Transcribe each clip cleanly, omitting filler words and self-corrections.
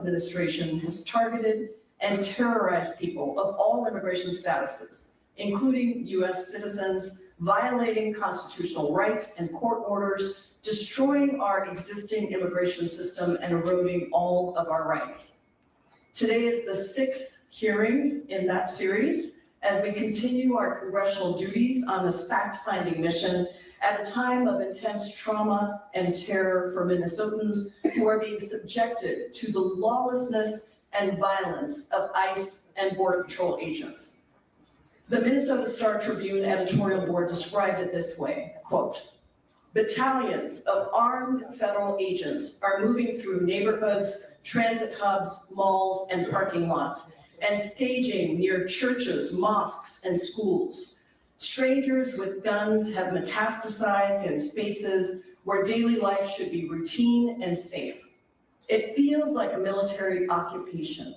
administration has targeted and terrorized people of all immigration statuses, including US citizens, violating constitutional rights and court orders, destroying our existing immigration system and eroding all of our rights. Today is the 6th hearing in that series as we continue our congressional duties on this fact-finding mission at a time of intense trauma and terror for Minnesotans who are being subjected to the lawlessness and violence of ICE and Border Patrol agents. The Minnesota Star Tribune editorial board described it this way, quote, "Battalions of armed federal agents are moving through neighborhoods, transit hubs, malls, and parking lots, and staging near churches, mosques, and schools. Strangers with guns have metastasized in spaces where daily life should be routine and safe. It feels like a military occupation.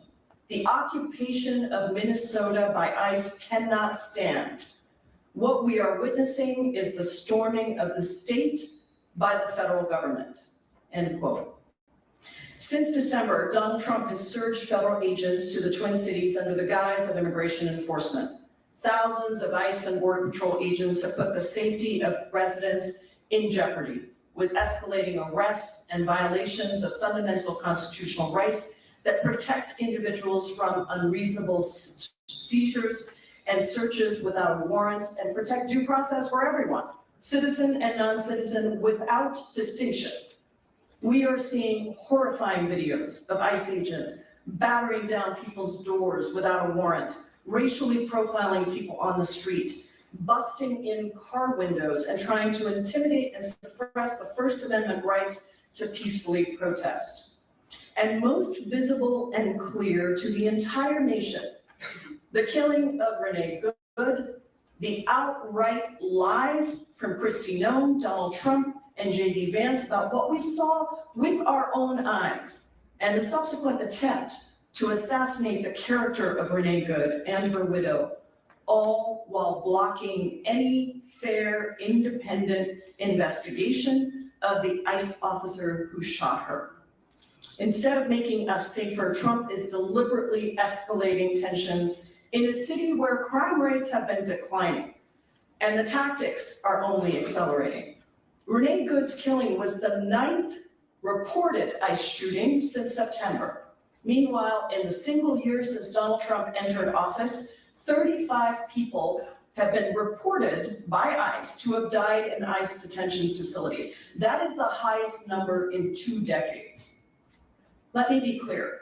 The occupation of Minnesota by ICE cannot stand. What we are witnessing is the storming of the state by the federal government," end quote. Since December, Donald Trump has surged federal agents to the Twin Cities under the guise of immigration enforcement. Thousands of ICE and Border Patrol agents have put the safety of residents in jeopardy, with escalating arrests and violations of fundamental constitutional rights that protect individuals from unreasonable seizures and searches without a warrant and protect due process for everyone, citizen and non-citizen, without distinction. We are seeing horrifying videos of ICE agents battering down people's doors without a warrant, racially profiling people on the street, busting in car windows and trying to intimidate and suppress the First Amendment rights to peacefully protest. And most visible and clear to the entire nation, the killing of Renee Good, the outright lies from Kristi Noem, Donald Trump, and J.D. Vance about what we saw with our own eyes, and the subsequent attempt to assassinate the character of Renee Good and her widow, all while blocking any fair, independent investigation of the ICE officer who shot her. Instead of making us safer, Trump is deliberately escalating tensions in a city where crime rates have been declining, and the tactics are only accelerating. Renee Good's killing was the 9th reported ICE shooting since September. Meanwhile, in the single year since Donald Trump entered office, 35 people have been reported by ICE to have died in ICE detention facilities. That is the highest number in 2 decades. Let me be clear.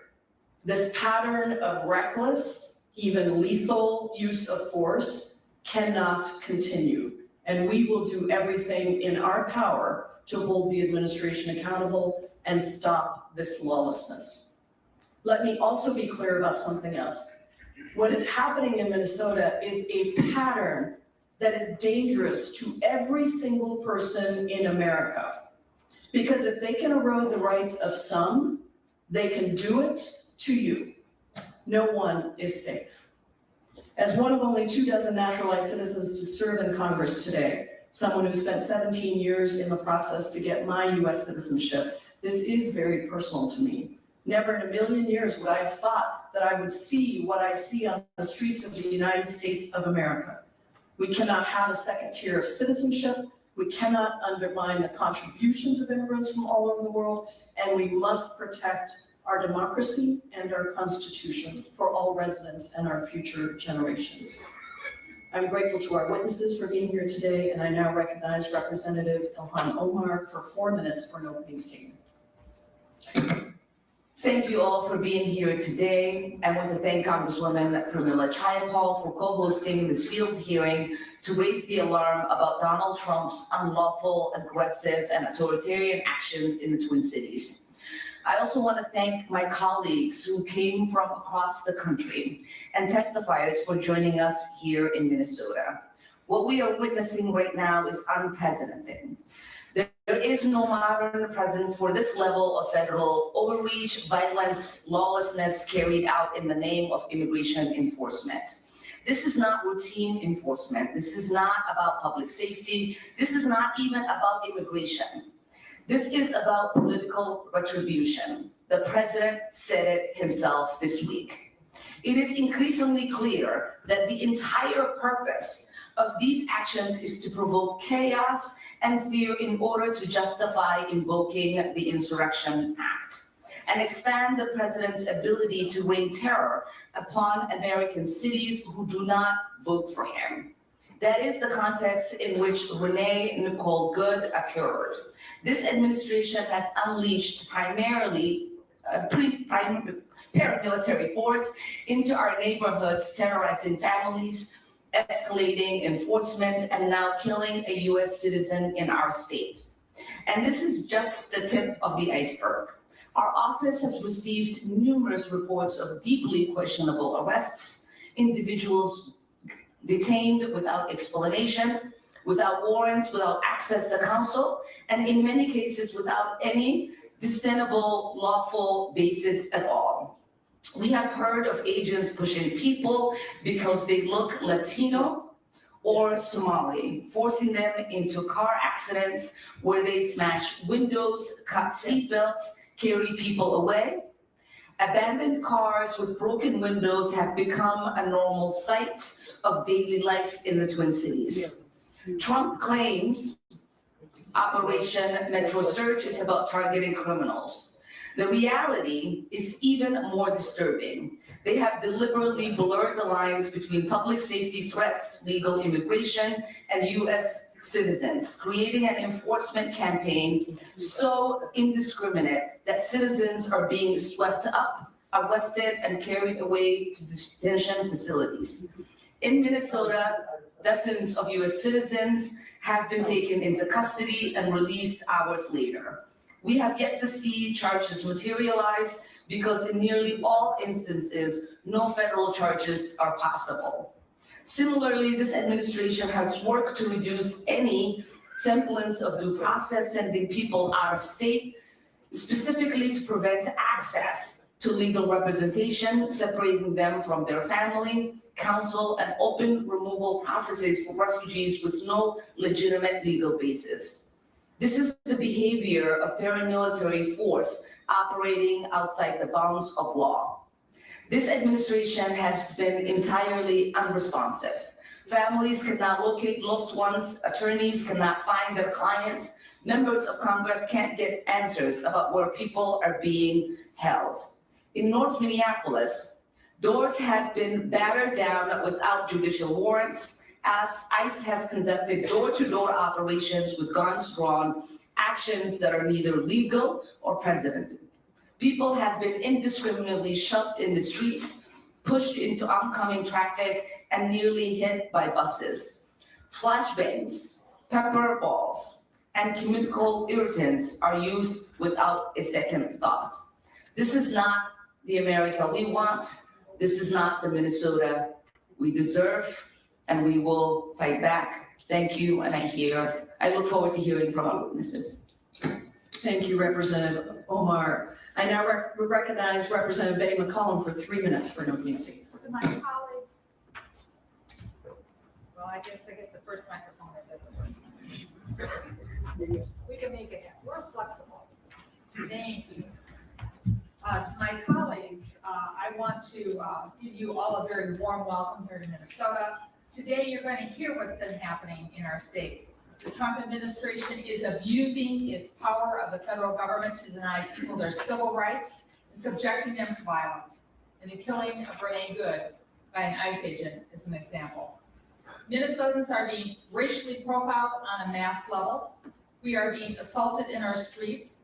This pattern of reckless, even lethal use of force cannot continue, and we will do everything in our power to hold the administration accountable and stop this lawlessness. Let me also be clear about something else. What is happening in Minnesota is a pattern that is dangerous to every single person in America. Because if they can erode the rights of some, they can do it to you. No one is safe. As one of only 24 naturalized citizens to serve in Congress today, someone who spent 17 years in the process to get my US citizenship, this is very personal to me. Never in a million years would I have thought that I would see what I see on the streets of the United States of America. We cannot have a second tier of citizenship. We cannot undermine the contributions of immigrants from all over the world, and we must protect our democracy and our Constitution for all residents and our future generations. I'm grateful to our witnesses for being here today, and I now recognize Representative Ilhan Omar for 4 minutes for an opening statement. Thank you all for being here today. I want to thank Congresswoman Pramila Jayapal for co-hosting this field hearing to raise the alarm about Donald Trump's unlawful, aggressive, and authoritarian actions in the Twin Cities. I also want to thank my colleagues who came from across the country and testifiers for joining us here in Minnesota. What we are witnessing right now is unprecedented. There is no modern precedent for this level of federal overreach, violence, lawlessness carried out in the name of immigration enforcement. This is not routine enforcement. This is not about public safety. This is not even about immigration. This is about political retribution. The president said it himself this week. It is increasingly clear that the entire purpose of these actions is to provoke chaos and fear in order to justify invoking the Insurrection Act and expand the president's ability to rain terror upon American cities who do not vote for him. That is the context in which Renee Nicole Good occurred. This administration has unleashed primarily paramilitary force into our neighborhoods, terrorizing families, escalating enforcement, and now killing a US citizen in our state. And this is just the tip of the iceberg. Our office has received numerous reports of deeply questionable arrests, individuals detained without explanation, without warrants, without access to counsel, and in many cases without any discernible lawful basis at all. We have heard of agents pushing people because they look Latino or Somali, forcing them into car accidents where they smash windows, cut seatbelts, carry people away. Abandoned cars with broken windows have become a normal sight of daily life in the Twin Cities. Trump claims Operation Metro Surge is about targeting criminals. The reality is even more disturbing. They have deliberately blurred the lines between public safety threats, legal immigration, and US citizens, creating an enforcement campaign so indiscriminate that citizens are being swept up, arrested, and carried away to detention facilities. In Minnesota, dozens of US citizens have been taken into custody and released hours later. We have yet to see charges materialize because in nearly all instances, no federal charges are possible. Similarly, this administration has worked to reduce any semblance of due process, sending people out of state, specifically to prevent access to legal representation, separating them from their family, counsel, and open removal processes for refugees with no legitimate legal basis. This is the behavior of paramilitary force operating outside the bounds of law. This administration has been entirely unresponsive. Families cannot locate loved ones, attorneys cannot find their clients, members of Congress can't get answers about where people are being held. In North Minneapolis, doors have been battered down without judicial warrants, as ICE has conducted door-to-door operations with guns drawn, actions that are neither legal or precedented. People have been indiscriminately shoved in the streets, pushed into oncoming traffic, and nearly hit by buses. Flashbangs, pepper balls, and chemical irritants are used without a second thought. This is not the America we want. This is not the Minnesota we deserve, and we will fight back. Thank you, and I look forward to hearing from our witnesses. Thank you, Representative Omar. I now recognize Representative Betty McCollum for 3 minutes for an opening statement. To my colleagues, well, I guess I get the first microphone that doesn't work. We can make it, we're flexible. Thank you. To my colleagues, I want to give you all a very warm welcome here to Minnesota. Today, you're going to hear what's been happening in our state. The Trump administration is abusing its power of the federal government to deny people their civil rights and subjecting them to violence. And the killing of Renee Good by an ICE agent is an example. Minnesotans are being racially profiled on a mass level. We are being assaulted in our streets.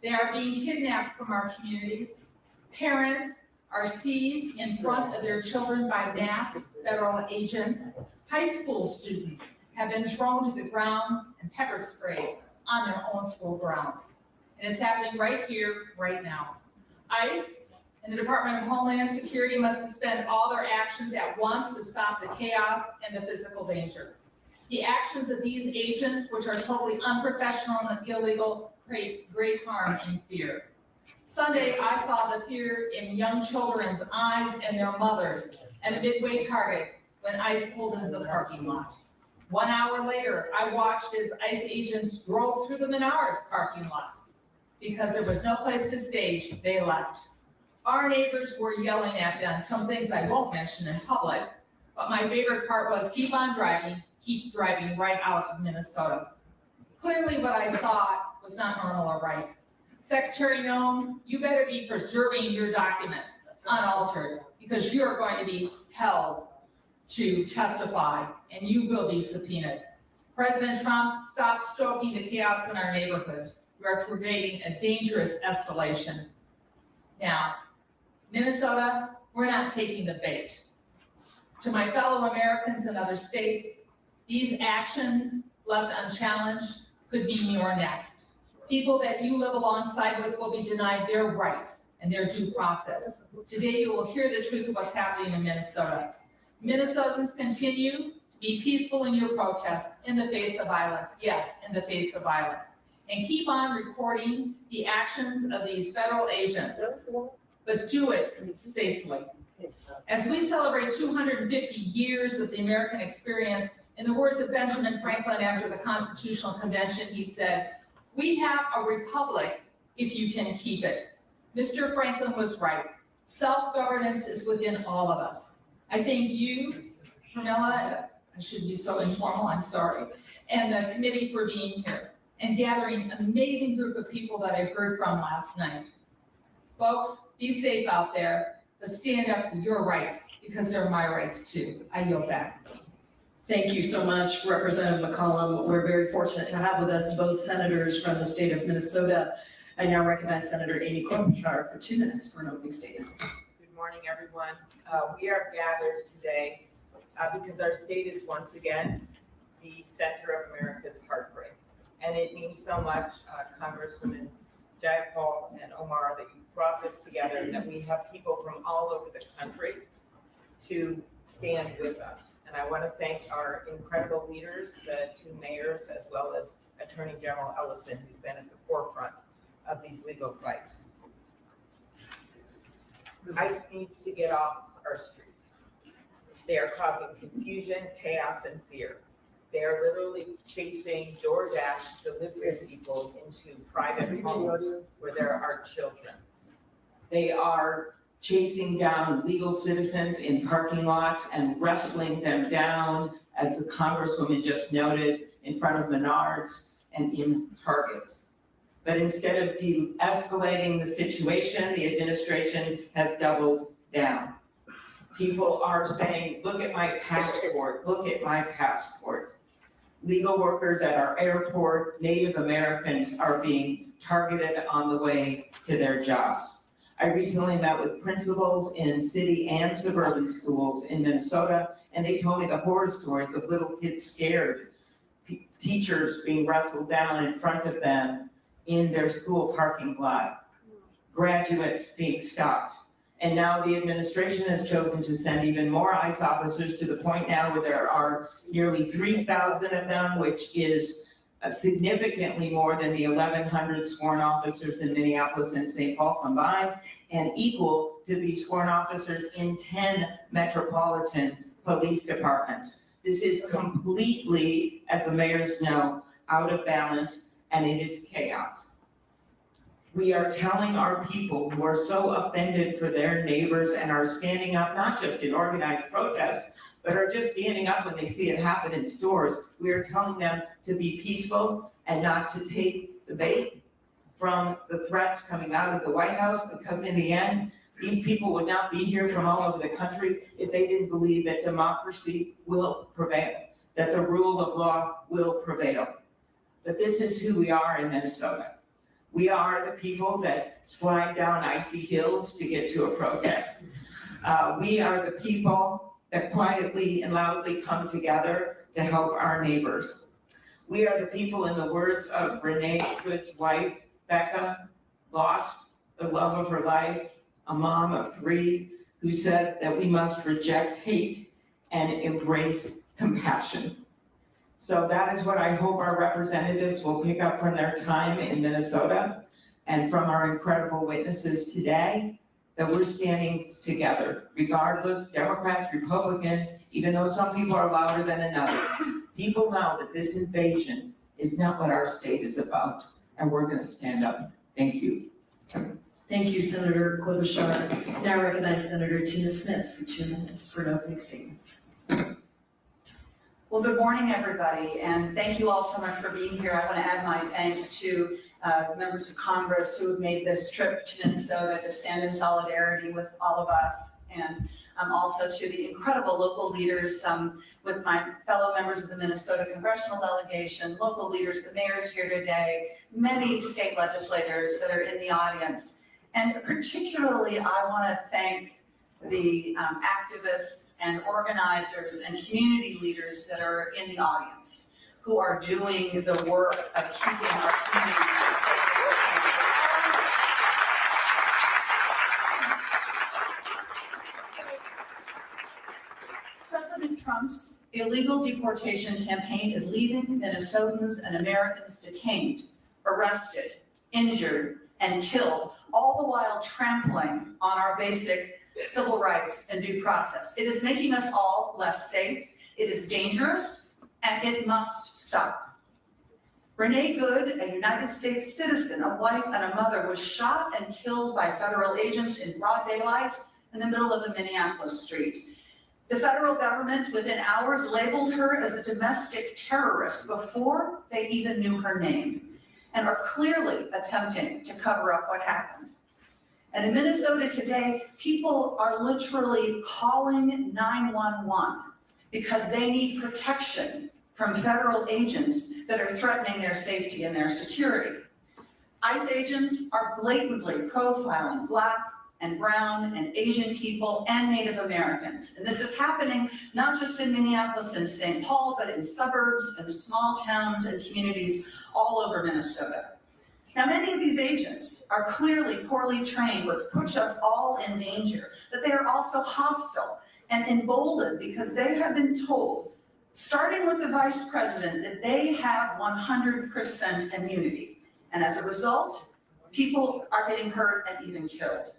They are being kidnapped from our communities. Parents are seized in front of their children by masked federal agents. High school students have been thrown to the ground and pepper sprayed on their own school grounds. And it's happening right here, right now. ICE and the Department of Homeland Security must suspend all their actions at once to stop the chaos and the physical danger. The actions of these agents, which are totally unprofessional and illegal, create great harm and fear. Sunday, I saw the fear in young children's eyes and their mothers at a Midway Target when ICE pulled into the parking lot. 1 hour later, I watched as ICE agents drove through the Menards parking lot. because there was no place to stage, they left. Our neighbors were yelling at them, some things I won't mention in public, but my favorite part was keep on driving, keep driving right out of Minnesota. Clearly what I saw was not normal or right. Secretary Noem, you better be preserving your documents unaltered, because you are going to be held to testify and you will be subpoenaed. President Trump, stop stoking the chaos in our neighborhood. You are creating a dangerous escalation. Now, Minnesota, we're not taking the bait. To my fellow Americans in other states, these actions left unchallenged could be your next. People that you live alongside with will be denied their rights and their due process. Today, you will hear the truth of what's happening in Minnesota. Minnesotans continue to be peaceful in your protests in the face of violence. Yes, in the face of violence. And keep on reporting the actions of these federal agents, but do it safely. As we celebrate 250 years of the American experience, in the words of Benjamin Franklin after the Constitutional Convention, he said, "We have a republic if you can keep it." Mr. Franklin was right. Self-governance is within all of us. I thank you, Pramila, I shouldn't be so informal, I'm sorry, and the committee for being here and gathering an amazing group of people that I heard from last night. Folks, be safe out there, but stand up for your rights because they're my rights too. I yield back. Thank you so much, Representative McCollum. We're very fortunate to have with us both senators from the state of Minnesota. I now recognize Senator Amy Klobuchar for 2 minutes for an opening statement. Good morning, everyone. We are gathered today because our state is once again the center of America's heartbreak. And it means so much, Congresswoman Jayapal and Omar, that you brought this together, that we have people from all over the country to stand with us. And I want to thank our incredible leaders, the 2 mayors, as well as Attorney General Ellison, who's been at the forefront of these legal fights. ICE needs to get off our streets. They are causing confusion, chaos, and fear. They are literally chasing DoorDash delivery people into private homes where there are children. They are chasing down legal citizens in parking lots and wrestling them down, as the Congresswoman just noted, in front of Menards and in Targets. But instead of de-escalating the situation, the administration has doubled down. People are saying, look at my passport, look at my passport. Legal workers at our airport, Native Americans are being targeted on the way to their jobs. I recently met with principals in city and suburban schools in Minnesota, and they told me the horror stories of little kids scared, teachers being wrestled down in front of them in their school parking lot, graduates being stopped. And now the administration has chosen to send even more ICE officers, to the point now where there are nearly 3,000 of them, which is significantly more than the 1,100 sworn officers in Minneapolis and St. Paul combined, and equal to the sworn officers in 10 metropolitan police departments. This is completely, as the mayors know, out of balance, and it is chaos. We are telling our people who are so offended for their neighbors and are standing up, not just in organized protests, but are just standing up when they see it happen in stores. We are telling them to be peaceful and not to take the bait from the threats coming out of the White House, because in the end, these people would not be here from all over the country if they didn't believe that democracy will prevail, that the rule of law will prevail. But this is who we are in Minnesota. We are the people that slide down icy hills to get to a protest. We are the people that quietly and loudly come together to help our neighbors. We are the people, in the words of Renee Good's wife, Becca, lost the love of her life, a mom of 3, who said that we must reject hate and embrace compassion. So that is what I hope our representatives will pick up from their time in Minnesota and from our incredible witnesses today, that we're standing together, regardless, Democrats, Republicans, even though some people are louder than another. People know that this invasion is not what our state is about, and we're gonna stand up Thank you. Thank you, Senator Klobuchar. Now I recognize Senator Tina Smith for 2 minutes for an opening statement. Well, good morning, everybody, and thank you all so much for being here. I want to add my thanks to members of Congress who have made this trip to Minnesota to stand in solidarity with all of us, and also to the incredible local leaders with my fellow members of the Minnesota congressional delegation, local leaders, the mayors here today, many state legislators that are in the audience. And particularly, I want to thank the activists and organizers and community leaders that are in the audience who are doing the work of keeping our communities as safe as we can. President Trump's illegal deportation campaign is leaving Minnesotans and Americans detained, arrested, injured, and killed, all the while trampling on our basic civil rights and due process. It is making us all less safe, it is dangerous, and it must stop. Renee Good, a United States citizen, a wife and a mother, was shot and killed by federal agents in broad daylight in the middle of a Minneapolis street. The federal government, within hours, labeled her as a domestic terrorist before they even knew her name, and are clearly attempting to cover up what happened. And in Minnesota today, people are literally calling 911 because they need protection from federal agents that are threatening their safety and their security. ICE agents are blatantly profiling Black and brown and Asian people and Native Americans. And this is happening not just in Minneapolis and St. Paul, but in suburbs and small towns and communities all over Minnesota. Now, many of these agents are clearly poorly trained, which puts us all in danger, but they are also hostile and emboldened because they have been told, starting with the vice president, that they have 100% immunity. And as a result, people are getting hurt and even killed.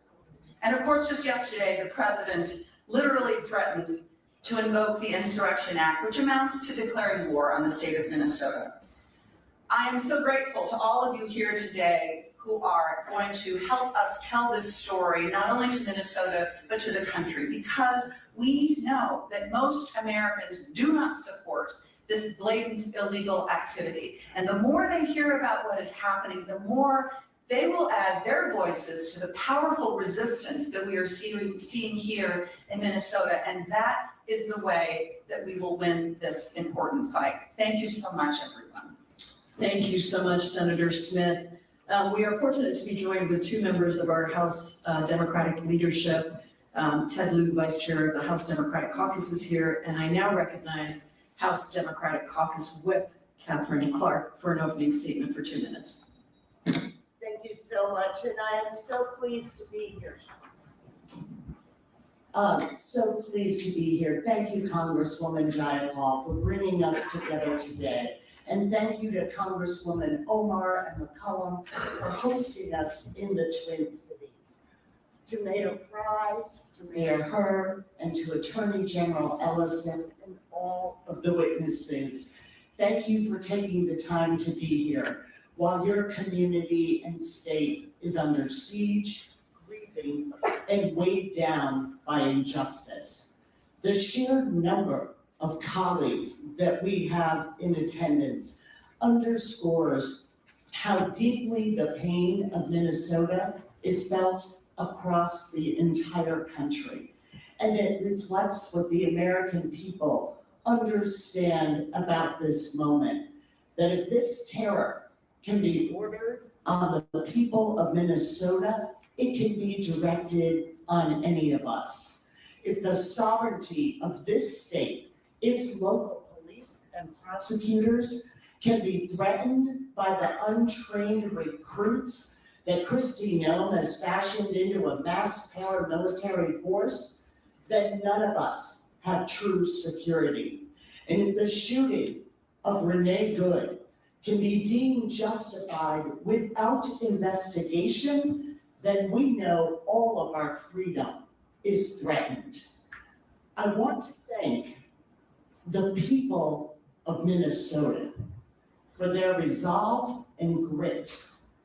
And of course, just yesterday, the president literally threatened to invoke the Insurrection Act, which amounts to declaring war on the state of Minnesota. I am so grateful to all of you here today who are going to help us tell this story, not only to Minnesota, but to the country, because we know that most Americans do not support this blatant illegal activity. And the more they hear about what is happening, the more they will add their voices to the powerful resistance that we are seeing here in Minnesota. And that is the way that we will win this important fight. Thank you so much, everyone. Thank you so much, Senator Smith. We are fortunate to be joined with 2 members of our House Democratic leadership. Ted Lieu, Vice Chair of the House Democratic Caucus, is here, and I now recognize House Democratic Caucus Whip Katherine Clark for an opening statement for 2 minutes. Thank you so much, and I am so pleased to be here. So pleased to be here. Thank you, Congresswoman Jayapal, for bringing us together today. And thank you to Congresswoman Omar and McCollum for hosting us in the Twin Cities. To Mayor Fry, to Mayor Herb, and to Attorney General Ellison and all of the witnesses, thank you for taking the time to be here while your community and state is under siege, grieving, and weighed down by injustice. The sheer number of colleagues that we have in attendance underscores how deeply the pain of Minnesota is felt across the entire country. And it reflects what the American people understand about this moment, that if this terror can be ordered on the people of Minnesota, it can be directed on any of us. If the sovereignty of this state, its local police and prosecutors can be threatened by the untrained recruits that Kristi Noem has fashioned into a mass paramilitary force, then none of us have true security. And if the shooting of Renee Good can be deemed justified without investigation, then we know all of our freedom is threatened. I want to thank the people of Minnesota for their resolve and grit,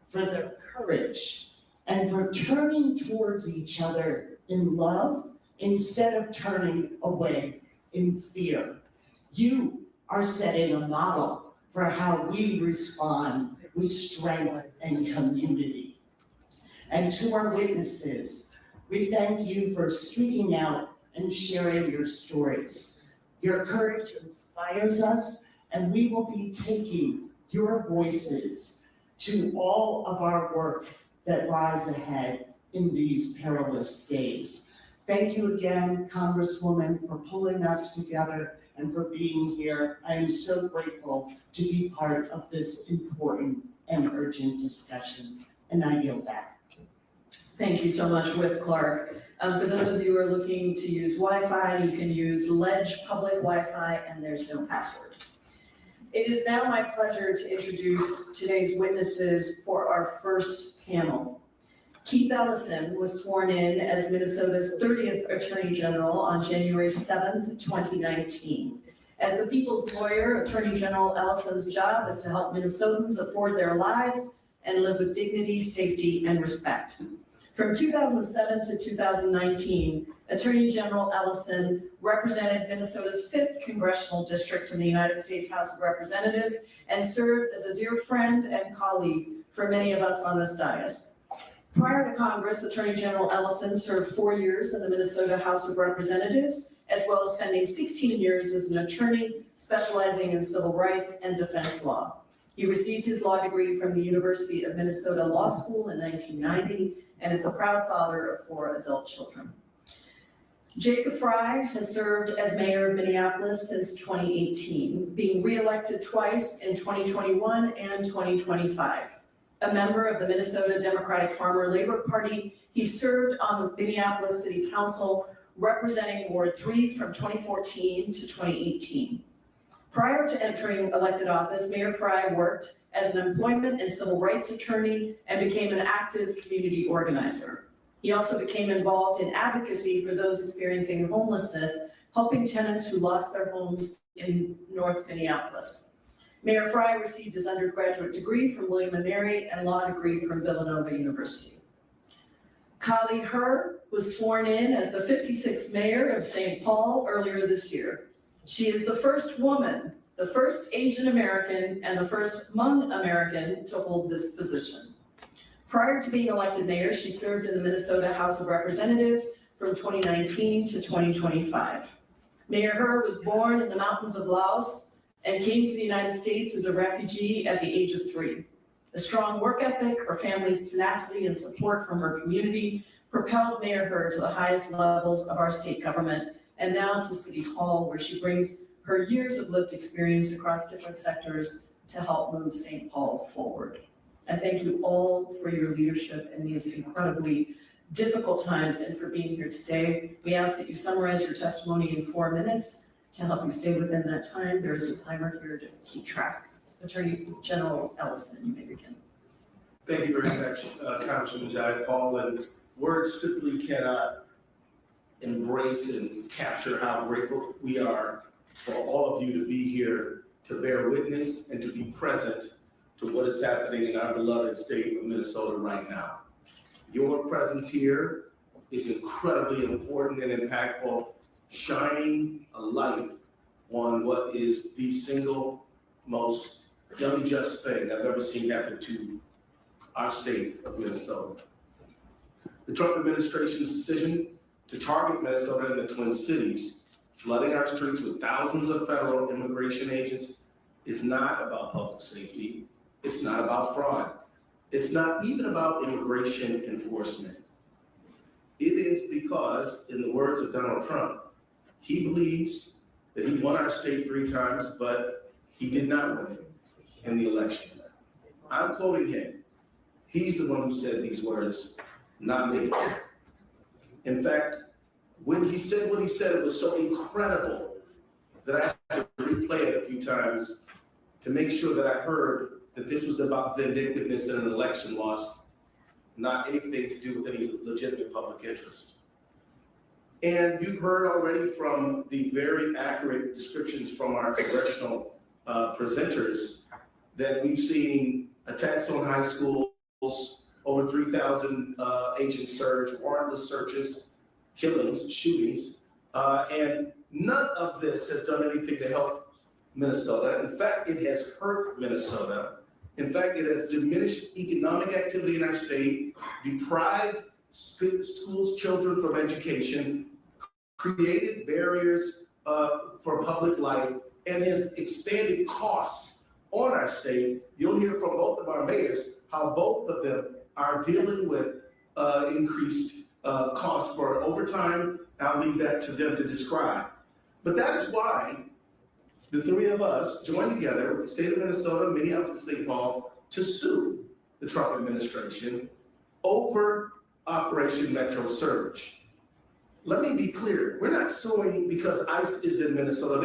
for their courage, and for turning towards each other in love instead of turning away in fear. You are setting a model for how we respond with strength and community. And to our witnesses, we thank you for speaking out and sharing your stories. Your courage inspires us, and we will be taking your voices to all of our work that lies ahead in these perilous days. Thank you again, Congresswoman, for pulling us together and for being here. I am so grateful to be part of this important and urgent discussion, and I yield back. Thank you so much, Whip Clark. For those of you who are looking to use Wi-Fi, you can use Ledge public Wi-Fi, and there's no password. It is now my pleasure to introduce today's witnesses for our first panel. Keith Ellison was sworn in as Minnesota's 30th Attorney General on January 7th, 2019. As the people's lawyer, Attorney General Ellison's job is to help Minnesotans afford their lives and live with dignity, safety, and respect. From 2007 to 2019, Attorney General Ellison represented Minnesota's 5th Congressional District in the United States House of Representatives and served as a dear friend and colleague for many of us on this dais. Prior to Congress, Attorney General Ellison served 4 years in the Minnesota House of Representatives, as well as spending 16 years as an attorney specializing in civil rights and defense law. He received his law degree from the University of Minnesota Law School in 1990 and is the proud father of 4 adult children. Jacob Frey has served as mayor of Minneapolis since 2018, being re-elected twice in 2021 and 2025. A member of the Minnesota Democratic Farmer Labor Party, he served on the Minneapolis City Council representing Ward 3 from 2014 to 2018. Prior to entering elected office, Mayor Frey worked as an employment and civil rights attorney and became an active community organizer. He also became involved in advocacy for those experiencing homelessness, helping tenants who lost their homes in North Minneapolis. Mayor Frey received his undergraduate degree from William & Mary and law degree from Villanova University. Kali Her was sworn in as the 56th mayor of St. Paul earlier this year. She is the first woman, the first Asian American, and the first Hmong American to hold this position. Prior to being elected mayor, she served in the Minnesota House of Representatives from 2019 to 2025. Mayor Her was born in the mountains of Laos and came to the United States as a refugee at the age of 3. A strong work ethic, her family's tenacity, and support from her community propelled Mayor Her to the highest levels of our state government and now to City Hall, where she brings her years of lived experience across different sectors to help move St. Paul forward. I thank you all for your leadership in these incredibly difficult times and for being here today. We ask that you summarize your testimony in 4 minutes. To help you stay within that time, there is a timer here to keep track. Attorney General Ellison, you may begin. Thank you very much, Congressman Jayapal. And words simply cannot embrace and capture how grateful we are for all of you to be here, to bear witness and to be present to what is happening in our beloved state of Minnesota right now. Your presence here is incredibly important and impactful, shining a light on what is the single most unjust thing I've ever seen happen to our state of Minnesota. The Trump administration's decision to target Minnesota and the Twin Cities, flooding our streets with thousands of federal immigration agents, is not about public safety. It's not about fraud. It's not even about immigration enforcement. It is because, in the words of Donald Trump, he believes that he won our state 3 times, but he did not win it in the election. I'm quoting him. He's the one who said these words, not me. In fact, when he said what he said, it was so incredible that I had to replay it a few times to make sure that I heard that this was about vindictiveness and an election loss, not anything to do with any legitimate public interest. And you've heard already from the very accurate descriptions from our congressional presenters that we've seen attacks on high schools, over 3,000 agent surge, warrantless searches, killings, shootings, and none of this has done anything to help Minnesota. In fact, it has hurt Minnesota. In fact, it has diminished economic activity in our state, deprived schools, children from education, created barriers for public life, and has expanded costs on our state. You'll hear from both of our mayors how both of them are dealing with increased costs for overtime. I'll leave that to them to describe. But that is why the three of us joined together with the state of Minnesota, Minneapolis, and St. Paul to sue the Trump administration over Operation Metro Surge. Let me be clear, we're not suing because ICE is in Minnesota.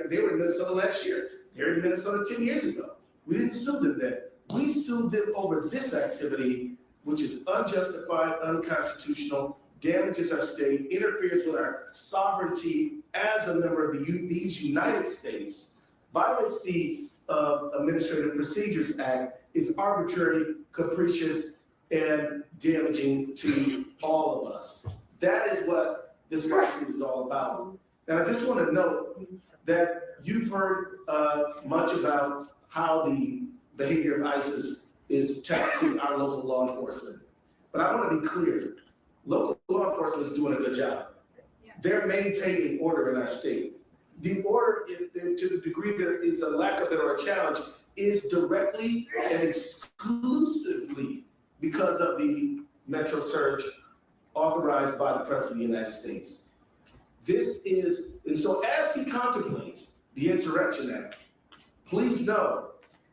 They were in Minnesota last year. They were in Minnesota 10 years ago. We didn't sue them then. We sued them over this activity, which is unjustified, unconstitutional, damages our state, interferes with our sovereignty as a member of these United States, violates the Administrative Procedures Act, is arbitrary, capricious, and damaging to all of us. That is what this lawsuit is all about. And I just want to note that you've heard much about how the behavior of ISIS is taxing our local law enforcement. But I want to be clear, local law enforcement is doing a good job. They're maintaining order in our state. The order, to the degree there is a lack of it or a challenge, is directly and exclusively because of the Metro Surge authorized by the President of the United States. And so as he contemplates the Insurrection Act, please know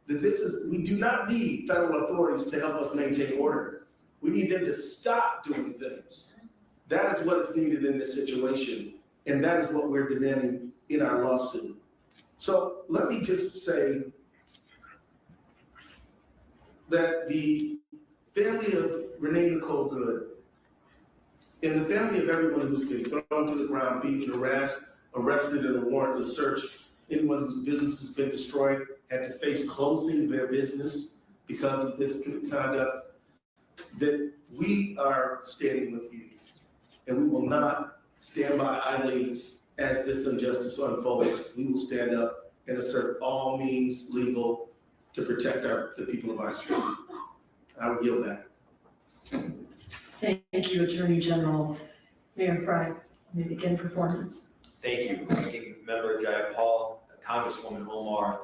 that we do not need federal authorities to help us maintain order. We need them to stop doing things. That is what is needed in this situation, and that is what we're demanding in our lawsuit. So let me just say that the family of Renee Nicole Good and the family of everyone who's been thrown to the ground, beaten, harassed, arrested in a warrantless search, anyone whose business has been destroyed, had to face closing their business because of this conduct, that we are standing with you. And we will not stand by idly as this injustice unfolds. We will stand up and assert all means legal to protect the people of our state. I will yield that. Thank you, Attorney General. Mayor Frey, you may begin performance. Thank you, Ranking Member Jayapal, Congresswoman Omar,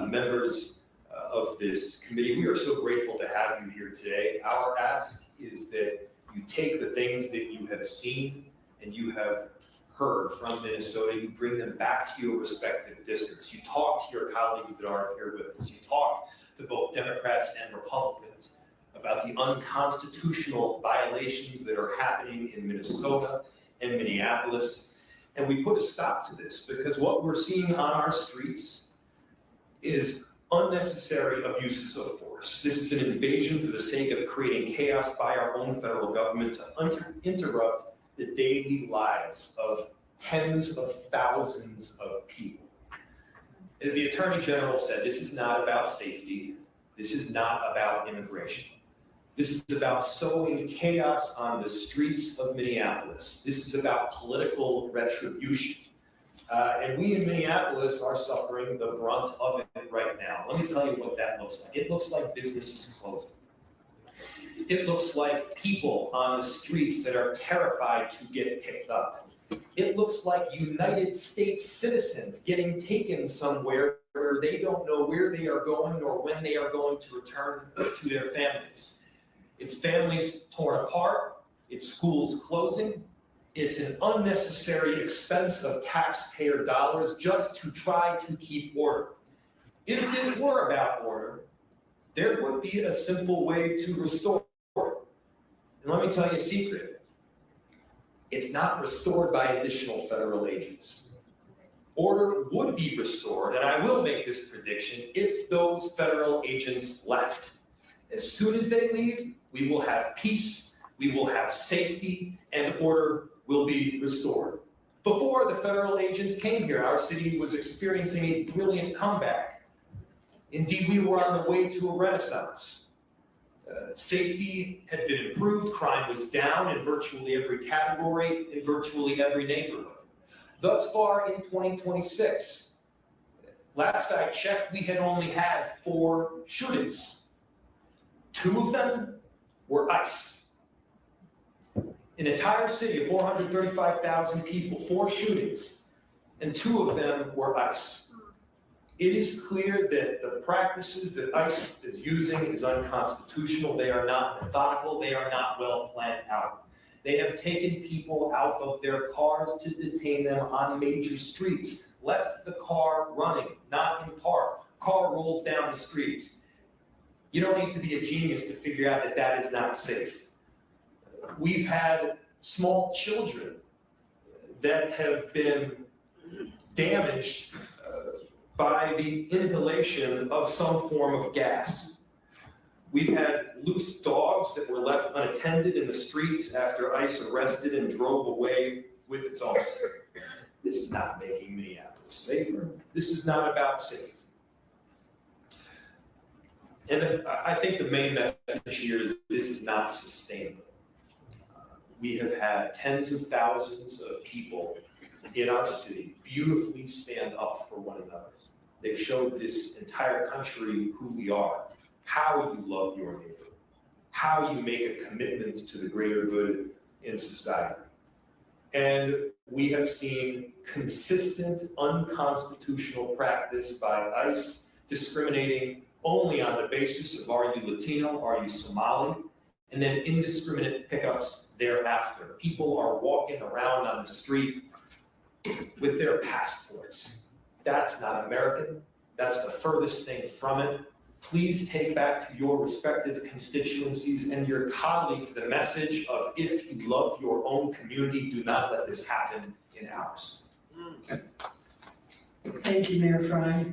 members of this committee. We are so grateful to have you here today. Our ask is that you take the things that you have seen and you have heard from Minnesota, you bring them back to your respective districts. You talk to your colleagues that are here with us. You talk to both Democrats and Republicans about the unconstitutional violations that are happening in Minnesota and Minneapolis. And we put a stop to this because what we're seeing on our streets is unnecessary abuses of force. This is an invasion for the sake of creating chaos by our own federal government to interrupt the daily lives of tens of thousands of people. As the Attorney General said, this is not about safety. This is not about immigration. This is about sowing chaos on the streets of Minneapolis. This is about political retribution. And we in Minneapolis are suffering the brunt of it right now. Let me tell you what that looks like. It looks like businesses closing. It looks like people on the streets that are terrified to get picked up. It looks like United States citizens getting taken somewhere where they don't know where they are going or when they are going to return to their families. It's families torn apart, it's schools closing, it's an unnecessary expense of taxpayer dollars just to try to keep order. If this were about order, there would be a simple way to restore it. And let me tell you a secret. It's not restored by additional federal agents. Order would be restored, and I will make this prediction, if those federal agents left. As soon as they leave, we will have peace, we will have safety, and order will be restored. Before the federal agents came here, our city was experiencing a brilliant comeback. Indeed, we were on the way to a renaissance. Safety had been improved, crime was down in virtually every category, in virtually every neighborhood. Thus far in 2026, last I checked, we had only had 4 shootings. 2 of them were ICE. An entire city of 435,000 people, 4 shootings, and 2 of them were ICE. It is clear that the practices that ICE is using is unconstitutional. They are not methodical. They are not well planned out. They have taken people out of their cars to detain them on major streets, left the car running, not in park. Car rolls down the street. You don't need to be a genius to figure out that that is not safe. We've had small children that have been damaged by the inhalation of some form of gas. We've had loose dogs that were left unattended in the streets after ICE arrested and drove away with its owner. This is not making Minneapolis safer. This is not about safety. And I think the main message here is this is not sustainable. We have had tens of thousands of people in our city beautifully stand up for one another. They've showed this entire country who we are, how you love your neighbor, how you make a commitment to the greater good in society. And we have seen consistent unconstitutional practice by ICE discriminating only on the basis of are you Latino, are you Somali, and then indiscriminate pickups thereafter. People are walking around on the street with their passports. That's not American. That's the furthest thing from it. Please take back to your respective constituencies and your colleagues the message of if you love your own community, do not let this happen in ours. Thank you, Mayor Fry.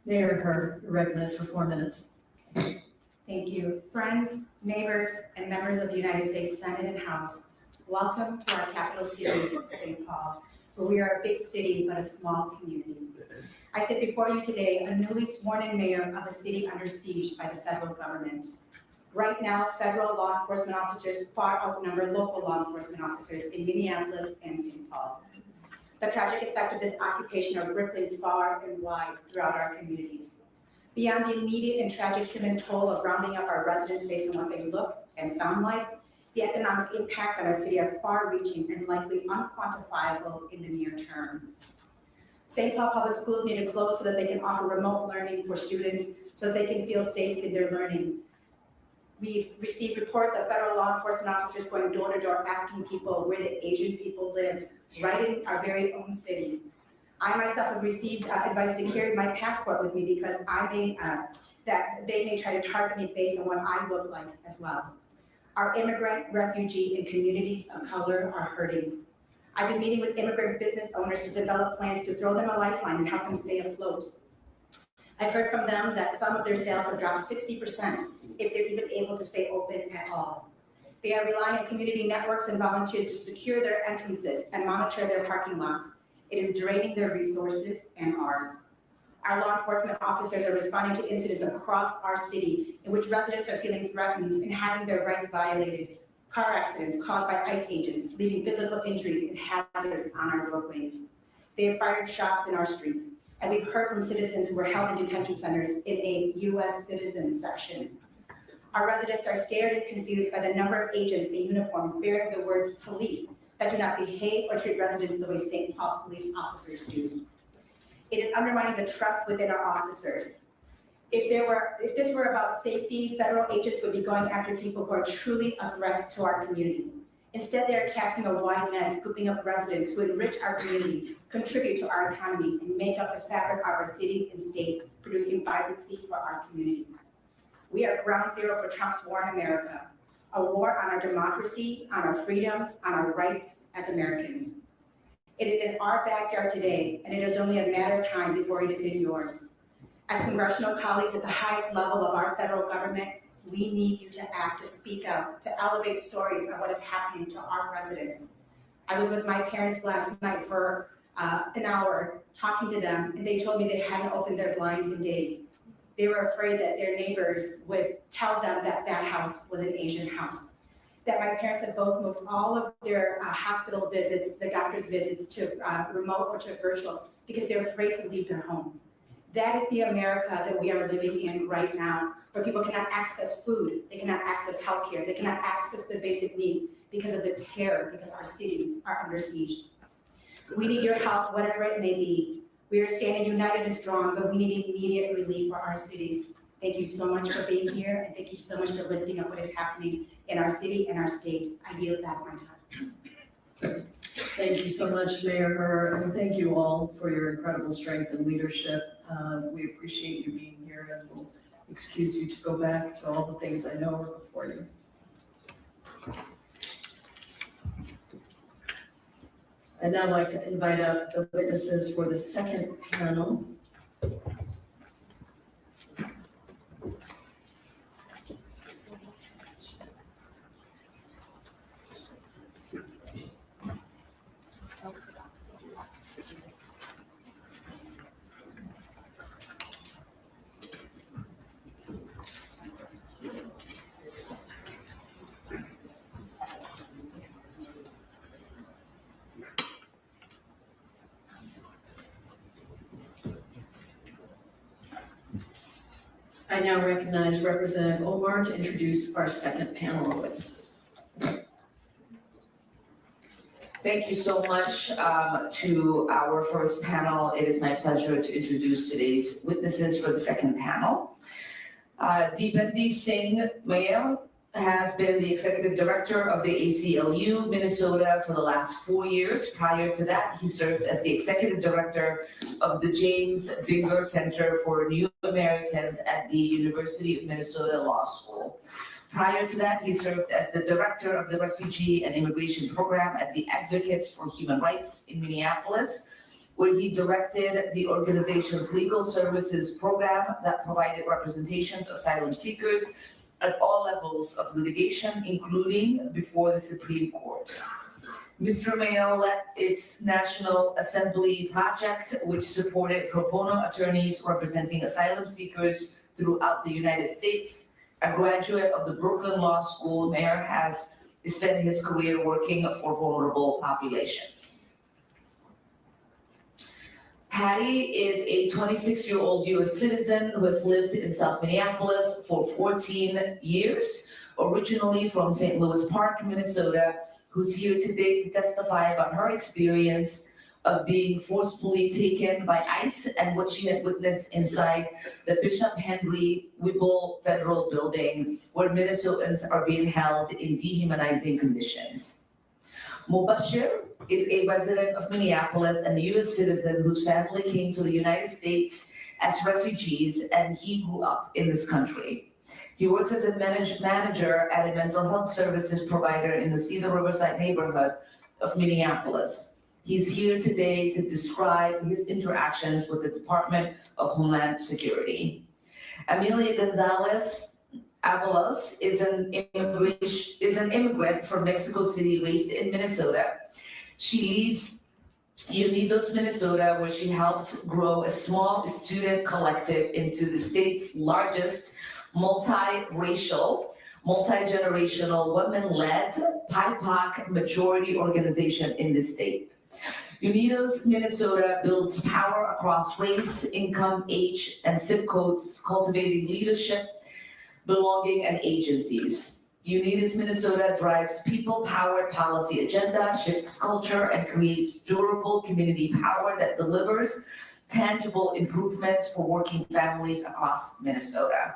Mayor Hurd, recognized for 4 minutes. Thank you. Friends, neighbors, and members of the United States Senate and House, welcome to our capital city of St. Paul, where we are a big city but a small community. I sit before you today, a newly sworn-in mayor of a city under siege by the federal government. Right now, federal law enforcement officers far outnumber local law enforcement officers in Minneapolis and St. Paul. The tragic effect of this occupation are rippling far and wide throughout our communities. Beyond the immediate and tragic human toll of rounding up our residents based on what they look and sound like, the economic impacts on our city are far-reaching and likely unquantifiable in the near term. St. Paul Public Schools need to close so that they can offer remote learning for students so that they can feel safe in their learning. We've received reports of federal law enforcement officers going door to door asking people where the Asian people live, right in our very own city. I myself have received advice to carry my passport with me because that they may try to target me based on what I look like as well. Our immigrant, refugee, and communities of color are hurting. I've been meeting with immigrant business owners to develop plans to throw them a lifeline and help them stay afloat. I've heard from them that some of their sales have dropped 60% if they're even able to stay open at all. They are relying on community networks and volunteers to secure their entrances and monitor their parking lots. It is draining their resources and ours. Our law enforcement officers are responding to incidents across our city in which residents are feeling threatened and having their rights violated. Car accidents caused by ICE agents, leaving physical injuries and hazards on our roadways. They have fired shots in our streets, and we've heard from citizens who were held in detention centers in a U.S. citizen section. Our residents are scared and confused by the number of agents in uniforms bearing the words police that do not behave or treat residents the way St. Paul police officers do. It is undermining the trust within our officers. If this were about safety, federal agents would be going after people who are truly a threat to our community. Instead, they are casting a wide net, scooping up residents who enrich our community, contribute to our economy, and make up the fabric of our cities and state, producing vibrancy for our communities. We are ground zero for Trump's war in America, a war on our democracy, on our freedoms, on our rights as Americans. It is in our backyard today, and it is only a matter of time before it is in yours. As congressional colleagues at the highest level of our federal government, we need you to act, to speak out, to elevate stories on what is happening to our residents. I was with my parents last night for an hour talking to them, and they told me they hadn't opened their blinds in days. They were afraid that their neighbors would tell them that that house was an Asian house. That my parents had both moved all of their hospital visits, their doctor's visits to remote or to virtual because they're afraid to leave their home. That is the America that we are living in right now, where people cannot access food, they cannot access healthcare, they cannot access their basic needs because of the terror, because our cities are under siege. We need your help, whatever it may be. We are standing united and strong, but we need immediate relief for our cities. Thank you so much for being here, and thank you so much for lifting up what is happening in our city and our state. I yield back my time. Thank you so much, Mayor Herr, and thank you all for your incredible strength and leadership. We appreciate you being here, and we'll excuse you to go back to all the things I know are before you. I'd now like to invite up the witnesses for the second panel. I now recognize Representative Omar to introduce our second panel of witnesses. Thank you so much to our first panel. It is my pleasure to introduce today's witnesses for the second panel. Deependi Singh Mayal has been the executive director of the ACLU Minnesota for the last 4 years. Prior to that, he served as the executive director of the James Binger Center for New Americans at the University of Minnesota Law School. Prior to that, he served as the director of the Refugee and Immigration Program at the Advocates for Human Rights in Minneapolis, where he directed the organization's legal services program that provided representation to asylum seekers at all levels of litigation, including before the Supreme Court. Mr. Mayal led its National Assembly project, which supported pro bono attorneys representing asylum seekers throughout the United States. A graduate of the Brooklyn Law School, Mayor has spent his career working for vulnerable populations. Patty is a 26-year-old U.S. citizen who has lived in South Minneapolis for 14 years, originally from St. Louis Park, Minnesota, who's here today to testify about her experience of being forcefully taken by ICE and what she had witnessed inside the Bishop Henry Whipple Federal Building, where Minnesotans are being held in dehumanizing conditions. Mubashir is a resident of Minneapolis and a U.S. citizen whose family came to the United States as refugees, and he grew up in this country. He works as a manager at a mental health services provider in the Cedar Riverside neighborhood of Minneapolis. He's here today to describe his interactions with the Department of Homeland Security. Amelia Gonzalez Avalos is an immigrant from Mexico City raised in Minnesota. She leads Unidos Minnesota, where she helped grow a small student collective into the state's largest multi-racial, multi-generational, women-led, BIPOC majority organization in the state. Unidos Minnesota builds power across race, income, age, and zip codes, cultivating leadership, belonging, and agencies. Unidos Minnesota drives people-powered policy agenda, shifts culture, and creates durable community power that delivers tangible improvements for working families across Minnesota.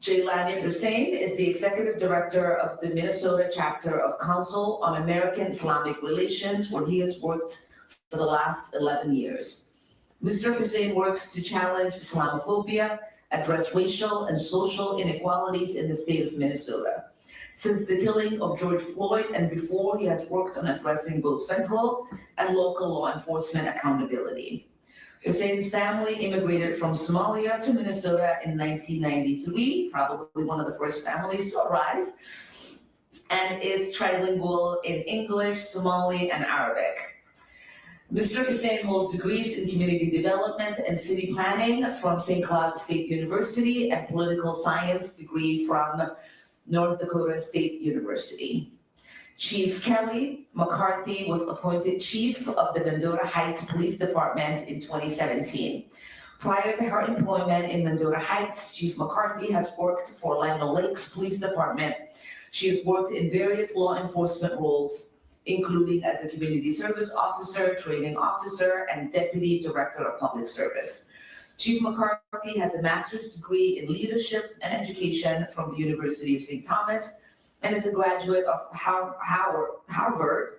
Jaylani Hussein is the executive director of the Minnesota chapter of Council on American Islamic Relations, where he has worked for the last 11 years. Mr. Hussein works to challenge Islamophobia, address racial and social inequalities in the state of Minnesota. Since the killing of George Floyd and before, he has worked on addressing both federal and local law enforcement accountability. Hussein's family immigrated from Somalia to Minnesota in 1993, probably one of the first families to arrive, and is trilingual in English, Somali, and Arabic. Mr. Hussein holds degrees in community development and city planning from St. Cloud State University and political science degree from North Dakota State University. Chief Kelly McCarthy was appointed chief of the Mendota Heights Police Department in 2017. Prior to her employment in Mendota Heights, Chief McCarthy has worked for Lino Lakes Police Department. She has worked in various law enforcement roles, including as a community service officer, training officer, and deputy director of public service. Chief McCarthy has a master's degree in leadership and education from the University of St. Thomas and is a graduate of Harvard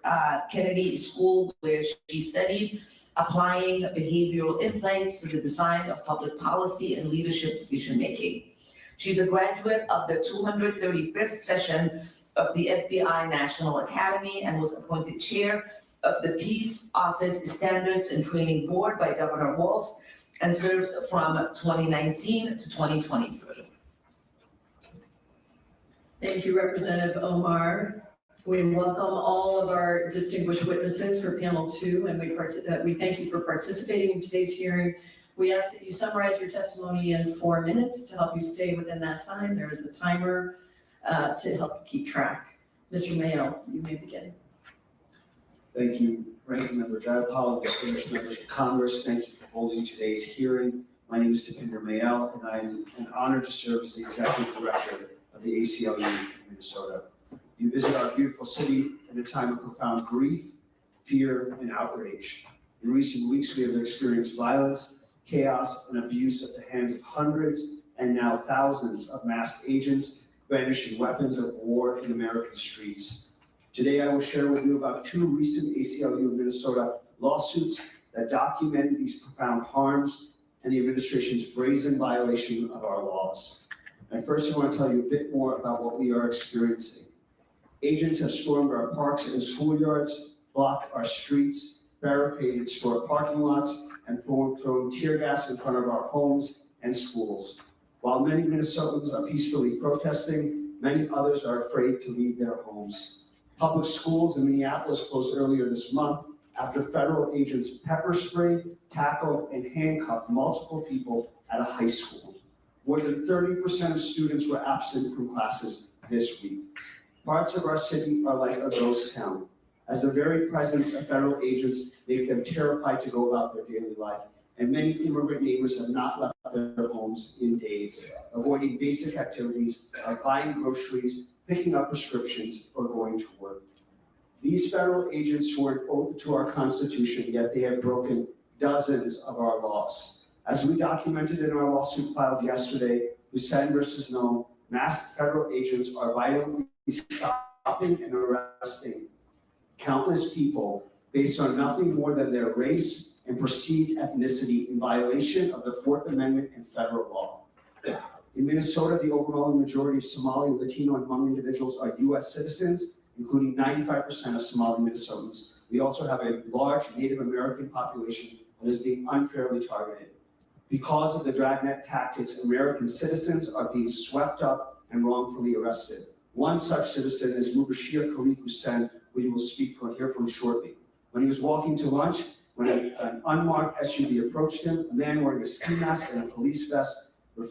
Kennedy School, where she studied applying behavioral insights to the design of public policy and leadership decision-making. She's a graduate of the 235th session of the FBI National Academy and was appointed chair of the Peace Office Standards and Training Board by Governor Walz and served from 2019 to 2023. Thank you, Representative Omar. We welcome all of our distinguished witnesses for panel 2, and we thank you for participating in today's hearing. We ask that you summarize your testimony in 4 minutes to help you stay within that time. There is a timer to help you keep track. Mr. Mayo, you may begin. Thank you, Ranking Member Jayapal, distinguished members of Congress. Thank you for holding today's hearing. My name is Depinder Mayel, and I'm an honor to serve as the Executive Director of the ACLU in Minnesota. You visit our beautiful city at a time of profound grief, fear, and outrage. In recent weeks, we have experienced violence, chaos, and abuse at the hands of hundreds and now thousands of masked agents brandishing weapons of war in American streets. Today, I will share with you about 2 recent ACLU Minnesota lawsuits that document these profound harms and the administration's brazen violation of our laws. And first, I want to tell you a bit more about what we are experiencing. Agents have stormed our parks and schoolyards, blocked our streets, barricaded store parking lots, and thrown tear gas in front of our homes and schools. While many Minnesotans are peacefully protesting, many others are afraid to leave their homes. Public schools in Minneapolis closed earlier this month after federal agents pepper sprayed, tackled, and handcuffed multiple people at a high school. More than 30% of students were absent from classes this week. Parts of our city are like a ghost town, as the very presence of federal agents make them terrified to go about their daily life. And many immigrant neighbors have not left their homes in days, avoiding basic activities like buying groceries, picking up prescriptions, or going to work. These federal agents swore an oath to our Constitution, yet they have broken dozens of our laws. As we documented in our lawsuit filed yesterday, Hussein versus No, masked federal agents are violently stopping and arresting countless people based on nothing more than their race and perceived ethnicity in violation of the 4th Amendment and federal law. In Minnesota, the overwhelming majority of Somali, Latino, and Hmong individuals are U.S. citizens, including 95% of Somali Minnesotans. We also have a large Native American population that is being unfairly targeted. Because of the dragnet tactics, American citizens are being swept up and wrongfully arrested. One such citizen is Mubashir Khalif Hussein, who you will hear from shortly. When he was walking to lunch, when an unmarked SUV approached him, a man wearing a ski mask and a police vest who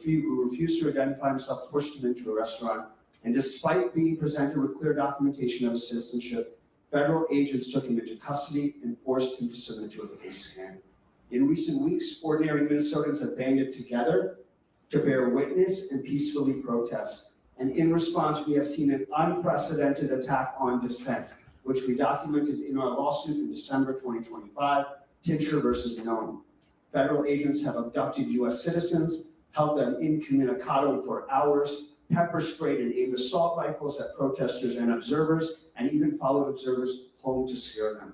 refused to identify himself pushed him into a restaurant. And despite being presented with clear documentation of his citizenship, federal agents took him into custody and forced him to submit to a face scan. In recent weeks, ordinary Minnesotans have banded together to bear witness and peacefully protest. And in response, we have seen an unprecedented attack on dissent, which we documented in our lawsuit in December 2025, Tincher versus Nome. Federal agents have abducted U.S. citizens, held them incommunicado for hours, pepper sprayed and aimed assault rifles at protesters and observers, and even followed observers home to scare them.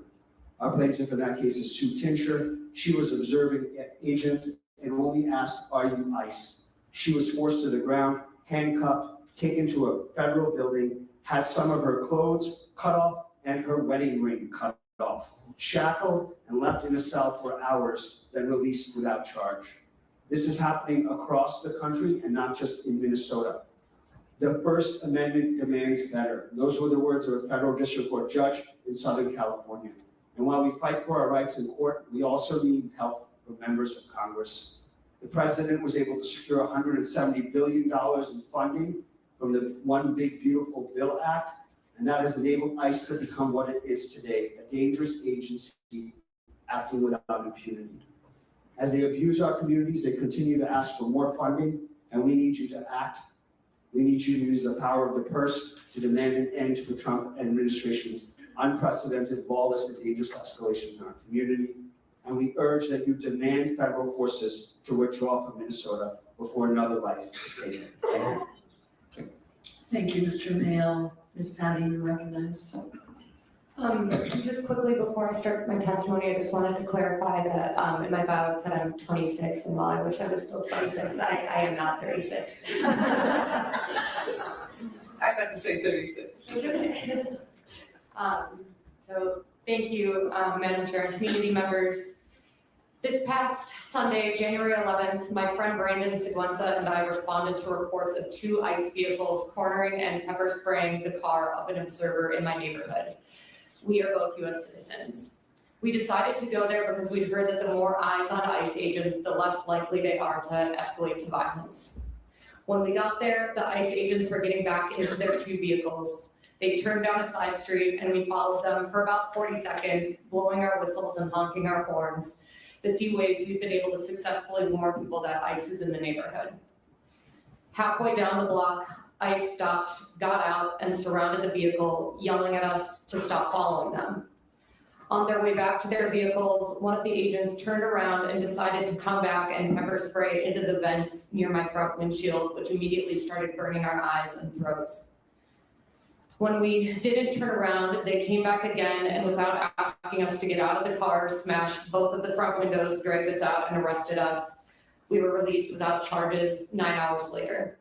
Our plaintiff in that case is Sue Tincher. She was observing agents and only asked, "Are you ICE?" She was forced to the ground, handcuffed, taken to a federal building, had some of her clothes cut off and her wedding ring cut off, shackled and left in a cell for hours, then released without charge. This is happening across the country and not just in Minnesota. The First Amendment demands better. Those were the words of a federal district court judge in Southern California. And while we fight for our rights in court, we also need help from members of Congress. The president was able to secure $170 billion in funding from the One Big Beautiful Bill Act, and that has enabled ICE to become what it is today, a dangerous agency acting without impunity. As they abuse our communities, they continue to ask for more funding, and we need you to act. We need you to use the power of the purse to demand an end to the Trump administration's unprecedented, lawless, and dangerous escalation in our community. And we urge that you demand federal forces to withdraw from Minnesota before another life is taken. Thank you. Thank you, Mr. Mayo. Ms. Patty, you're recognized. Just quickly before I start my testimony, I just wanted to clarify that in my bio it said I'm 26, and while I wish I was still 26, I am not 36. I meant to say 36. So thank you, Madam Chair and community members. This past Sunday, January 11th, my friend Brandon Seguenza and I responded to reports of 2 ICE vehicles cornering and pepper spraying the car of an observer in my neighborhood. We are both U.S. citizens. We decided to go there because we'd heard that the more eyes on ICE agents, the less likely they are to escalate to violence. When we got there, the ICE agents were getting back into their 2 vehicles. They turned down a side street and we followed them for about 40 seconds, blowing our whistles and honking our horns, the few ways we've been able to successfully warn people that ICE is in the neighborhood. Halfway down the block, ICE stopped, got out, and surrounded the vehicle, yelling at us to stop following them. On their way back to their vehicles, one of the agents turned around and decided to come back and pepper spray into the vents near my front windshield, which immediately started burning our eyes and throats. When we didn't turn around, they came back again and without asking us to get out of the car, smashed both of the front windows, dragged us out, and arrested us. We were released without charges 9 hours later.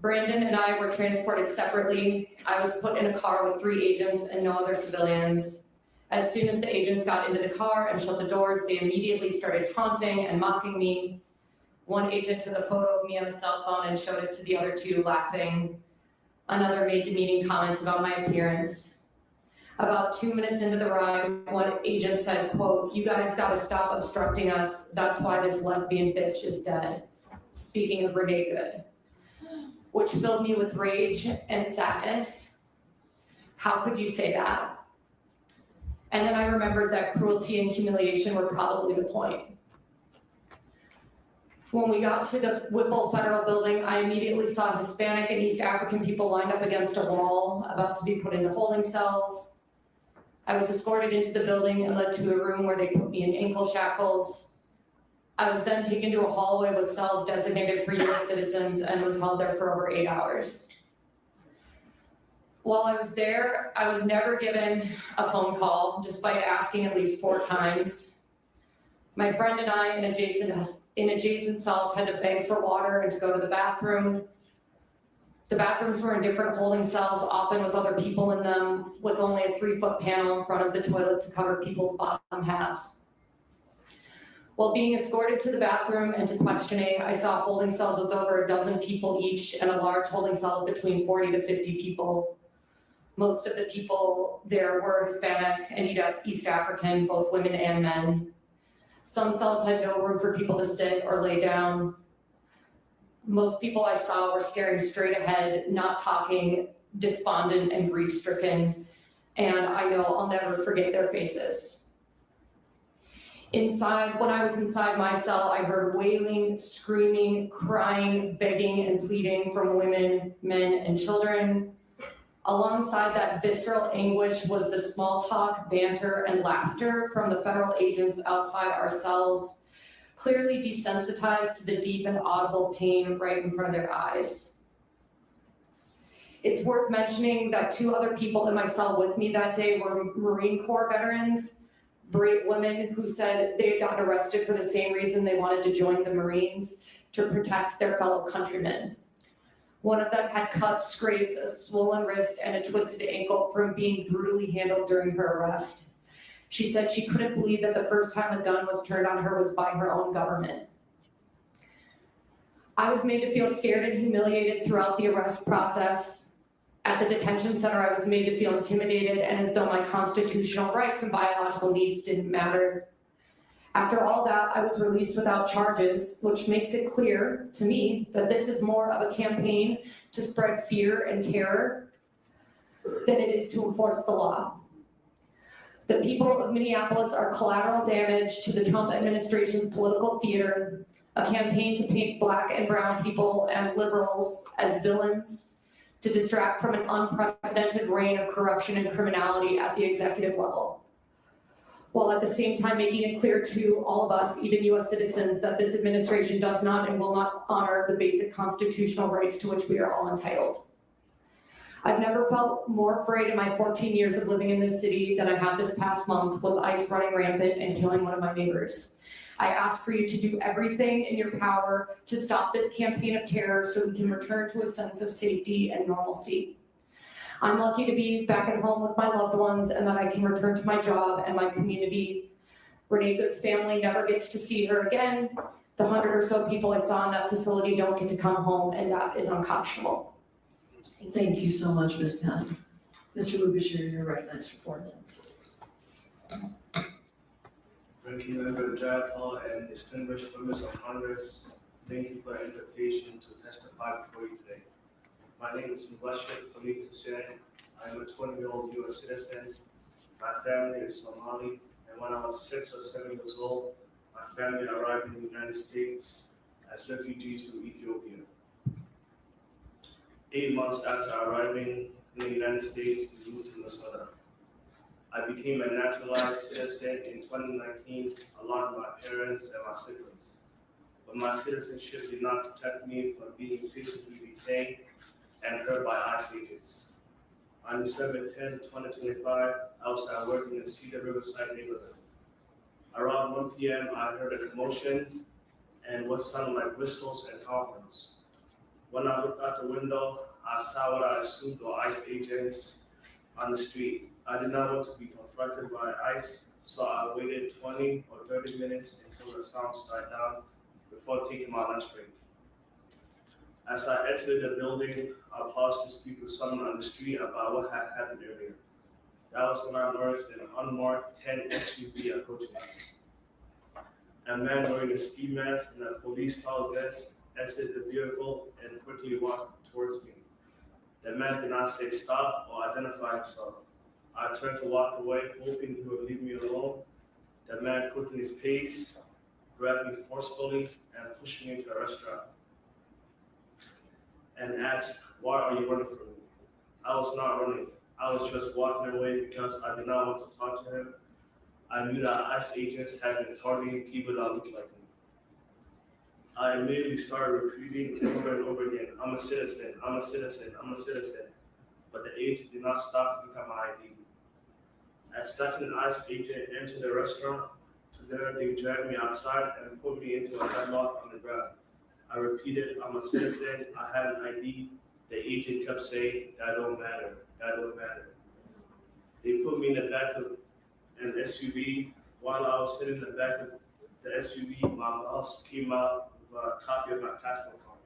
Brandon and I were transported separately. I was put in a car with 3 agents and no other civilians. As soon as the agents got into the car and shut the doors, they immediately started taunting and mocking me. One agent took a photo of me on a cell phone and showed it to the other 2, laughing. Another made demeaning comments about my appearance. About 2 minutes into the ride, one agent said, quote, "You guys gotta stop obstructing us. That's why this lesbian bitch is dead." Speaking of Renee Good, which filled me with rage and sadness. How could you say that? And then I remembered that cruelty and humiliation were probably the point. When we got to the Whipple Federal Building, I immediately saw Hispanic and East African people lined up against a wall, about to be put into holding cells. I was escorted into the building and led to a room where they put me in ankle shackles. I was then taken to a hallway with cells designated for U.S. citizens and was held there for over 8 hours. While I was there, I was never given a phone call, despite asking at least 4 times. My friend and I in adjacent cells had to beg for water and to go to the bathroom. The bathrooms were in different holding cells, often with other people in them, with only a 3-foot panel in front of the toilet to cover people's bottom halves. While being escorted to the bathroom and to questioning, I saw holding cells with over a dozen people each and a large holding cell of between 40 to 50 people. Most of the people there were Hispanic and East African, both women and men. Some cells had no room for people to sit or lay down. Most people I saw were staring straight ahead, not talking, despondent and grief-stricken, and I know I'll never forget their faces. Inside, when I was inside my cell, I heard wailing, screaming, crying, begging, and pleading from women, men, and children. Alongside that visceral anguish was the small talk, banter, and laughter from the federal agents outside our cells, clearly desensitized to the deep and audible pain right in front of their eyes. It's worth mentioning that 2 other people in my cell with me that day were Marine Corps veterans, brave women who said they had gotten arrested for the same reason they wanted to join the Marines, to protect their fellow countrymen. One of them had cuts, scrapes, a swollen wrist, and a twisted ankle from being brutally handled during her arrest. She said she couldn't believe that the first time a gun was turned on her was by her own government. I was made to feel scared and humiliated throughout the arrest process. At the detention center, I was made to feel intimidated and as though my constitutional rights and biological needs didn't matter. After all that, I was released without charges, which makes it clear to me that this is more of a campaign to spread fear and terror than it is to enforce the law. The people of Minneapolis are collateral damage to the Trump administration's political theater, a campaign to paint Black and brown people and liberals as villains, to distract from an unprecedented reign of corruption and criminality at the executive level, while at the same time making it clear to all of us, even US citizens, that this administration does not and will not honor the basic constitutional rights to which we are all entitled. I've never felt more afraid in my 14 years of living in this city than I have this past month with ICE running rampant and killing one of my neighbors. I ask for you to do everything in your power to stop this campaign of terror so we can return to a sense of safety and normalcy. I'm lucky to be back at home with my loved ones and that I can return to my job and my community. Renee Good's family never gets to see her again. The 100 or so people I saw in that facility don't get to come home, and that is unconscionable. Thank you so much, Ms. Penn. Mr. Klobuchar, you're recognized for 4 minutes. Ranking Member Jayapal and distinguished members of Congress, thank you for the invitation to testify before you today. My name is Mubashir Khalif Hussain. I am a 20-year-old US citizen. My family is Somali, and when I was 6 or 7 years old, my family arrived in the United States as refugees from Ethiopia. 8 months after arriving in the United States, we moved to Minnesota. I became a naturalized citizen in 2019 along with my parents and my siblings. But my citizenship did not protect me from being physically detained and hurt by ICE agents. On December 10, 2025, I was at work in the Cedar Riverside neighborhood. Around 1 p.m., I heard a commotion and what sounded like whistles and horns. When I looked out the window, I saw what I assumed were ICE agents on the street. I did not want to be confronted by ICE, so I waited 20 or 30 minutes until the sounds died down before taking my lunch break. As I exited the building, I paused to speak with someone on the street about what had happened earlier. That was when I noticed an unmarked 10 SUV approaching us. A man wearing a ski mask and a police collar vest exited the vehicle and quickly walked towards me. The man did not say stop or identify himself. I turned to walk away, hoping he would leave me alone. The man quickened his pace, grabbed me forcefully, and pushed me into a restaurant, and asked, "Why are you running from me?" I was not running. I was just walking away because I did not want to talk to him. I knew that ICE agents had been targeting people that looked like me. I immediately started repeating over and over again, "I'm a citizen, I'm a citizen, I'm a citizen." But the agent did not stop to look at my ID. As second ICE agent entered the restaurant, they dragged me outside and put me into a headlock on the ground. I repeated, "I'm a citizen, I have an ID." The agent kept saying, "That don't matter, that don't matter." They put me in the back of an SUV. While I was sitting in the back of the SUV, my boss came out with a copy of my passport card.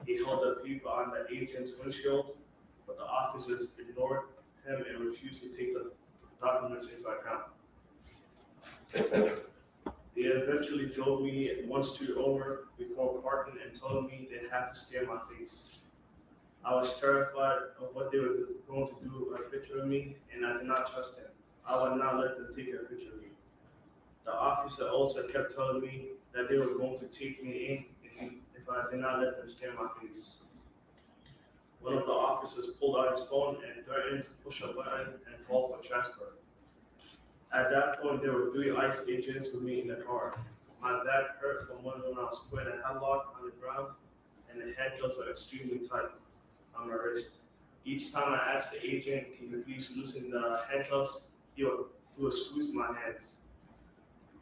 He held the paper on the agent's windshield, but the officers ignored him and refused to take the documents into account. They eventually drove me one street over before parking and told me they had to stare my face. I was terrified of what they were going to do with a picture of me, and I did not trust them. I would not let them take a picture of me. The officer also kept telling me that they were going to take me in if I did not let them stare my face. One of the officers pulled out his phone and threatened to push a button and call for transfer. At that point, there were 3 ICE agents with me in the car. My back hurt from when I was put in a headlock on the ground, and the handcuffs were extremely tight on my wrist. Each time I asked the agent, "Can you please loosen the handcuffs?" he would squeeze my hands.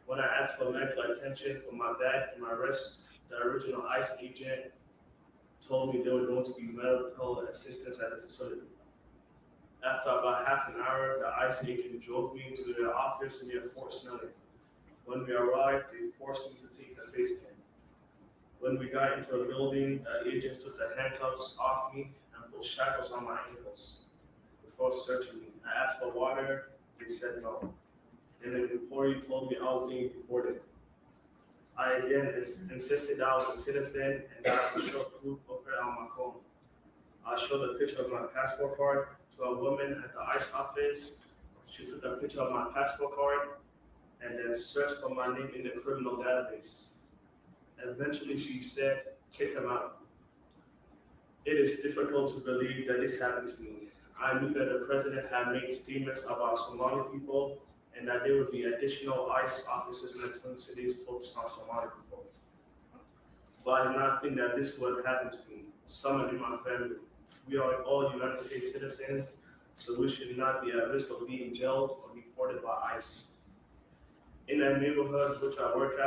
When I asked for medical attention for my back and my wrist, the original ICE agent told me there was going to be medical assistance at the facility. After about half an hour, the ICE agent drove me to their office near Fort Snelling. When we arrived, they forced me to take the face scan. When we got into the building, the agents took the handcuffs off me and with shackles on my ankles. Before searching me, I asked for water, they said no. And then the employee told me I was being deported. I again insisted that I was a citizen and that I could show proof of it on my phone. I showed a picture of my passport card to a woman at the ICE office. She took a picture of my passport card and then searched for my name in the criminal database. Eventually she said, kick him out. It is difficult to believe that this happened to me. I knew that the president had made statements about Somali people and that there would be additional ICE officers in the Twin Cities focused on Somali people. But I did not think that this would happen to me. Someone in my family. We are all United States citizens, so we should not be at risk of being jailed or deported by ICE. In that neighborhood which I work,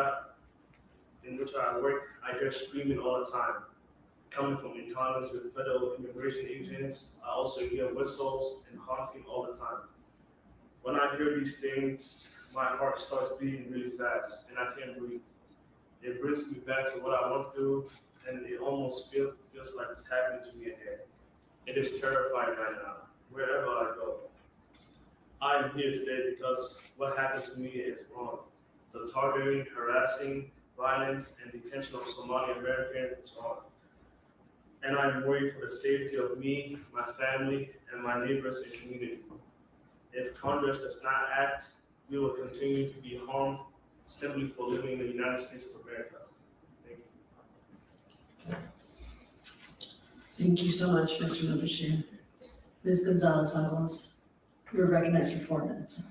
I hear screaming all the time. Coming from encounters with federal immigration agents, I also hear whistles and honking all the time. When I hear these things, my heart starts beating really fast and I can't breathe. It brings me back to what I went through, and it almost feels like it's happening to me again. It is terrifying right now, wherever I go. I am here today because what happened to me is wrong. The targeting, harassing, violence, and detention of Somali Americans is wrong. And I'm worried for the safety of me, my family, and my neighbors and community. If Congress does not act, we will continue to be harmed simply for living in the United States of America. Thank you. Thank you so much, Mr. Mubashir. Ms. Gonzalez-Avalos, you're recognized for 4 minutes.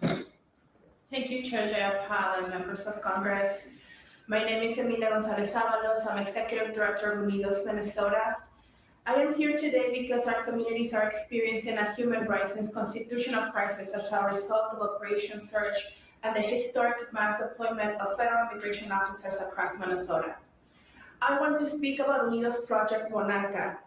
Thank you, Chair Jayapal and members of Congress. My name is Emilia Gonzalez-Avalos. I'm Executive Director of Unidos, Minnesota. I am here today because our communities are experiencing a human rights and constitutional crisis as a result of Operation Surge and the historic mass deployment of federal immigration officers across Minnesota. I want to speak about Unidos Project Monarca,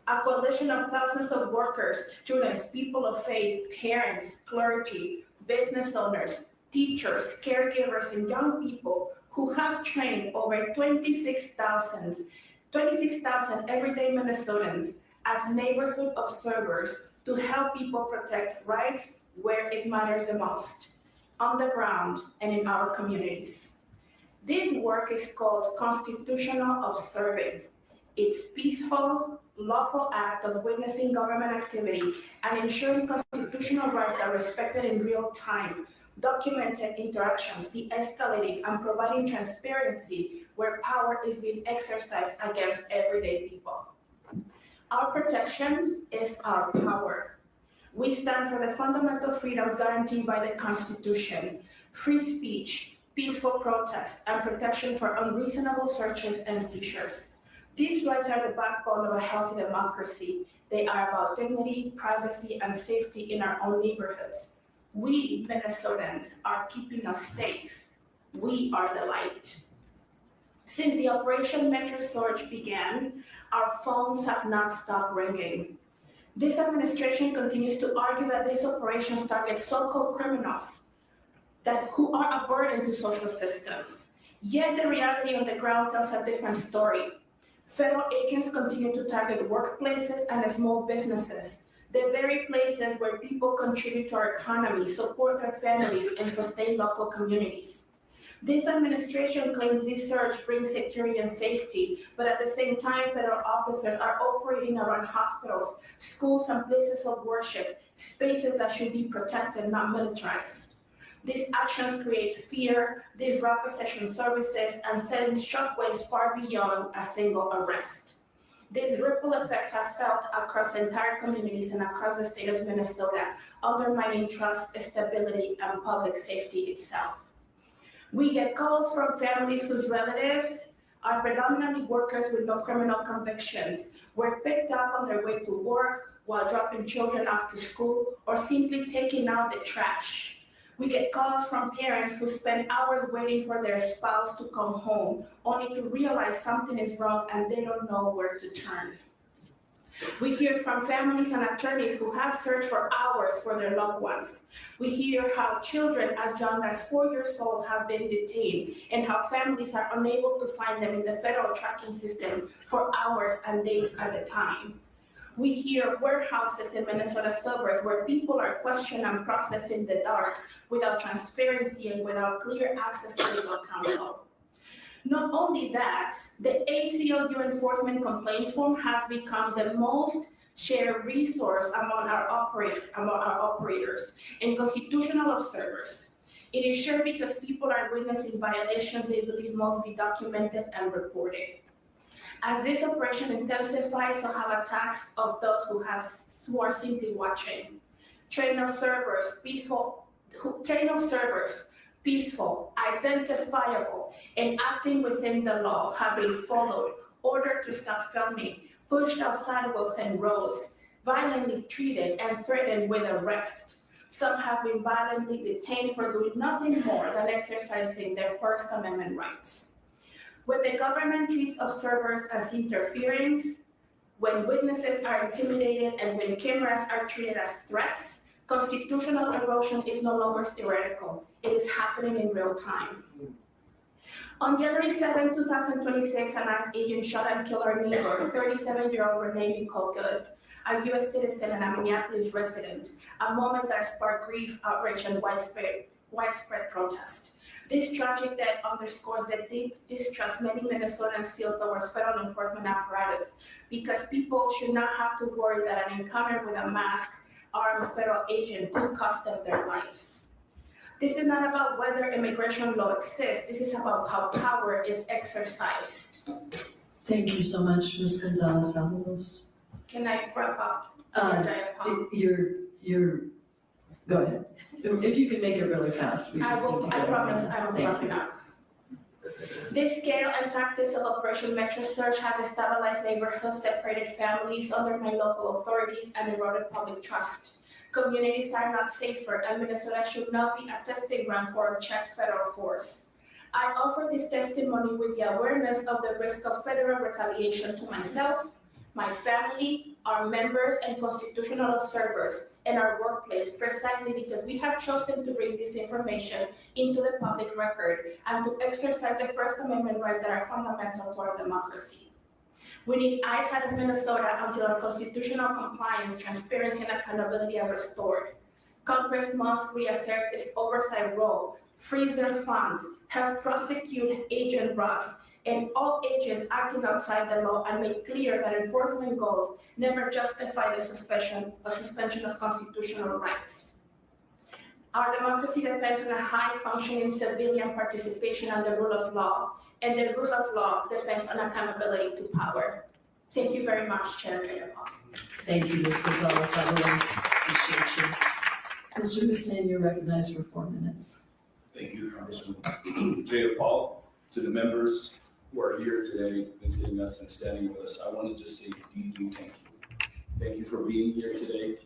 a coalition of thousands of workers, students, people of faith, parents, clergy, business owners, teachers, caregivers, and young people who have trained over 26,000 everyday Minnesotans as neighborhood observers to help people protect rights where it matters the most, on the ground and in our communities. This work is called constitutional observing. It's peaceful, lawful act of witnessing government activity and ensuring constitutional rights are respected in real time, documented interactions, de-escalating and providing transparency where power is being exercised against everyday people. Our protection is our power. We stand for the fundamental freedoms guaranteed by the Constitution, free speech, peaceful protest, and protection for unreasonable searches and seizures. These rights are the backbone of a healthy democracy. They are about dignity, privacy, and safety in our own neighborhoods. We, Minnesotans, are keeping us safe. We are the light. Since the Operation Metro Surge began, our phones have not stopped ringing. This administration continues to argue that these operations target so-called criminals who are a burden to social systems. Yet the reality on the ground tells a different story. Federal agents continue to target workplaces and small businesses, the very places where people contribute to our economy, support their families, and sustain local communities. This administration claims this surge brings security and safety, but at the same time, federal officers are operating around hospitals, schools, and places of worship, spaces that should be protected, not militarized. These actions create fear, disrupt essential services, and send shockwaves far beyond a single arrest. These ripple effects are felt across entire communities and across the state of Minnesota, undermining trust, stability, and public safety itself. We get calls from families whose relatives are predominantly workers with no criminal convictions, were picked up on their way to work while dropping children off to school or simply taking out the trash. We get calls from parents who spend hours waiting for their spouse to come home, only to realize something is wrong and they don't know where to turn. We hear from families and attorneys who have searched for hours for their loved ones. We hear how children as young as 4 years old have been detained and how families are unable to find them in the federal tracking system for hours and days at a time. We hear warehouses in Minnesota suburbs where people are questioned and processed in the dark without transparency and without clear access to legal counsel. Not only that, the ACLU enforcement complaint form has become the most shared resource among our operators and constitutional observers. It is shared because people are witnessing violations they believe must be documented and reported. As this operation intensifies, so have attacks of those who are simply watching. Trained observers, peaceful, identifiable, and acting within the law have been followed, ordered to stop filming, pushed off sidewalks and roads, violently treated and threatened with arrest. Some have been violently detained for doing nothing more than exercising their First Amendment rights. When the government treats observers as interference, when witnesses are intimidated, and when cameras are treated as threats, constitutional erosion is no longer theoretical. It is happening in real time. On January 7, 2026, a mass agent shot and killed our neighbor, 37-year-old Renee Nicole Good, a U.S. citizen and a Minneapolis resident, a moment that sparked grief, outrage, and widespread protest. This tragic death underscores the deep distrust many Minnesotans feel towards federal enforcement apparatus, because people should not have to worry that an encounter with a masked, armed federal agent could cost them their lives. This is not about whether immigration law exists. This is about how power is exercised. Thank you so much, Ms. Gonzalez-Avalos. Can I wrap up? Go ahead. If you can make it really fast, we just need to I go. promise I will Thank wrap you. it up. This scale and tactics of Operation Metro Surge have destabilized neighborhoods, separated families, undermined local authorities, and eroded public trust. Communities are not safer, and Minnesota should not be a testing ground for unchecked federal force. I offer this testimony with the awareness of the risk of federal retaliation to myself, my family, our members, and constitutional observers, and our workplace, precisely because we have chosen to bring this information into the public record and to exercise the First Amendment rights that are fundamental to our democracy. We need eyes out of Minnesota until our constitutional compliance, transparency, and accountability are restored. Congress must reassert its oversight role, freeze their funds, help prosecute Agent Ross, and all agents acting outside the law, and make clear that enforcement goals never justify the suspension of constitutional rights. Our democracy depends on a high-functioning civilian participation and the rule of law, and the rule of law depends on accountability to power. Thank you very much, Chair Jayapal. Thank you, Ms. Gonzalez-Avalos. Appreciate you. Mr. Hussein, you're recognized for 4 minutes. Thank you, Congresswoman Jayapal. To the members who are here today, visiting us and standing with us, I want to just say deeply thank you. Thank you for being here today.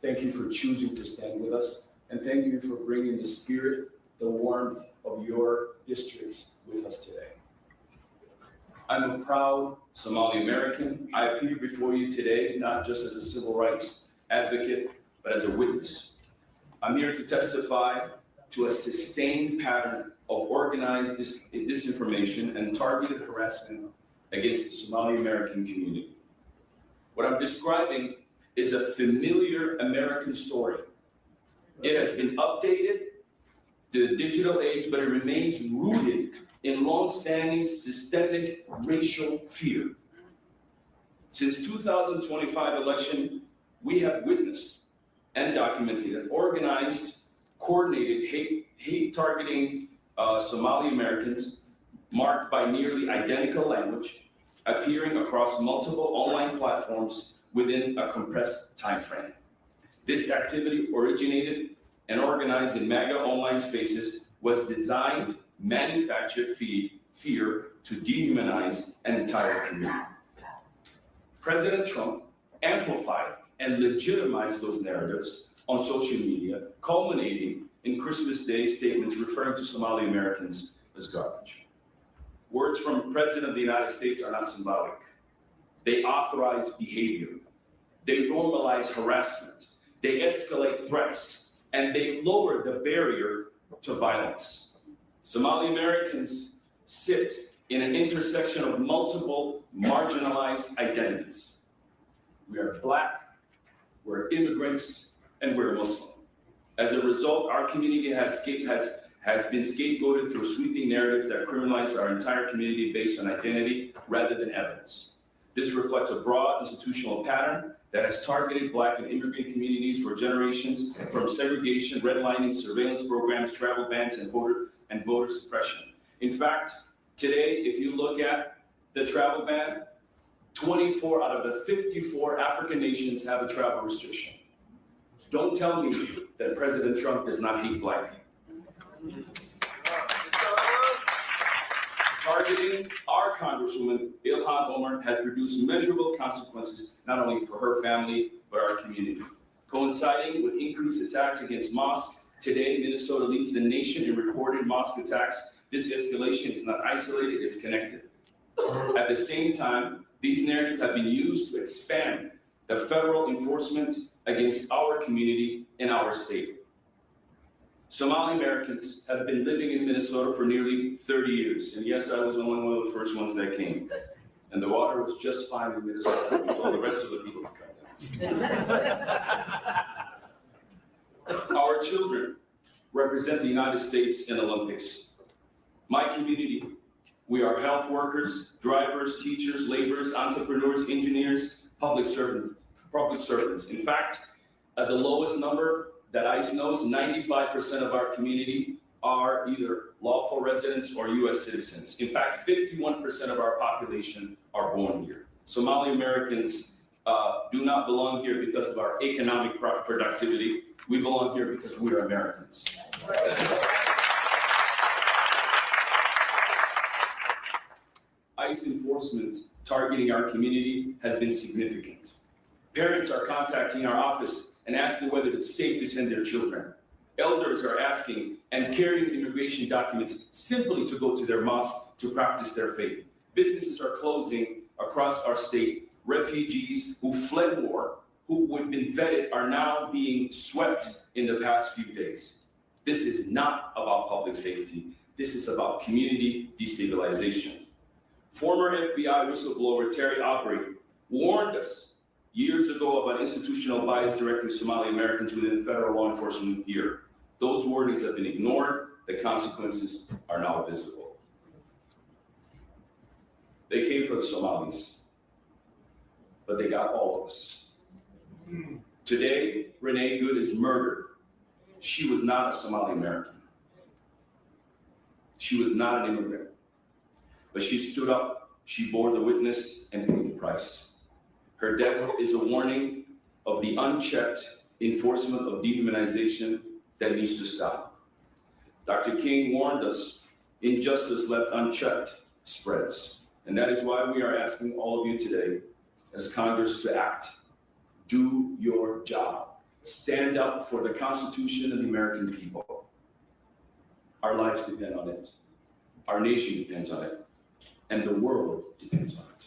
Thank you for choosing to stand with us. And thank you for bringing the spirit, the warmth of your districts with us today. I'm a proud Somali American. I appear before you today, not just as a civil rights advocate, but as a witness. I'm here to testify to a sustained pattern of organized disinformation and targeted harassment against the Somali American community. What I'm describing is a familiar American story. It has been updated to the digital age, but it remains rooted in long-standing systemic racial fear. Since 2025 election, we have witnessed and documented an organized, coordinated hate targeting Somali Americans, marked by nearly identical language, appearing across multiple online platforms within a compressed time frame. This activity originated and organized in MAGA online spaces, was designed, manufactured, fear to dehumanize an entire community. President Trump amplified and legitimized those narratives on social media, culminating in Christmas Day statements referring to Somali Americans as garbage. Words from the President of the United States are not symbolic. They authorize behavior. They normalize harassment. They escalate threats, and they lower the barrier to violence. Somali Americans sit in an intersection of multiple marginalized identities. We are Black, we're immigrants, and we're Muslim. As a result, our community has been scapegoated through sweeping narratives that criminalize our entire community based on identity rather than evidence. This reflects a broad institutional pattern that has targeted Black and immigrant communities for generations, from segregation, redlining, surveillance programs, travel bans, and voter suppression. In fact, today, if you look at the travel ban, 24 out of the 54 African nations have a travel restriction. Don't tell me that President Trump does not hate Black people. Targeting our Congresswoman, Ilhan Omar, had produced measurable consequences, not only for her family, but our community. Coinciding with increased attacks against mosques, today Minnesota leads the nation in reported mosque attacks. This escalation is not isolated, it's connected. At the same time, these narratives have been used to expand the federal enforcement against our community in our state. Somali Americans have been living in Minnesota for nearly 30 years. And yes, I was one of the first ones that came. And the water was just fine in Minnesota. We told the rest of the people to come down. Our children represent the United States in Olympics. My community, we are health workers, drivers, teachers, laborers, entrepreneurs, engineers, public servants. In fact, at the lowest number that ICE knows, 95% of our community are either lawful residents or US citizens. In fact, 51% of our population are born here. Somali Americans do not belong here because of our economic productivity. We belong here because we are Americans. ICE enforcement targeting our community has been significant. Parents are contacting our office and asking whether it's safe to send their children. Elders are asking and carrying immigration documents simply to go to their mosque to practice their faith. Businesses are closing across our state. Refugees who fled war, who would have been vetted, are now being swept in the past few days. This is not about public safety. This is about community destabilization. Former FBI whistleblower Terry Aubrey warned us years ago about institutional bias directing Somali Americans within federal law enforcement here. Those warnings have been ignored. The consequences are now visible. They came for the Somalis, but they got all of us. Today, Renee Good is murdered. She was not a Somali American. She was not an immigrant. But she stood up, she bore the witness, and paid the price. Her death is a warning of the unchecked enforcement of dehumanization that needs to stop. Dr. King warned us, injustice left unchecked spreads. And that is why we are asking all of you today as Congress to act. Do your job. Stand up for the Constitution and the American people. Our lives depend on it. Our nation depends on it. And the world depends on it.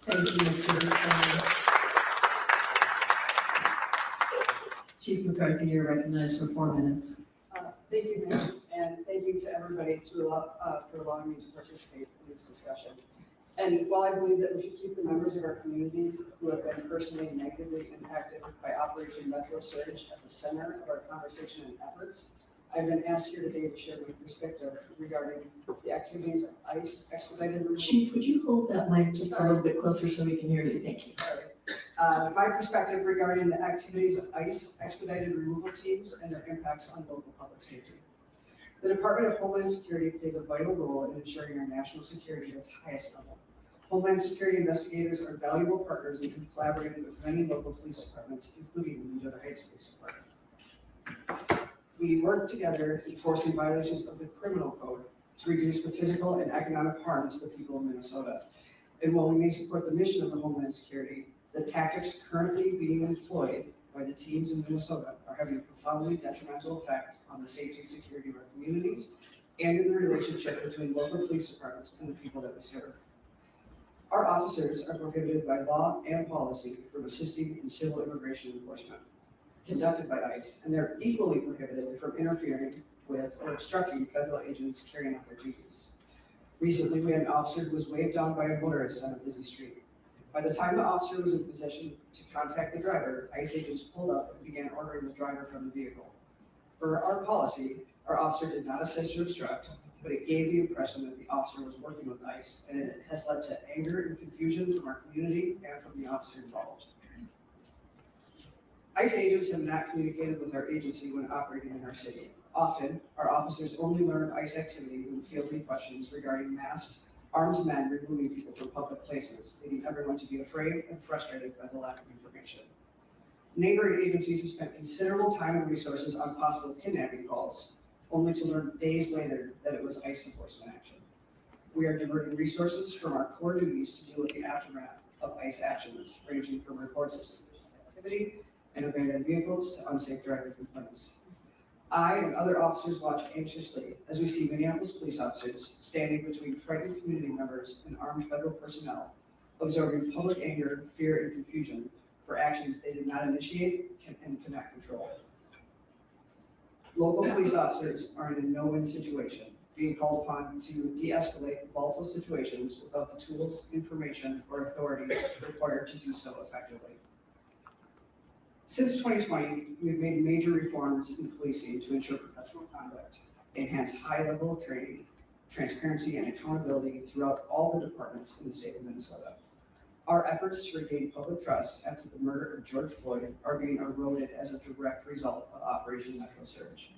Thank you, Mr. Hussain. Chief McCarthy, you're recognized for 4 minutes. Thank you, Mayor, and thank you to everybody for allowing me to participate in this discussion. And while I believe that we should keep the members of our communities who have been personally and negatively impacted by Operation Metro Surge at the center of our conversation and efforts, I've been asked here today to share my perspective regarding the activities of ICE expedited removal. Chief, would you hold that mic just a little bit closer so we can hear you? Thank you. My perspective regarding the activities of ICE expedited removal teams and their impacts on local public safety. The Department of Homeland Security plays a vital role in ensuring our national security at its highest level. Homeland Security investigators are valuable partners and can collaborate with many local police departments, including the Mendota Heights Police Department. We work together enforcing violations of the criminal code to reduce the physical and economic harm to the people of Minnesota. And while we may support the mission of the Homeland Security, the tactics currently being employed by the teams in Minnesota are having a profoundly detrimental effect on the safety and security of our communities and in the relationship between local police departments and the people that we serve. Our officers are prohibited by law and policy from assisting in civil immigration enforcement conducted by ICE, and they're equally prohibited from interfering with or obstructing federal agents carrying out their duties. Recently, we had an officer who was waved down by a motorist on a busy street. By the time the officer was in position to contact the driver, ICE agents pulled up and began ordering the driver from the vehicle. Per our policy, our officer did not assist or obstruct, but it gave the impression that the officer was working with ICE, and it has led to anger and confusion from our community and from the officer involved. ICE agents have not communicated with our agency when operating in our city. Often, our officers only learn of ICE activity when fielding questions regarding masked, armed men removing people from public places, leading everyone to be afraid and frustrated by the lack of information. Neighboring agencies have spent considerable time and resources on possible kidnapping calls, only to learn days later that it was ICE enforcement action. We are diverting resources from our core duties to deal with the aftermath of ICE actions, ranging from reports of suspicious activity and abandoned vehicles to unsafe driving complaints. I and other officers watch anxiously as we see Minneapolis police officers standing between frightened community members and armed federal personnel, absorbing public anger, fear, and confusion for actions they did not initiate and cannot control. Local police officers are in a no-win situation, being called upon to de-escalate volatile situations without the tools, information, or authority required to do so effectively. Since 2020, we've made major reforms in policing to ensure professional conduct, enhance high level of training, transparency, and accountability throughout all the departments in the state of Minnesota. Our efforts to regain public trust after the murder of George Floyd are being eroded as a direct result of Operation Metro Surge.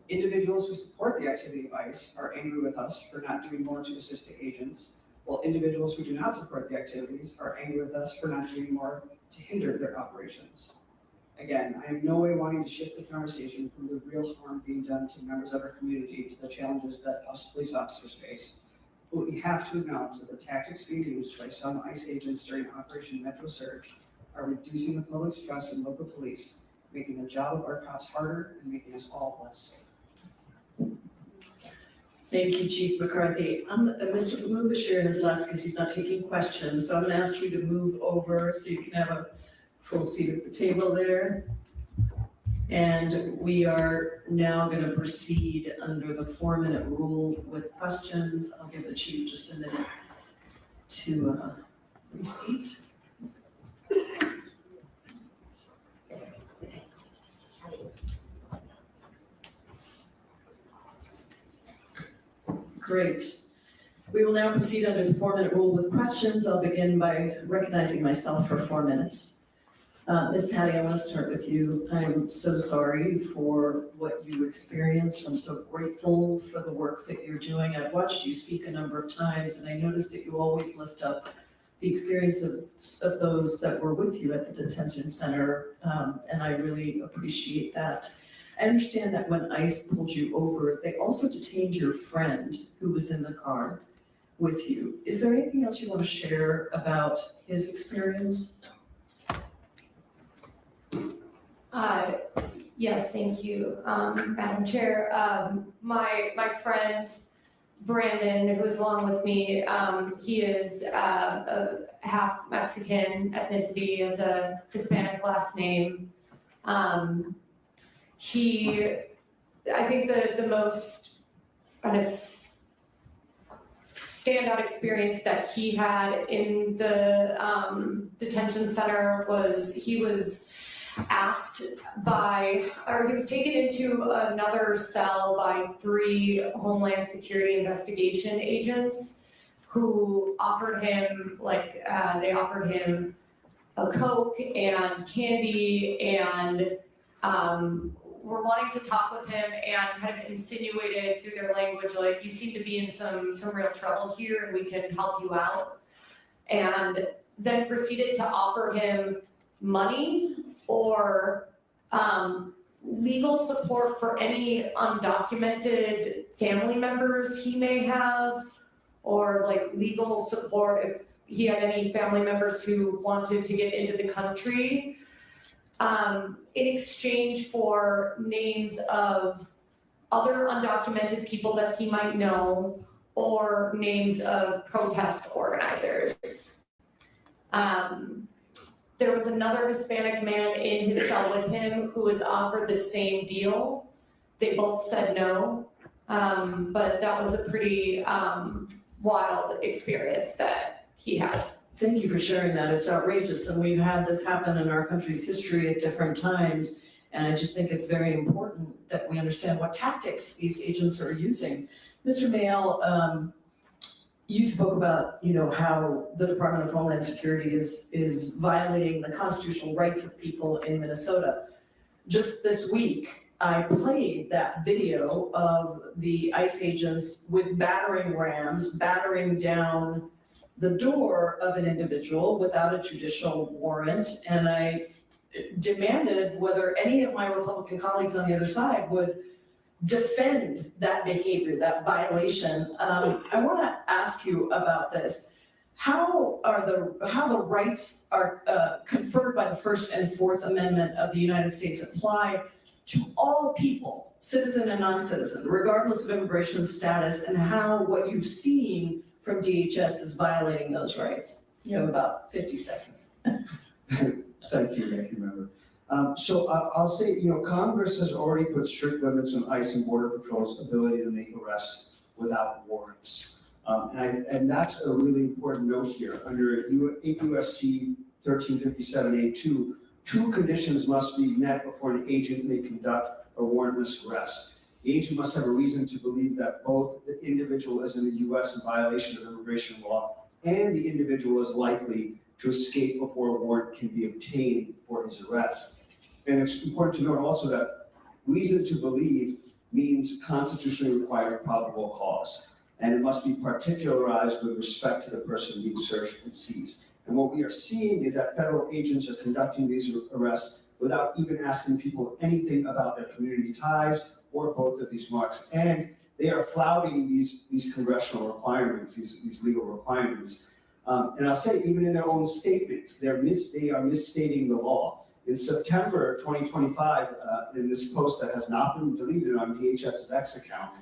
Individuals who support the activity of ICE are angry with us for not doing more to assist the agents, while individuals who do not support the activities are angry with us for not doing more to hinder their operations. Again, I am no way wanting to shift the conversation from the real harm being done to members of our community to the challenges that us police officers face. But we have to acknowledge that the tactics being used by some ICE agents during Operation Metro Surge are reducing the public's trust in local police, making the job of our cops harder and making us all less safe. Thank you, Chief McCarthy. Mr. Klobuchar has left because he's not taking questions, so I'm gonna ask you to move over so you can have a full seat at the table there. And we are now going to proceed under the 4-minute rule with questions. I'll give the chief just a minute to reseat. Great. We will now proceed under the 4-minute rule with questions. I'll begin by recognizing myself for 4 minutes. Ms. Patty, I want to start with you. I'm so sorry for what you experienced. I'm so grateful for the work that you're doing. I've watched you speak a number of times, and I noticed that you always lift up the experience of those that were with you at the detention center, and I really appreciate that. I understand that when ICE pulled you over, they also detained your friend who was in the car with you. Is there anything else you want to share about his experience? Yes, thank you, Madam Chair. My friend Brandon, who was along with me, he is a half Mexican ethnicity, has a Hispanic last name. I think the most kind of standout experience that he had in the detention center was he was taken into another cell by 3 Homeland Security investigation agents who offered him, they offered him a Coke and candy and were wanting to talk with him and kind of insinuated through their language, like, you seem to be in some real trouble here and we can help you out. And then proceeded to offer him money or legal support for any undocumented family members he may have, or like legal support if he had any family members who wanted to get into the country, in exchange for names of other undocumented people that he might know or names of protest organizers. There was another Hispanic man in his cell with him who was offered the same deal. They both said no, but that was a pretty wild experience that he had Thank you for sharing that. It's outrageous, and we've had this happen in our country's history at different times. And I just think it's very important that we understand what tactics these agents are using. Mr. Mayel, you spoke about, how the Department of Homeland Security is violating the constitutional rights of people in Minnesota. Just this week, I played that video of the ICE agents with battering rams battering down the door of an individual without a judicial warrant, and I demanded whether any of my Republican colleagues on the other side would defend that behavior, that violation. I want to ask you about this. How the rights are conferred by the First and Fourth Amendment of the United States apply to all people, citizen and non-citizen, regardless of immigration status, and how what you've seen from DHS is violating those rights? You have about 50 seconds. Thank you, Ranking Member. So I'll say, Congress has already put strict limits on ICE and Border Patrol's ability to make arrests without warrants. And that's a really important note here. Under 8 U.S.C. 1357A2, two conditions must be met before an agent may conduct a warrantless arrest. The agent must have a reason to believe that both the individual is in the U.S. in violation of immigration law and the individual is likely to escape before a warrant can be obtained for his arrest. And it's important to note also that reason to believe means constitutionally required probable cause, and it must be particularized with respect to the person being searched and seized. And what we are seeing is that federal agents are conducting these arrests without even asking people anything about their community ties or both of these marks. And they are flouting these congressional requirements, these legal requirements. And I'll say, even in their own statements, they are misstating the law. In September 2025, in this post that has not been deleted on DHS's X account,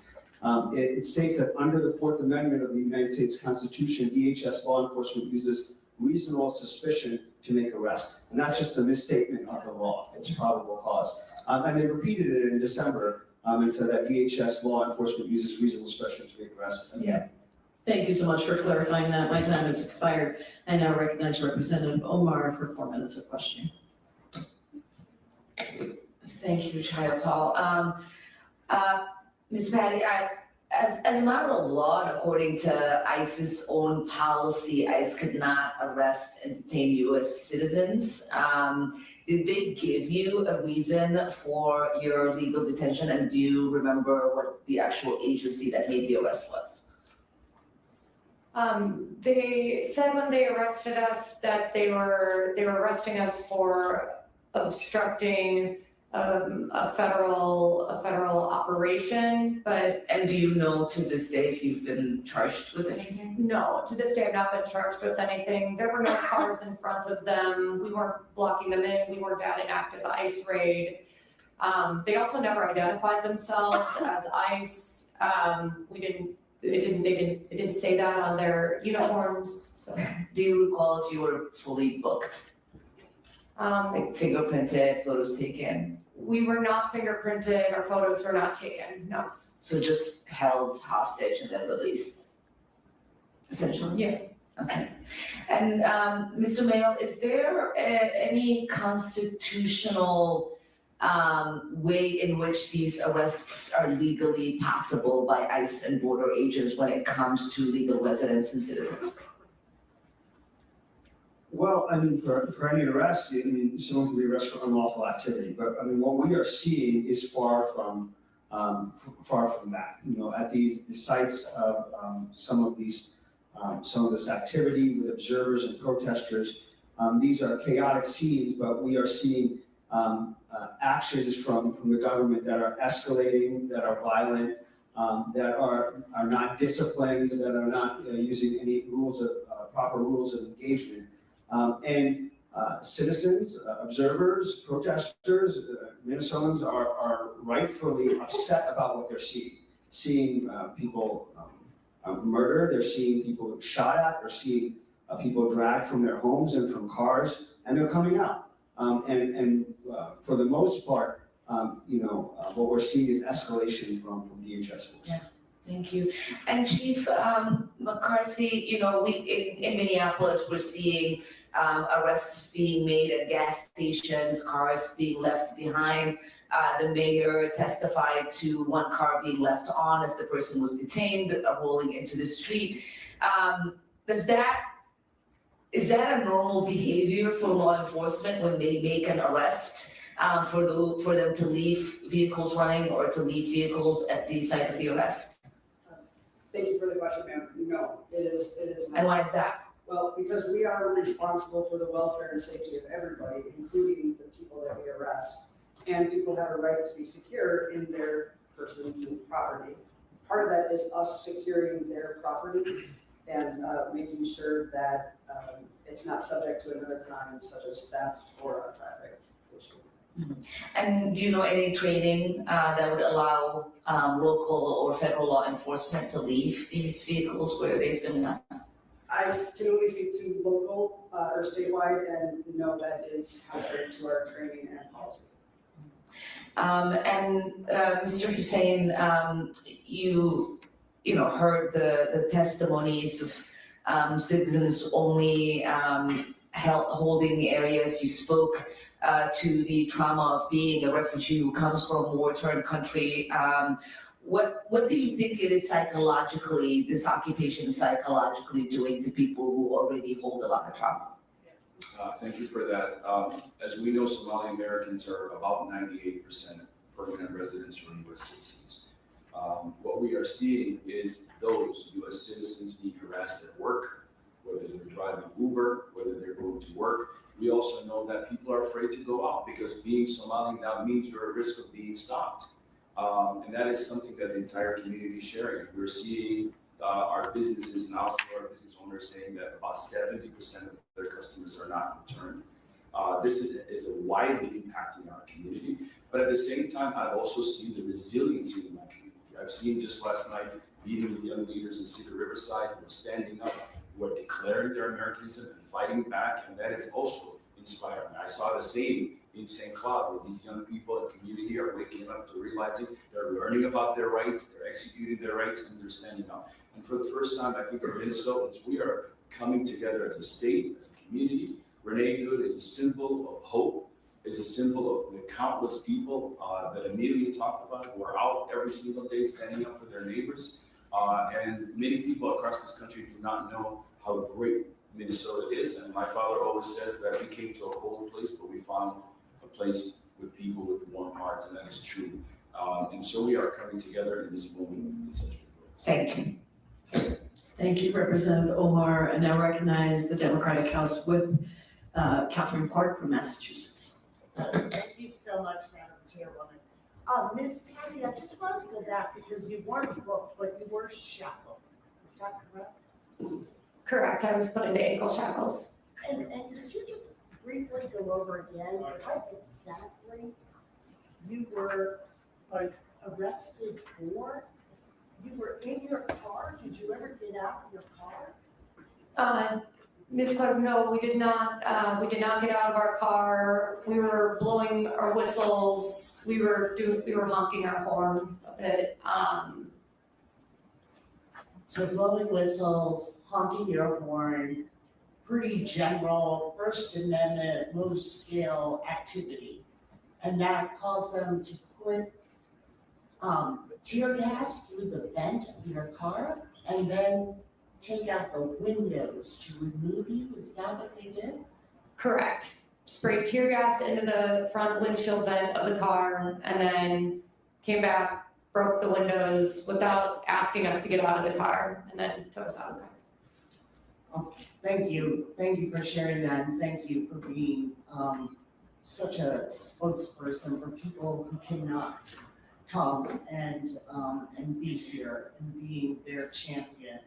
it states that under the Fourth Amendment of the United States Constitution, DHS law enforcement uses reasonable suspicion to make arrests. And that's just a misstatement of the law. It's probable cause. And they repeated it in December and said that DHS law enforcement uses reasonable suspicion to make arrests. Yeah. Thank you so much for clarifying that. My time has expired. I now recognize Representative Omar for 4 minutes of questioning. Thank you, Jayapal. Ms. Patty, as a matter of law, and according to ICE's own policy, ICE could not arrest and detain U.S. citizens. Did they give you a reason for your legal detention, and do you remember what the actual agency that made the arrest was? They said when they arrested us that they were arresting us for obstructing a federal operation, but. And do you know to this day if you've been charged with anything? No, to this day I've not been charged with anything. There were no cars in front of them. We weren't blocking them in. We weren't at an active ICE raid. They also never identified themselves as ICE. It didn't say that on their uniforms. So. Do you recall if you were fully booked? Like fingerprinted, photos taken? We were not fingerprinted, our photos were not taken, no. So just held hostage and then released, essentially? Yeah. Okay. And Mr. Mayel, is there any constitutional way in which these arrests are legally possible by ICE and border agents when it comes to legal residents and citizens? Well, for any arrest, someone can be arrested for unlawful activity, but what we are seeing is far from that. At the sites of some of this activity with observers and protesters, these are chaotic scenes, but we are seeing actions from the government that are escalating, that are violent, that are not disciplined, that are not using any proper rules of engagement. And citizens, observers, protesters, Minnesotans are rightfully upset about what they're seeing. Seeing people murdered, they're seeing people shot at, they're seeing people dragged from their homes and from cars, and they're coming out. And for the most part, what we're seeing is escalation from DHS. Yeah. Thank you. And Chief McCarthy, you know, in Minneapolis, we're seeing arrests being made at gas stations, cars being left behind. The mayor testified to one car being left on as the person was detained, rolling into the street. Is that a normal behavior for law enforcement when they make an arrest? For them to leave vehicles running or to leave vehicles at the site of the arrest? Thank you for the question, ma'am. No, it is not. And why is that? Well, because we are responsible for the welfare and safety of everybody, including the people that we arrest. And people have a right to be secure in their persons and property. Part of that is us securing their property and making sure that it's not subject to another crime such as theft or a traffic issue. Mm-hmm. And do you know any training that would allow local or federal law enforcement to leave these vehicles where they've been left? I can only speak to local or statewide, and no, that is contrary to our training and policy. Mr. Hussein, you heard the testimonies of citizens only holding areas. You spoke to the trauma of being a refugee who comes from a war-torn country. What do you think it is psychologically, this occupation is psychologically doing to people who already hold a lot of trauma? Thank you for that. As we know, Somali Americans are about 98% permanent residents or U.S. citizens. What we are seeing is those U.S. citizens being harassed at work, whether they're driving Uber, whether they're going to work. We also know that people are afraid to go out because being Somali now means you're at risk of being stopped. And that is something that the entire community is sharing. We're seeing our businesses and also our business owners saying that about 70% of their customers are not returned. This is widely impacting our community. But at the same time, I've also seen the resiliency in my community. I've seen just last night meeting with young leaders in Cedar Riverside who are standing up, who are declaring their Americanism and fighting back, and that is also inspiring. I saw the same in St. Cloud, where these young people in the community are waking up to realizing they're learning about their rights, they're executing their rights, and they're standing up. And for the first time, I think for Minnesotans, we are coming together as a state, as a community. Renee Good is a symbol of hope, is a symbol of the countless people that Amelia talked about who are out every single day standing up for their neighbors. And many people across this country do not know how great Minnesota is. And my father always says that we came to a cold place, but we found a place with people with warm hearts, and that is true. And so we are coming together in this moment in such a way. Thank you. Thank you, Representative Omar. And now recognize the Democratic House Whip, Katherine Clark from Massachusetts. Thank you so much, Madam Chairwoman. Ms. Patty, I just wanted to go back because you weren't booked, but you were shackled. Is that correct? Correct, I was put into ankle shackles. And could you just briefly go over again what exactly you were arrested for? You were in your car. Did you ever get out of your car? Ms. Clark, no, we did not get out of our car. We were blowing our whistles. We were honking our horn a bit. So blowing whistles, honking your horn, pretty general First Amendment, low scale activity. And that caused them to put tear gas through the vent of your car and then take out the windows to remove you. Is that what they did? Correct. Sprayed tear gas into the front windshield vent of the car and then came back, broke the windows without asking us to get out of the car, and then took us out of the car. Oh, thank you. Thank you for sharing that, and thank you for being such a spokesperson for people who cannot come and be here and being their champion.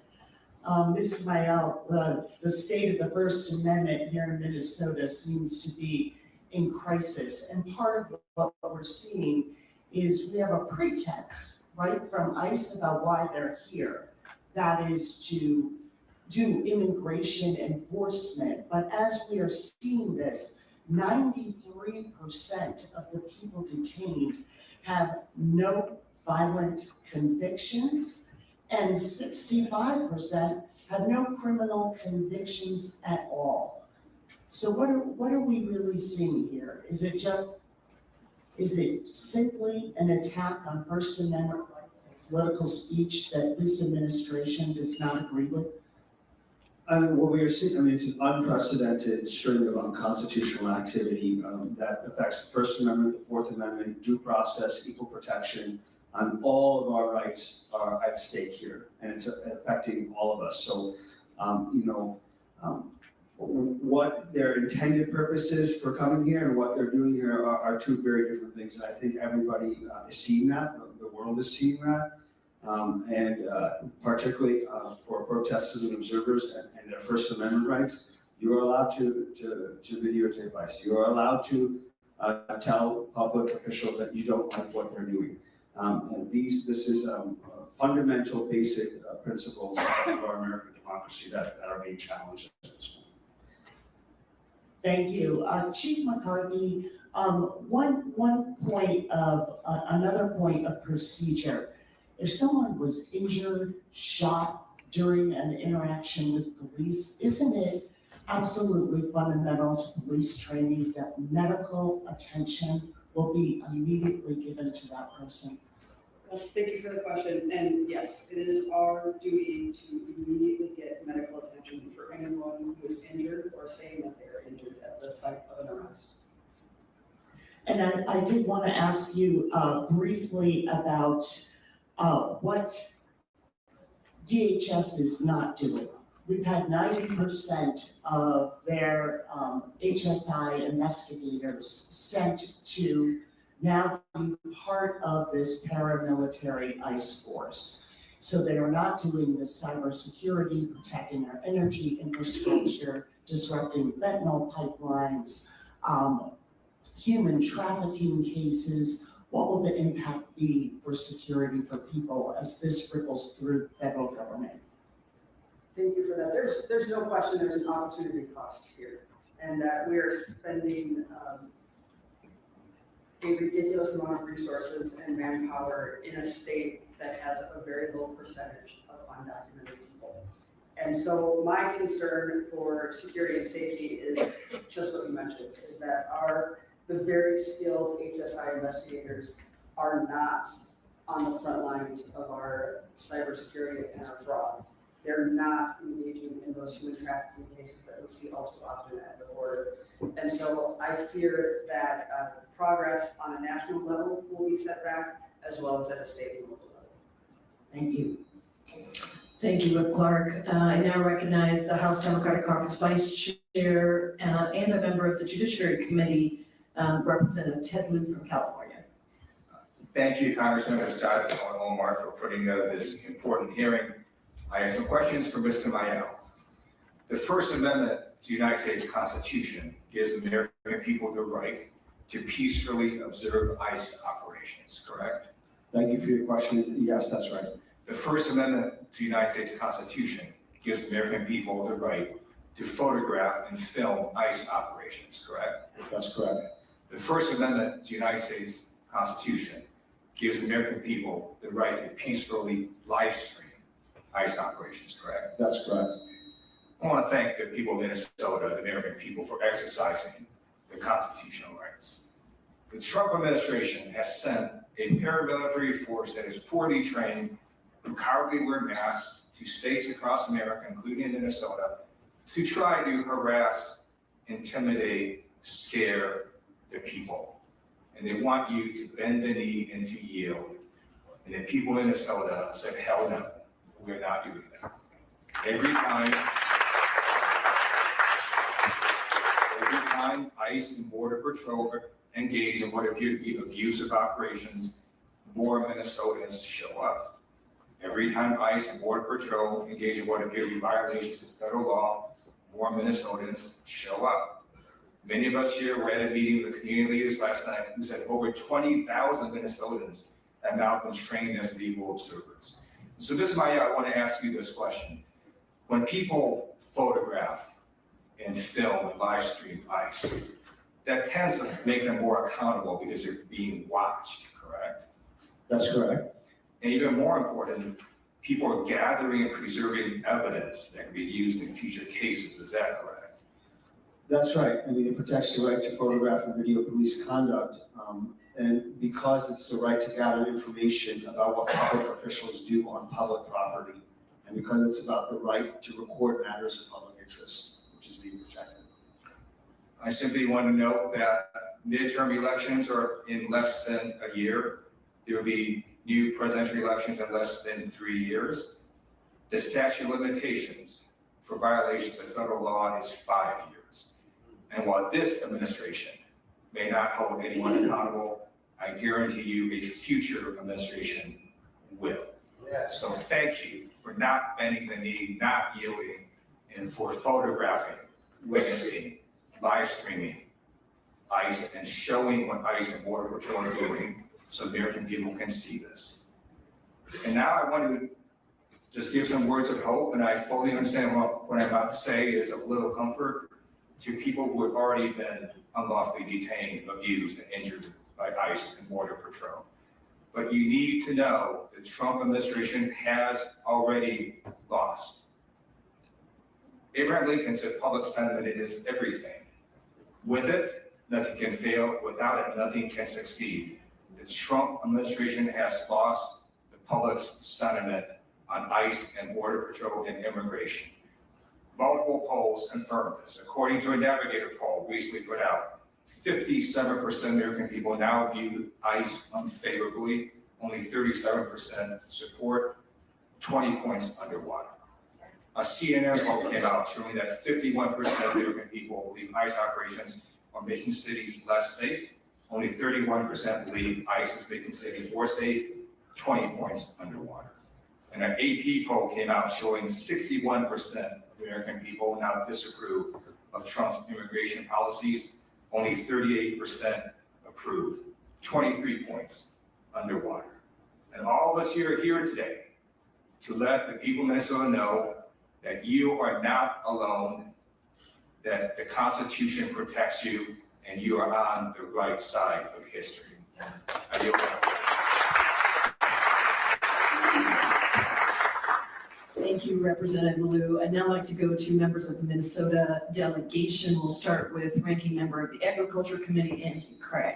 Mr. Mayel, the state of the First Amendment here in Minnesota seems to be in crisis, and part of what we're seeing is we have a pretext, right, from ICE about why they're here. That is to do immigration enforcement. But as we are seeing this, 93% of the people detained have no violent convictions and 65% have no criminal convictions at all. So what are we really seeing here? Is it simply an attack on First Amendment political speech that this administration does not agree with? What we are seeing, it's an unprecedented string of unconstitutional activity that affects the First Amendment, the Fourth Amendment, due process, equal protection. All of our rights are at stake here, and it's affecting all of us. So, what their intended purpose is for coming here and what they're doing here are two very different things. And I think everybody is seeing that, the world is seeing that. Particularly for protesters and observers and their First Amendment rights, you are allowed to videotape ICE. You are allowed to tell public officials that you don't like what they're doing. And this is fundamental, basic principles of our American democracy that are being challenged at this point. Thank you. Chief McCarthy, another point of procedure. If someone was injured, shot during an interaction with police, isn't it absolutely fundamental to police training that medical attention will be immediately given to that person? Yes, thank you for the question. And yes, it is our duty to immediately get medical attention for anyone who is injured or saying that they are injured at the site of an arrest. And I did want to ask you briefly about what DHS is not doing. We've had 90% of their HSI investigators sent to now be part of this paramilitary ICE force. So they are not doing this cybersecurity, protecting our energy infrastructure, disrupting fentanyl pipelines, human trafficking cases. What will the impact be for security for people as this ripples through federal government? Thank you for that. There's no question there's an opportunity cost here, and that we are spending a ridiculous amount of resources and manpower in a state that has a very low percentage of undocumented people. And so my concern for security and safety is just what you mentioned, is that the very skilled HSI investigators are not on the front lines of our cybersecurity and our fraud. They're not engaging in those human trafficking cases that we see all too often at the border. And so I fear that progress on a national level will be set back, as well as at a state and local level. Thank you. Thank you, Whip Clark. I now recognize the House Democratic Caucus Vice Chair and a member of the Judiciary Committee, Representative Ted Lieu from California. Thank you, Congressmembers Dodd and Omar, for putting together this important hearing. I have some questions for Mr. Mayel. The First Amendment to the United States Constitution gives American people the right to peacefully observe ICE operations, correct? Thank you for your question. Yes, that's right. The First Amendment to the United States Constitution gives American people the right to photograph and film ICE operations, correct? That's correct. The First Amendment to the United States Constitution gives American people the right to peacefully live stream ICE operations, correct? That's correct. I want to thank the people of Minnesota, the American people, for exercising their constitutional rights. The Trump administration has sent a paramilitary force that is poorly trained, who cowardly wear masks to states across America, including Minnesota, to try to harass, intimidate, scare the people. And they want you to bend the knee and to yield. And the people in Minnesota said, hell no, we're not doing that. Every time ICE and Border Patrol engage in what appear to be abusive operations, more Minnesotans show up. Every time ICE and Border Patrol engage in what appear to be violations of federal law, more Minnesotans show up. Many of us here were at a meeting with community leaders last night who said over 20,000 Minnesotans have now been trained as legal observers. So Ms. Maya, I want to ask you this question. When people photograph and film and live stream ICE, that tends to make them more accountable because they're being watched, correct? That's correct. And even more important, people are gathering and preserving evidence that can be used in future cases. Is that correct? That's right. I mean, it protects the right to photograph and video police conduct. And because it's the right to gather information about what public officials do on public property, and because it's about the right to record matters of public interest, which is being protected. I simply want to note that midterm elections are in less than a year. There will be new presidential elections in less than 3 years. The statute of limitations for violations of federal law is 5 years. And while this administration may not hold anyone accountable, I guarantee you a future administration will. Yes. So thank you for not bending the knee, not yielding, and for photographing, witnessing, live streaming ICE and showing what ICE and Border Patrol are doing so American people can see this. And now I want to just give some words of hope, and I fully understand what I'm about to say is of little comfort to people who have already been unlawfully detained, abused, and injured by ICE and Border Patrol. But you need to know the Trump administration has already lost. Abraham Lincoln said public sentiment is everything. With it, nothing can fail. Without it, nothing can succeed. The Trump administration has lost the public's sentiment on ICE and Border Patrol and immigration. Multiple polls confirm this. According to a Navigator poll recently put out, 57% of American people now view ICE unfavorably. Only 37% support, 20 points underwater. A CNN poll came out showing that 51% of American people believe ICE operations are making cities less safe. Only 31% believe ICE is making cities more safe, 20 points underwater. And an AP poll came out showing 61% of American people now disapprove of Trump's immigration policies. Only 38% approve, 23 points underwater. And all of us here are here today to let the people of Minnesota know that you are not alone, that the Constitution protects you, and you are on the right side of history. I yield back. Thank you, Representative Liu. I'd now like to go to members of the Minnesota delegation. We'll start with Ranking Member of the Agriculture Committee, Andy Craig.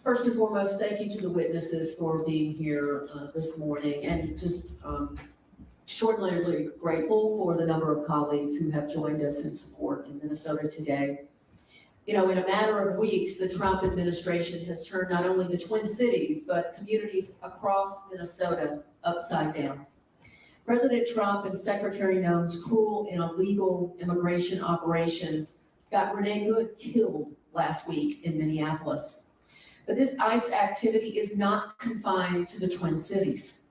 First and foremost, thank you to the witnesses for being here this morning, and just extraordinarily grateful for the number of colleagues who have joined us in support in Minnesota today. You know, in a matter of weeks, the Trump administration has turned not only the Twin Cities, but communities across Minnesota upside down. President Trump and Secretary Noem's cruel and illegal immigration operations got Renee Good killed last week in Minneapolis. But this ICE activity is not confined to the Twin Cities.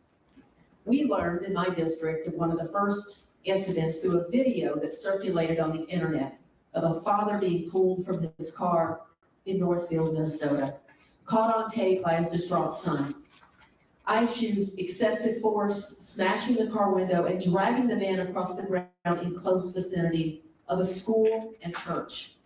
We learned in my district of one of the first incidents through a video that circulated on the internet of a father being pulled from his car in Northfield, Minnesota, caught on tape by his distraught son. ICE used excessive force, smashing the car window and dragging the man across the ground in close vicinity of a school and church.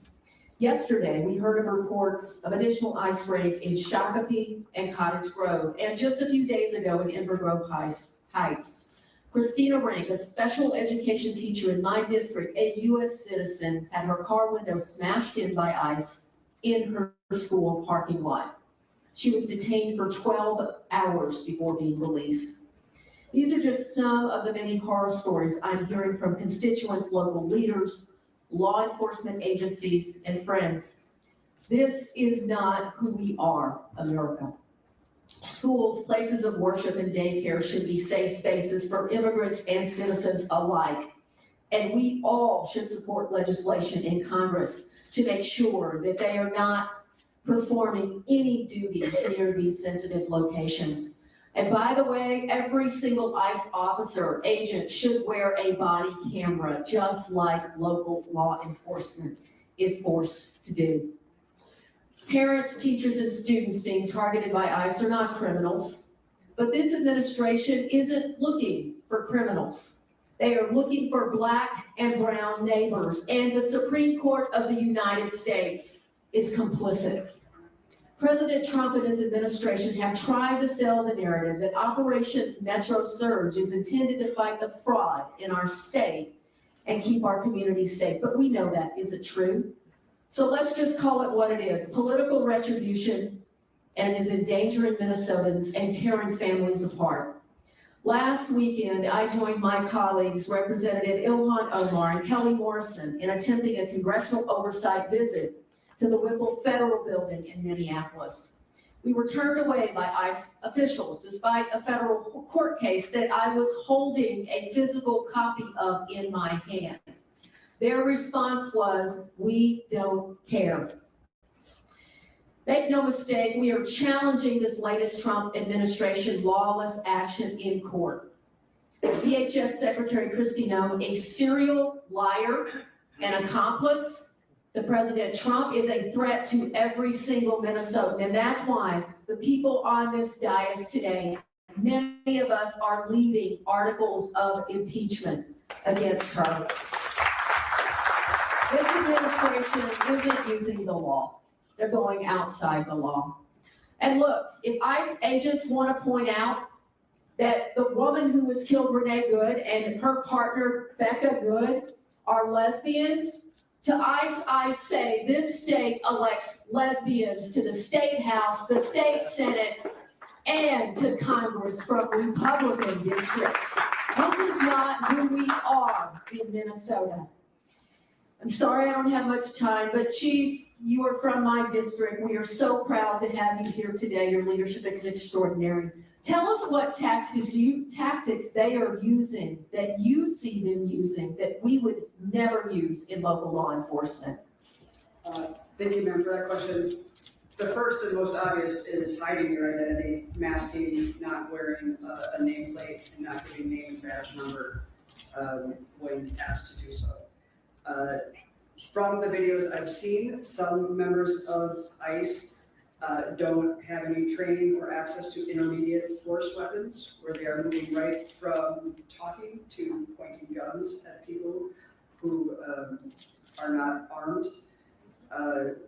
Yesterday, we heard of reports of additional ICE raids in Shakopee and Cottage Grove, and just a few days ago in Inver Grove Heights. Christina Rank, a special education teacher in my district, a U.S. citizen, had her car window smashed in by ICE in her school parking lot. She was detained for 12 hours before being released. These are just some of the many horror stories I'm hearing from constituents, local leaders, law enforcement agencies, and friends. This is not who we are, America. Schools, places of worship, and daycare should be safe spaces for immigrants and citizens alike. And we all should support legislation in Congress to make sure that they are not performing any duties near these sensitive locations. And by the way, every single ICE officer, agent should wear a body camera, just like local law enforcement is forced to do. Parents, teachers, and students being targeted by ICE are not criminals, but this administration isn't looking for criminals. They are looking for Black and brown neighbors, and the Supreme Court of the United States is complicit. President Trump and his administration have tried to sell the narrative that Operation Metro Surge is intended to fight the fraud in our state and keep our communities safe, but we know that isn't true. So let's just call it what it is, political retribution, and is endangering Minnesotans and tearing families apart. Last weekend, I joined my colleagues, Representative Ilhan Omar and Kelly Morrison, in attempting a congressional oversight visit to the Whipple Federal Building in Minneapolis. We were turned away by ICE officials despite a federal court case that I was holding a physical copy of in my hand. Their response was, "We don't care." Make no mistake, we are challenging this latest Trump administration lawless action in court. DHS Secretary Kristi Noem, a serial liar and accomplice to President Trump, is a threat to every single Minnesotan. And that's why the people on this dais today, many of us are leading articles of impeachment against her. This administration isn't using the law. They're going outside the law. And look, if ICE agents want to point out that the woman who was killed, Renee Good, and her partner, Becca Good, are lesbians, to ICE, I say this state elects lesbians to the state house, the state senate, and to Congress from Republican districts. This is not who we are in Minnesota. I'm sorry I don't have much time, but Chief, you are from my district. We are so proud to have you here today. Your leadership is extraordinary. Tell us what tactics they are using, that you see them using, that we would never use in local law enforcement. Thank you, ma'am, for that question. The first and most obvious is hiding your identity, masking, not wearing a nameplate, and not giving name and badge number when asked to do so. From the videos I've seen, some members of ICE don't have any training or access to intermediate force weapons, where they are moving right from talking to pointing guns at people who are not armed.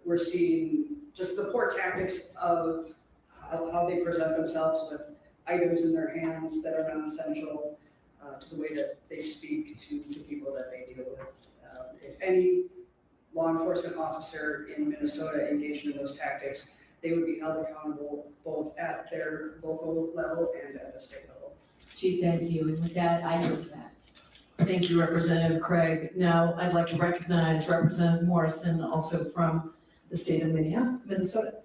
We're seeing just the poor tactics of how they present themselves with items in their hands that are non-essential, to the way that they speak to people that they deal with. If any law enforcement officer in Minnesota engaged in those tactics, they would be held accountable both at their local level and at the state level. Chief, thank you. And with that, I yield that. Thank you, Representative Craig. Now I'd like to recognize Representative Morrison, also from the state of Minnesota.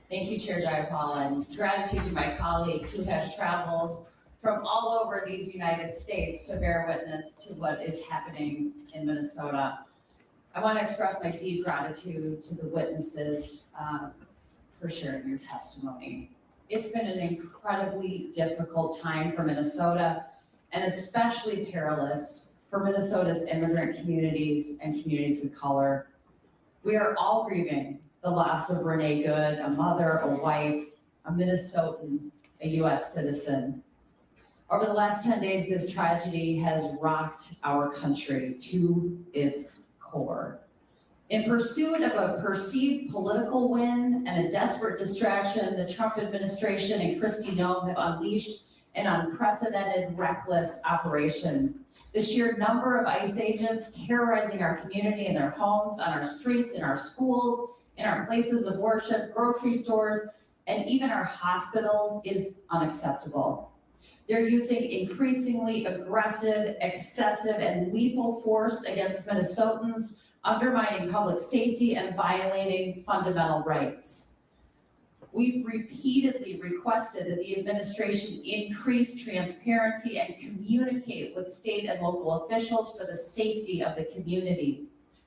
Thank you, Chair Jayapal, and gratitude to my colleagues who have traveled from all over these United States to bear witness to what is happening in Minnesota. I want to express my deep gratitude to the witnesses for sharing your testimony. It's been an incredibly difficult time for Minnesota, and especially perilous for Minnesota's immigrant communities and communities of color. We are all grieving the loss of Renee Good, a mother, a wife, a Minnesotan, a U.S. citizen. Over the last 10 days, this tragedy has rocked our country to its core. In pursuit of a perceived political win and a desperate distraction, the Trump administration and Kristi Noem have unleashed an unprecedented, reckless operation. The sheer number of ICE agents terrorizing our community in their homes, on our streets, in our schools, in our places of worship, grocery stores, and even our hospitals is unacceptable. They're using increasingly aggressive, excessive, and lethal force against Minnesotans, undermining public safety and violating fundamental rights. We've repeatedly requested that the administration increase transparency and communicate with state and local officials for the safety of the community.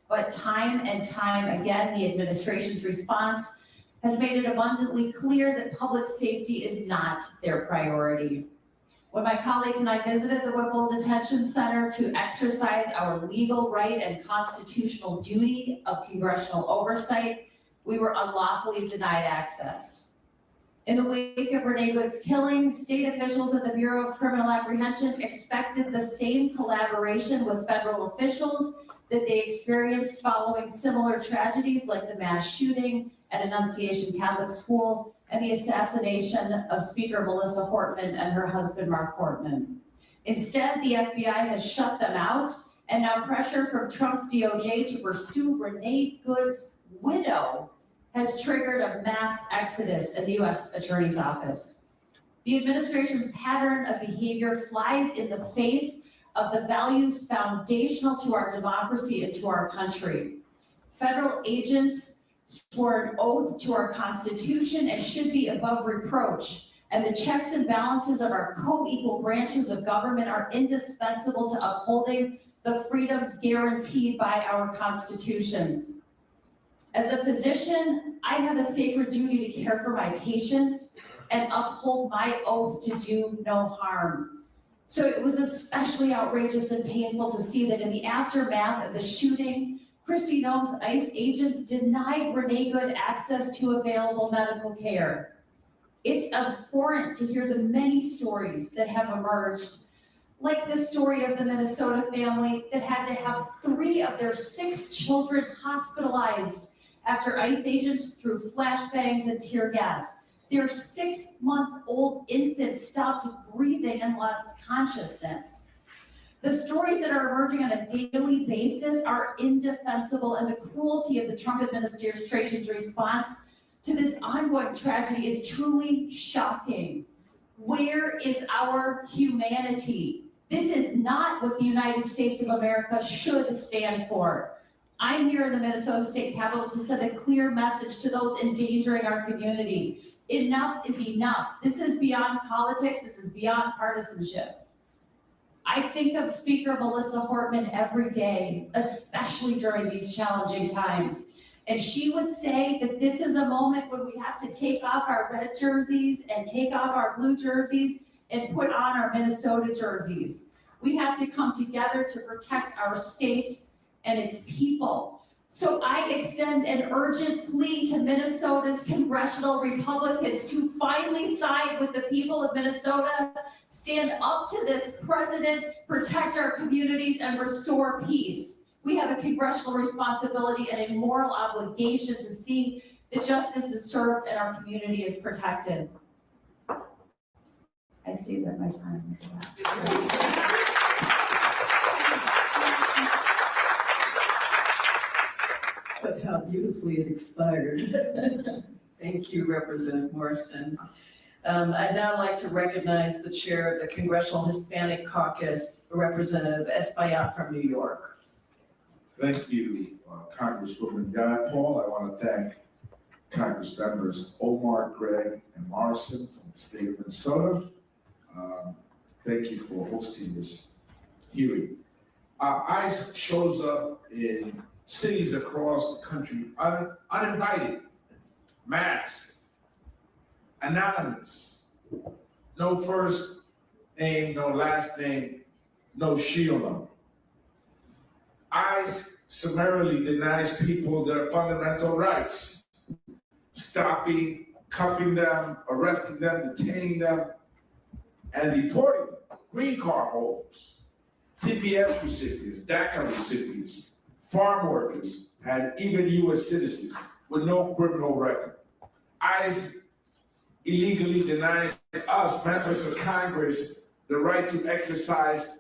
But time and time again, the administration's response has made it abundantly clear that public safety is not their priority. When my colleagues and I visited the Whipple Detention Center to exercise our legal right and constitutional duty of congressional oversight, we were unlawfully denied access. In the wake of Renee Good's killing, state officials at the Bureau of Criminal Apprehension expected the same collaboration with federal officials that they experienced following similar tragedies like the mass shooting at Annunciation Catholic School and the assassination of Speaker Melissa Hortman and her husband Mark Hortman. Instead, the FBI has shut them out, and now pressure from Trump's DOJ to pursue Renee Good's widow has triggered a mass exodus in the U.S. Attorney's Office. The administration's pattern of behavior flies in the face of the values foundational to our democracy and to our country. Federal agents swore an oath to our Constitution and should be above reproach, and the checks and balances of our co-equal branches of government are indispensable to upholding the freedoms guaranteed by our Constitution. As a physician, I have a sacred duty to care for my patients and uphold my oath to do no harm. So it was especially outrageous and painful to see that in the aftermath of the shooting, Kristi Noem's ICE agents denied Renee Good access to available medical care. It's abhorrent to hear the many stories that have emerged, like the story of the Minnesota family that had to have 3 of their 6 children hospitalized after ICE agents threw flashbangs and tear gas. Their 6-month-old infant stopped breathing and lost consciousness. The stories that are emerging on a daily basis are indefensible, and the cruelty of the Trump administration's response to this ongoing tragedy is truly shocking. Where is our humanity? This is not what the United States of America should stand for. I'm here in the Minnesota State Capitol to send a clear message to those endangering our community. Enough is enough. This is beyond politics. This is beyond partisanship. I think of Speaker Melissa Hortman every day, especially during these challenging times. And she would say that this is a moment when we have to take off our red jerseys and take off our blue jerseys and put on our Minnesota jerseys. We have to come together to protect our state and its people. So I extend an urgent plea to Minnesota's congressional Republicans to finally side with the people of Minnesota, stand up to this president, protect our communities, and restore peace. We have a congressional responsibility and a moral obligation to see that justice is served and our community is protected. I see that my time is elapsed. But how beautifully it expired. Thank you, Representative Morrison. I'd now like to recognize the chair of the Congressional Hispanic Caucus, Representative Espaillat from New York. Thank you, Congresswoman Jayapal. I want to thank Congress members Omar, Gregg, and Morrison from the state of Minnesota. Thank you for hosting this hearing. ICE shows up in cities across the country uninvited, masked, anonymous, no first name, no last name, no shield number. ICE summarily denies people their fundamental rights, stopping, cuffing them, arresting them, detaining them, and deporting them. Green card holders, TPS recipients, DACA recipients, farm workers, and even U.S. citizens with no criminal record. ICE illegally denies us, members of Congress, the right to exercise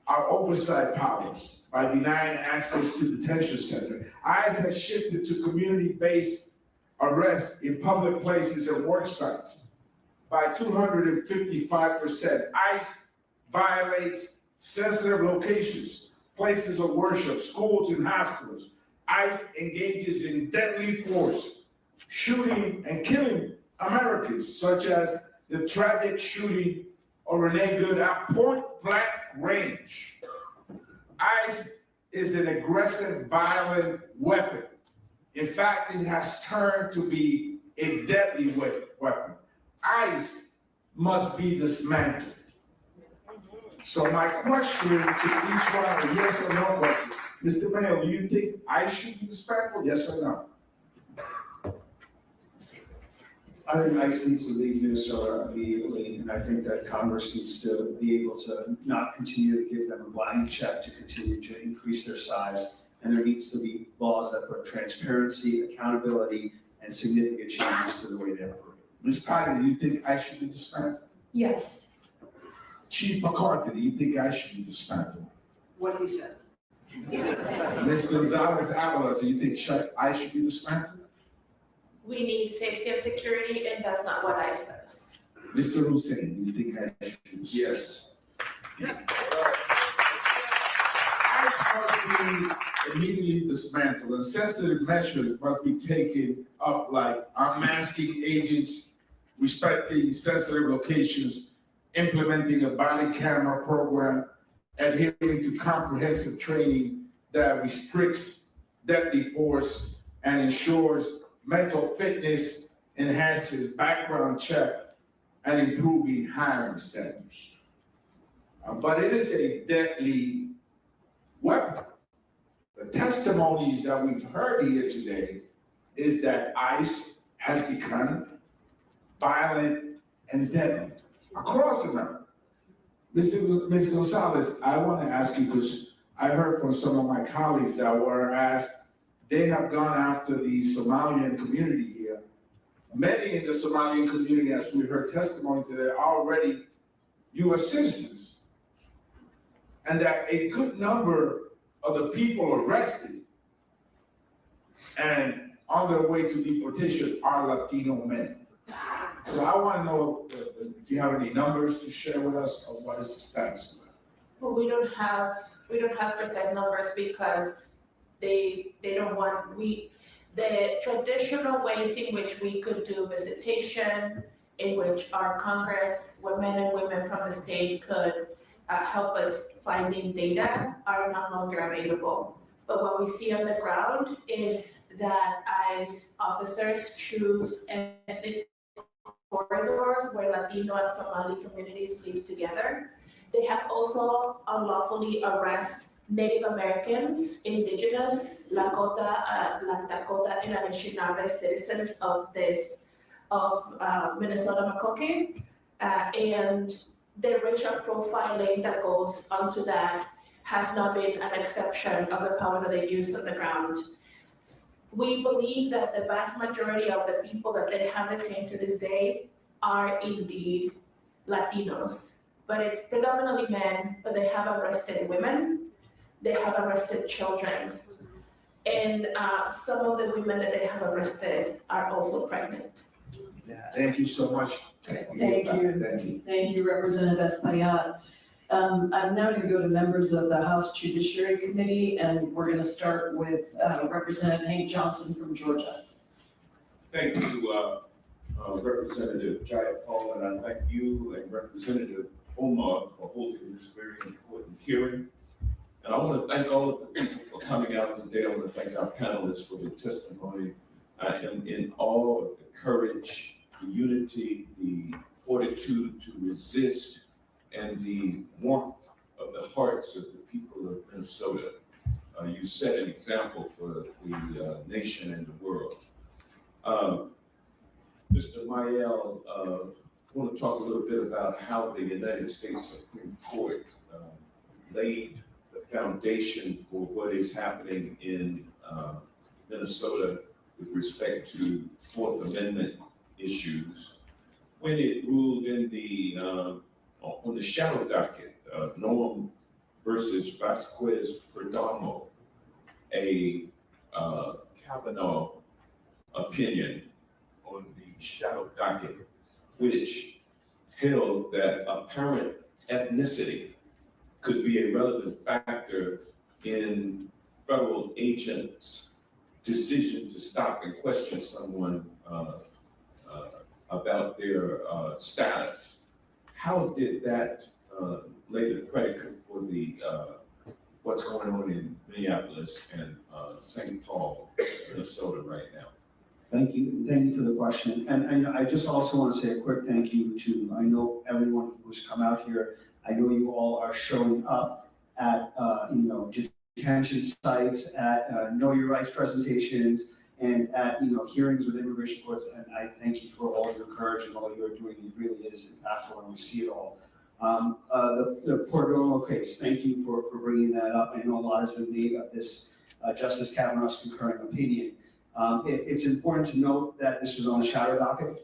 our oversight powers by denying access to detention center. ICE has shifted to community-based arrests in public places and work sites by 255%. ICE violates sensitive locations, places of worship, schools, and hospitals. ICE engages in deadly force, shooting and killing Americans, such as the tragic shooting of Renee Good at point-blank range. ICE is an aggressive, violent weapon. In fact, it has turned to be a deadly weapon. ICE must be dismantled. So my question to each one, a yes or no question. Mr. Mayor, do you think ICE should be dismantled, yes or no? I think ICE needs to leave Minnesota immediately, and I think that Congress needs to be able to not continue to give them a blank check to continue to increase their size. And there needs to be laws that put transparency, accountability, and significant changes to the way they operate. Ms. Patty, do you think I should be dismantled? Yes. Chief McCarthy, do you think I should be dismantled? What he said. Ms. Gonzalez-Avalos, do you think I should be dismantled? We need safety and security, and that's not what ICE does. Mr. Hussein, do you think I should be dismantled? Yes. ICE must be immediately dismantled, and sensitive measures must be taken up, like unmasking agents, respecting sensitive locations, implementing a body camera program, adhering to comprehensive training that restricts deadly force and ensures mental fitness, enhances background check, and improving hiring standards. But it is a deadly weapon. The testimonies that we've heard here today is that ICE has become violent and deadly across America. Ms. Gonzalez, I want to ask you, because I heard from some of my colleagues that were asked, they have gone after the Somalian community here. Many in the Somalian community, as we heard testimony today, are already US citizens. And that a good number of the people arrested and on their way to deportation are Latino men. So I want to know if you have any numbers to share with us, or what is the status of that? Well, we don't have precise numbers because they don't want, the traditional ways in which we could do visitation, in which our Congress, men and women from the state could help us finding data are no longer available. But what we see on the ground is that ICE officers choose ethnic corridors where Latino and Somali communities live together. They have also unlawfully arrested Native Americans, Indigenous, Lakota, Dakota, and Anishinaabe citizens of Minnesota McCollum, and the racial profiling that goes onto that has not been an exception of the power that they use on the ground. We believe that the vast majority of the people that they have detained to this day are indeed Latinos, but it's predominantly men, but they have arrested women, they have arrested children, and some of the women that they have arrested are also pregnant. Thank you so much. Thank you. Thank you, Representative Espaillat. I'm now going to go to members of the House Judiciary Committee, and we're going to start with Representative Hank Johnson from Georgia. Thank you, Representative Jayapal, and I thank you and Representative Omar for holding this very important hearing. And I want to thank all of the people for coming out today. I want to thank our panelists for their testimony and in all of the courage, the unity, the fortitude to resist, and the warmth of the hearts of the people of Minnesota. You set an example for the nation and the world. Mr. Mayel, I want to talk a little bit about how the United States Supreme Court laid the foundation for what is happening in Minnesota with respect to Fourth Amendment issues when it ruled in the on the shadow docket, Norm versus Vasquez Perdomo, a Kavanaugh opinion on the shadow docket, which held that apparent ethnicity could be a relevant factor in federal agents' decision to stop and question someone about their status. How did that lay the predicate for the what's going on in Minneapolis and St. Paul, Minnesota right now? Thank you for the question. And I just also want to say a quick thank you to, I know everyone who's come out here. I know you all are showing up at, detention sites, at Know Your Rights presentations, and at, hearings with immigration courts, and I thank you for all your courage and all you're doing. It really is impactful, and we see it all. The Portola case, thank you for bringing that up. I know a lot has been made of this Justice Kavanaugh's concurring opinion. It's important to note that this was on a shadow docket.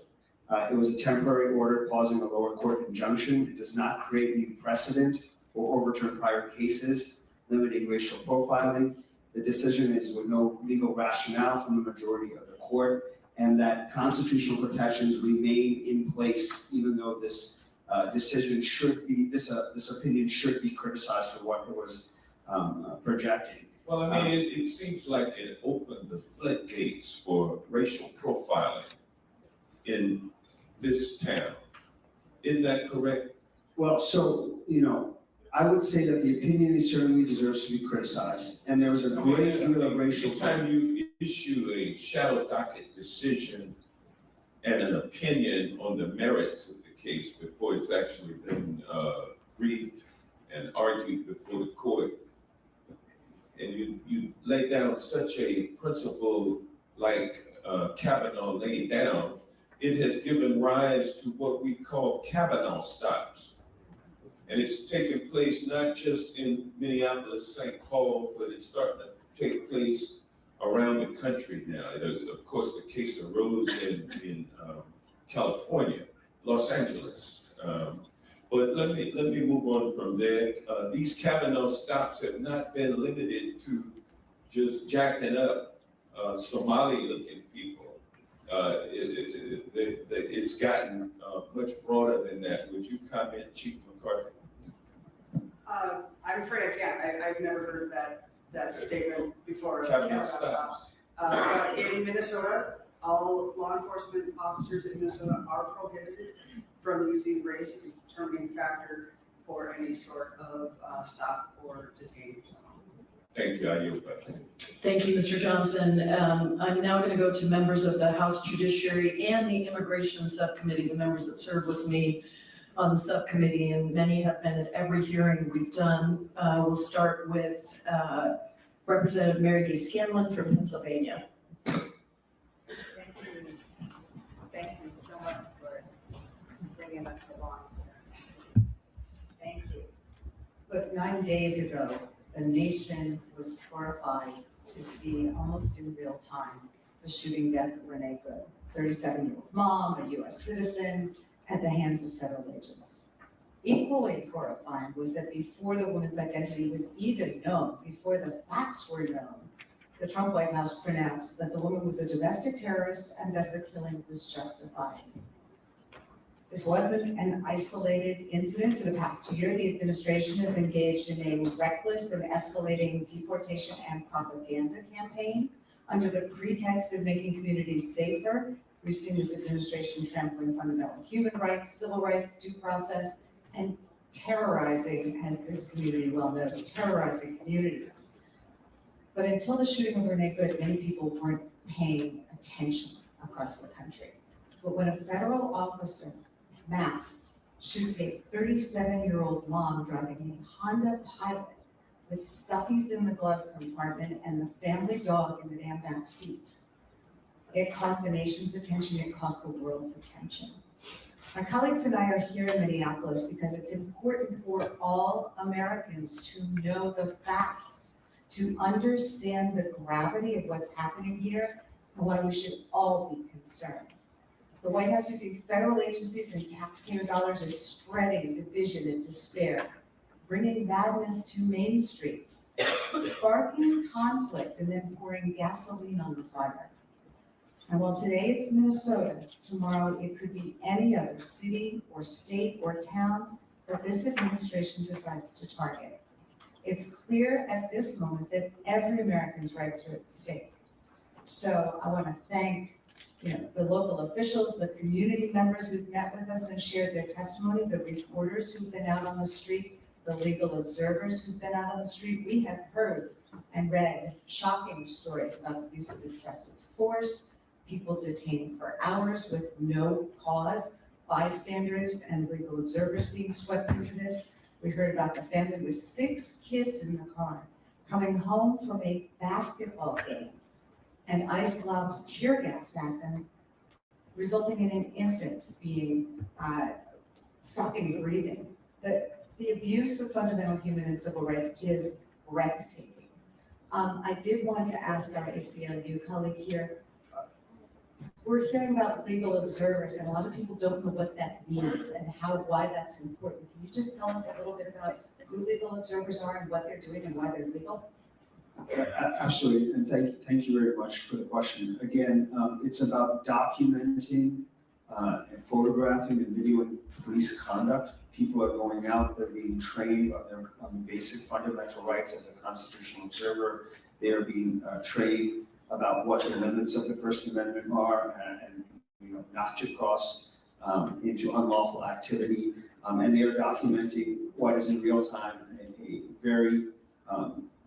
It was a temporary order causing a lower court injunction. It does not create new precedent or overturn prior cases limiting racial profiling. The decision is with no legal rationale from the majority of the court, and that constitutional protections remain in place, even though this decision should be, this opinion should be criticized for what it was projecting. Well, I mean, it seems like it opened the floodgates for racial profiling in this town. Isn't that correct? Well, so, I would say that the opinion certainly deserves to be criticized, and there was a great deal of racial. Anytime you issue a shadow docket decision and an opinion on the merits of the case before it's actually been briefed and argued before the court, and you lay down such a principle like Kavanaugh laid down, it has given rise to what we call Kavanaugh stops. And it's taking place not just in Minneapolis, St. Paul, but it's starting to take place around the country now. Of course, the case arose in California, Los Angeles. But let me move on from there. These Kavanaugh stops have not been limited to just jacking up Somali-looking people. It's gotten much broader than that. Would you comment, Chief McCarthy? I'm afraid I can't. I've never heard that statement before. Kavanaugh stops. But in Minnesota, all law enforcement officers in Minnesota are prohibited from using race as a determining factor for any sort of stop or detaining someone. Thank you. I yield back. Thank you, Mr. Johnson. I'm now going to go to members of the House Judiciary and the Immigration Subcommittee, the members that serve with me on the subcommittee, and many have been at every hearing we've done. We'll start with Representative Mary Gay Scanlon from Pennsylvania. Thank you so much for bringing us along. Thank you. Look, 9 days ago, the nation was horrified to see almost in real time the shooting death of Renee Good, 37-year-old mom, a U.S. citizen, at the hands of federal agents. Equally horrifying was that before the woman's identity was even known, before the facts were known, the Trump White House pronounced that the woman was a domestic terrorist and that her killing was justified. This wasn't an isolated incident. For the past year, the administration has engaged in a reckless and escalating deportation and propaganda campaign under the pretext of making communities safer. We've seen this administration trampling fundamental human rights, civil rights, due process, and terrorizing, as this community well knows, terrorizing communities. But until the shooting of Renee Good, many people weren't paying attention across the country. But when a federal officer, masked, shoots a 37-year-old mom driving a Honda Pilot with stuffies in the glove compartment and the family dog in the damn back seat, it caught the nation's attention, it caught the world's attention. My colleagues and I are here in Minneapolis because it's important for all Americans to know the facts, to understand the gravity of what's happening here and why we should all be concerned. The White House, using federal agencies and taxpayer dollars, is spreading division and despair, bringing madness to main streets, sparking conflict, and then pouring gasoline on the fire. And while today it's Minnesota, tomorrow it could be any other city or state or town that this administration decides to target. It's clear at this moment that every American's rights are at stake. So I want to thank the local officials, the community members who've met with us and shared their testimony, the reporters who've been out on the street, the legal observers who've been out on the street. We have heard and read shocking stories about the use of excessive force, people detained for hours with no cause, bystanders and legal observers being swept into this. We heard about the family with 6 kids in the car coming home from a basketball game and ICE lobs tear gas at them, resulting in an infant being, stopping breathing. The abuse of fundamental human and civil rights is breathtaking. I did want to ask our ACLU colleague here, we're hearing about legal observers, and a lot of people don't know what that means and why that's important. Can you just tell us a little bit about who legal observers are and what they're doing and why they're legal? Absolutely, and thank you very much for the question. Again, it's about documenting and photographing and videoing police conduct. People are going out, they're being trained on basic fundamental rights as a constitutional observer. They are being trained about what the limits of the First Amendment are and not to cross into unlawful activity. And they are documenting what is in real time a very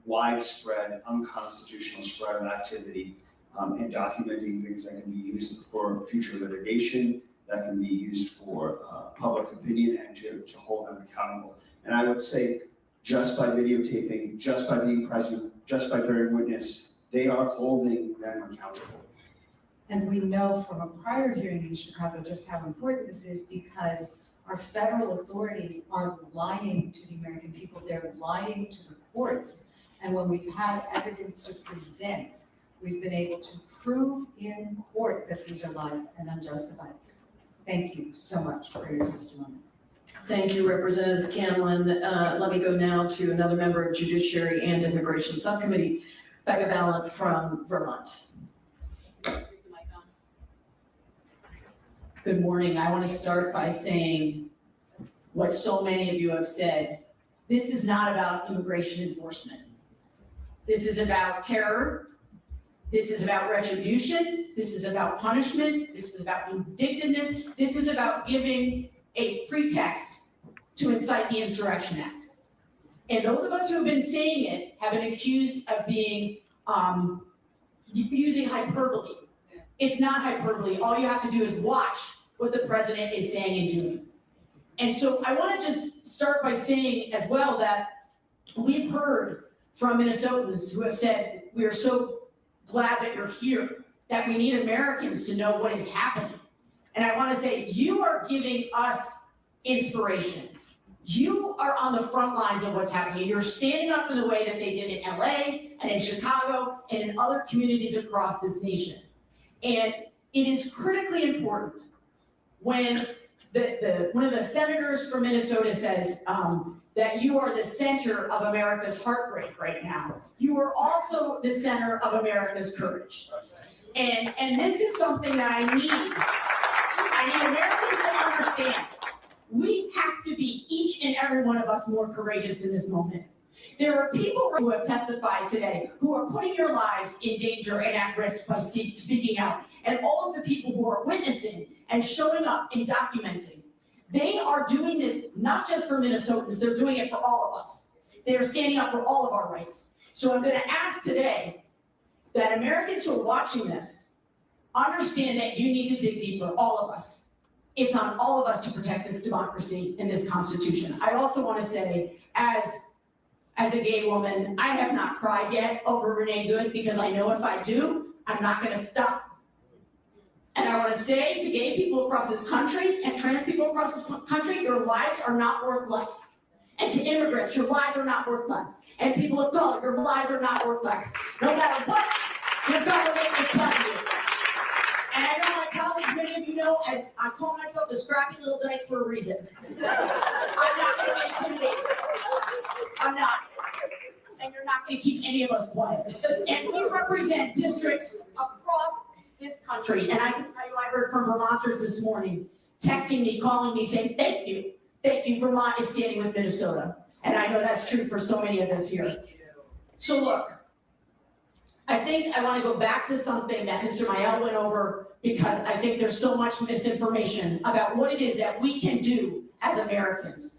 widespread, unconstitutional spread of activity, and documenting things that can be used for future litigation, that can be used for public opinion, and to hold them accountable. And I would say, just by videotaping, just by being present, just by bearing witness, they are holding them accountable. And we know from a prior hearing in Chicago just how important this is, because our federal authorities are lying to the American people. They're lying to the courts. And when we've had evidence to present, we've been able to prove in court that these are lies and unjustified. Thank you so much for your testimony. Thank you, Representative Scanlon. Let me go now to another member of Judiciary and Immigration Subcommittee, Becca Ballant from Vermont. Good morning. I want to start by saying what so many of you have said. This is not about immigration enforcement. This is about terror. This is about retribution. This is about punishment. This is about vindictiveness. This is about giving a pretext to incite the Insurrection Act. And those of us who have been saying it have been accused of being using hyperbole. It's not hyperbole. All you have to do is watch what the president is saying and doing. And so I want to just start by saying as well that we've heard from Minnesotans who have said, we are so glad that you're here, that we need Americans to know what is happening. And I want to say, you are giving us inspiration. You are on the front lines of what's happening. You're standing up in the way that they did in LA and in Chicago and in other communities across this nation. And it is critically important when one of the senators from Minnesota says that you are the center of America's heartbreak right now. You are also the center of America's courage. And this is something that I need Americans to understand. We have to be, each and every one of us, more courageous in this moment. There are people who have testified today who are putting your lives in danger and at risk by speaking out. And all of the people who are witnessing and showing up and documenting, they are doing this not just for Minnesotans, they're doing it for all of us. They are standing up for all of our rights. So I'm going to ask today that Americans who are watching this understand that you need to dig deeper, all of us. It's on all of us to protect this democracy and this Constitution. I also want to say, as a gay woman, I have not cried yet over Renee Good, because I know if I do, I'm not going to stop. And I want to say to gay people across this country and trans people across this country, your lives are not worth less. And to immigrants, your lives are not worth less. And people of color, your lives are not worth less. No matter what your government is telling you. And I know my colleagues, many of you know, I call myself the scrappy little dyke for a reason. I'm not going to be intimidated. I'm not. And you're not going to keep any of us quiet. And we represent districts across this country. And I can tell you, I heard from Vermonters this morning, texting me, calling me, saying, thank you. Thank you, Vermont is standing with Minnesota. And I know that's true for so many of us here. So look, I think I want to go back to something that Mr. Mayel went over, because I think there's so much misinformation about what it is that we can do as Americans.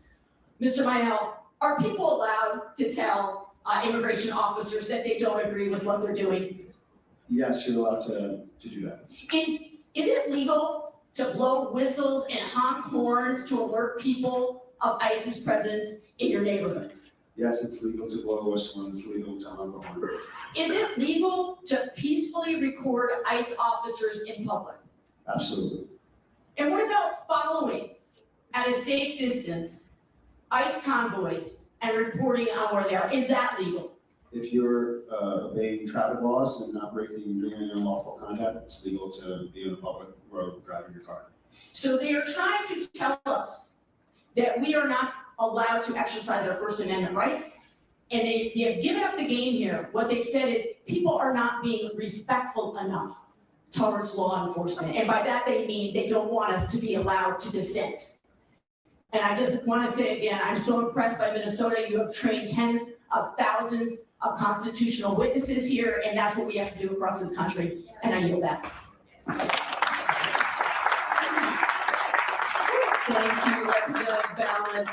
Mr. Mayel, are people allowed to tell immigration officers that they don't agree with what they're doing? Yes, you're allowed to do that. Is it legal to blow whistles and honk horns to alert people of ICE's presence in your neighborhood? Yes, it's legal to blow a whistle and it's legal to honk a horn. Is it legal to peacefully record ICE officers in public? Absolutely. And what about following at a safe distance ICE convoys and reporting on where they are? Is that legal? If you're obeying traffic laws and not breaking and doing any unlawful conduct, it's legal to be on a public road driving your car. So they are trying to tell us that we are not allowed to exercise our First Amendment rights. And they have given up the game here. What they've said is people are not being respectful enough towards law enforcement. And by that they mean they don't want us to be allowed to dissent. And I just want to say again, I'm so impressed by Minnesota. You have trained tens of thousands of constitutional witnesses here, and that's what we have to do across this country. And I yield that. Thank you, Representative Ballard.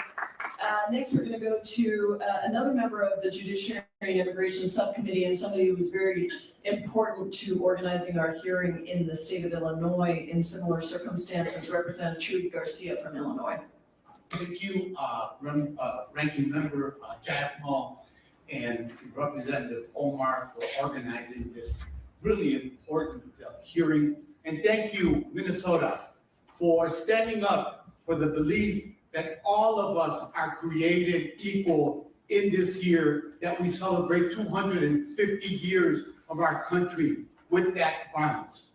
Next, we're going to go to another member of the Judiciary and Immigration Subcommittee and somebody who was very important to organizing our hearing in the state of Illinois in similar circumstances, Representative Chuy Garcia from Illinois. Thank you, Ranking Member Jayapal and Representative Omar for organizing this really important hearing. And thank you, Minnesota, for standing up for the belief that all of us are created equal in this year that we celebrate 250 years of our country with that promise.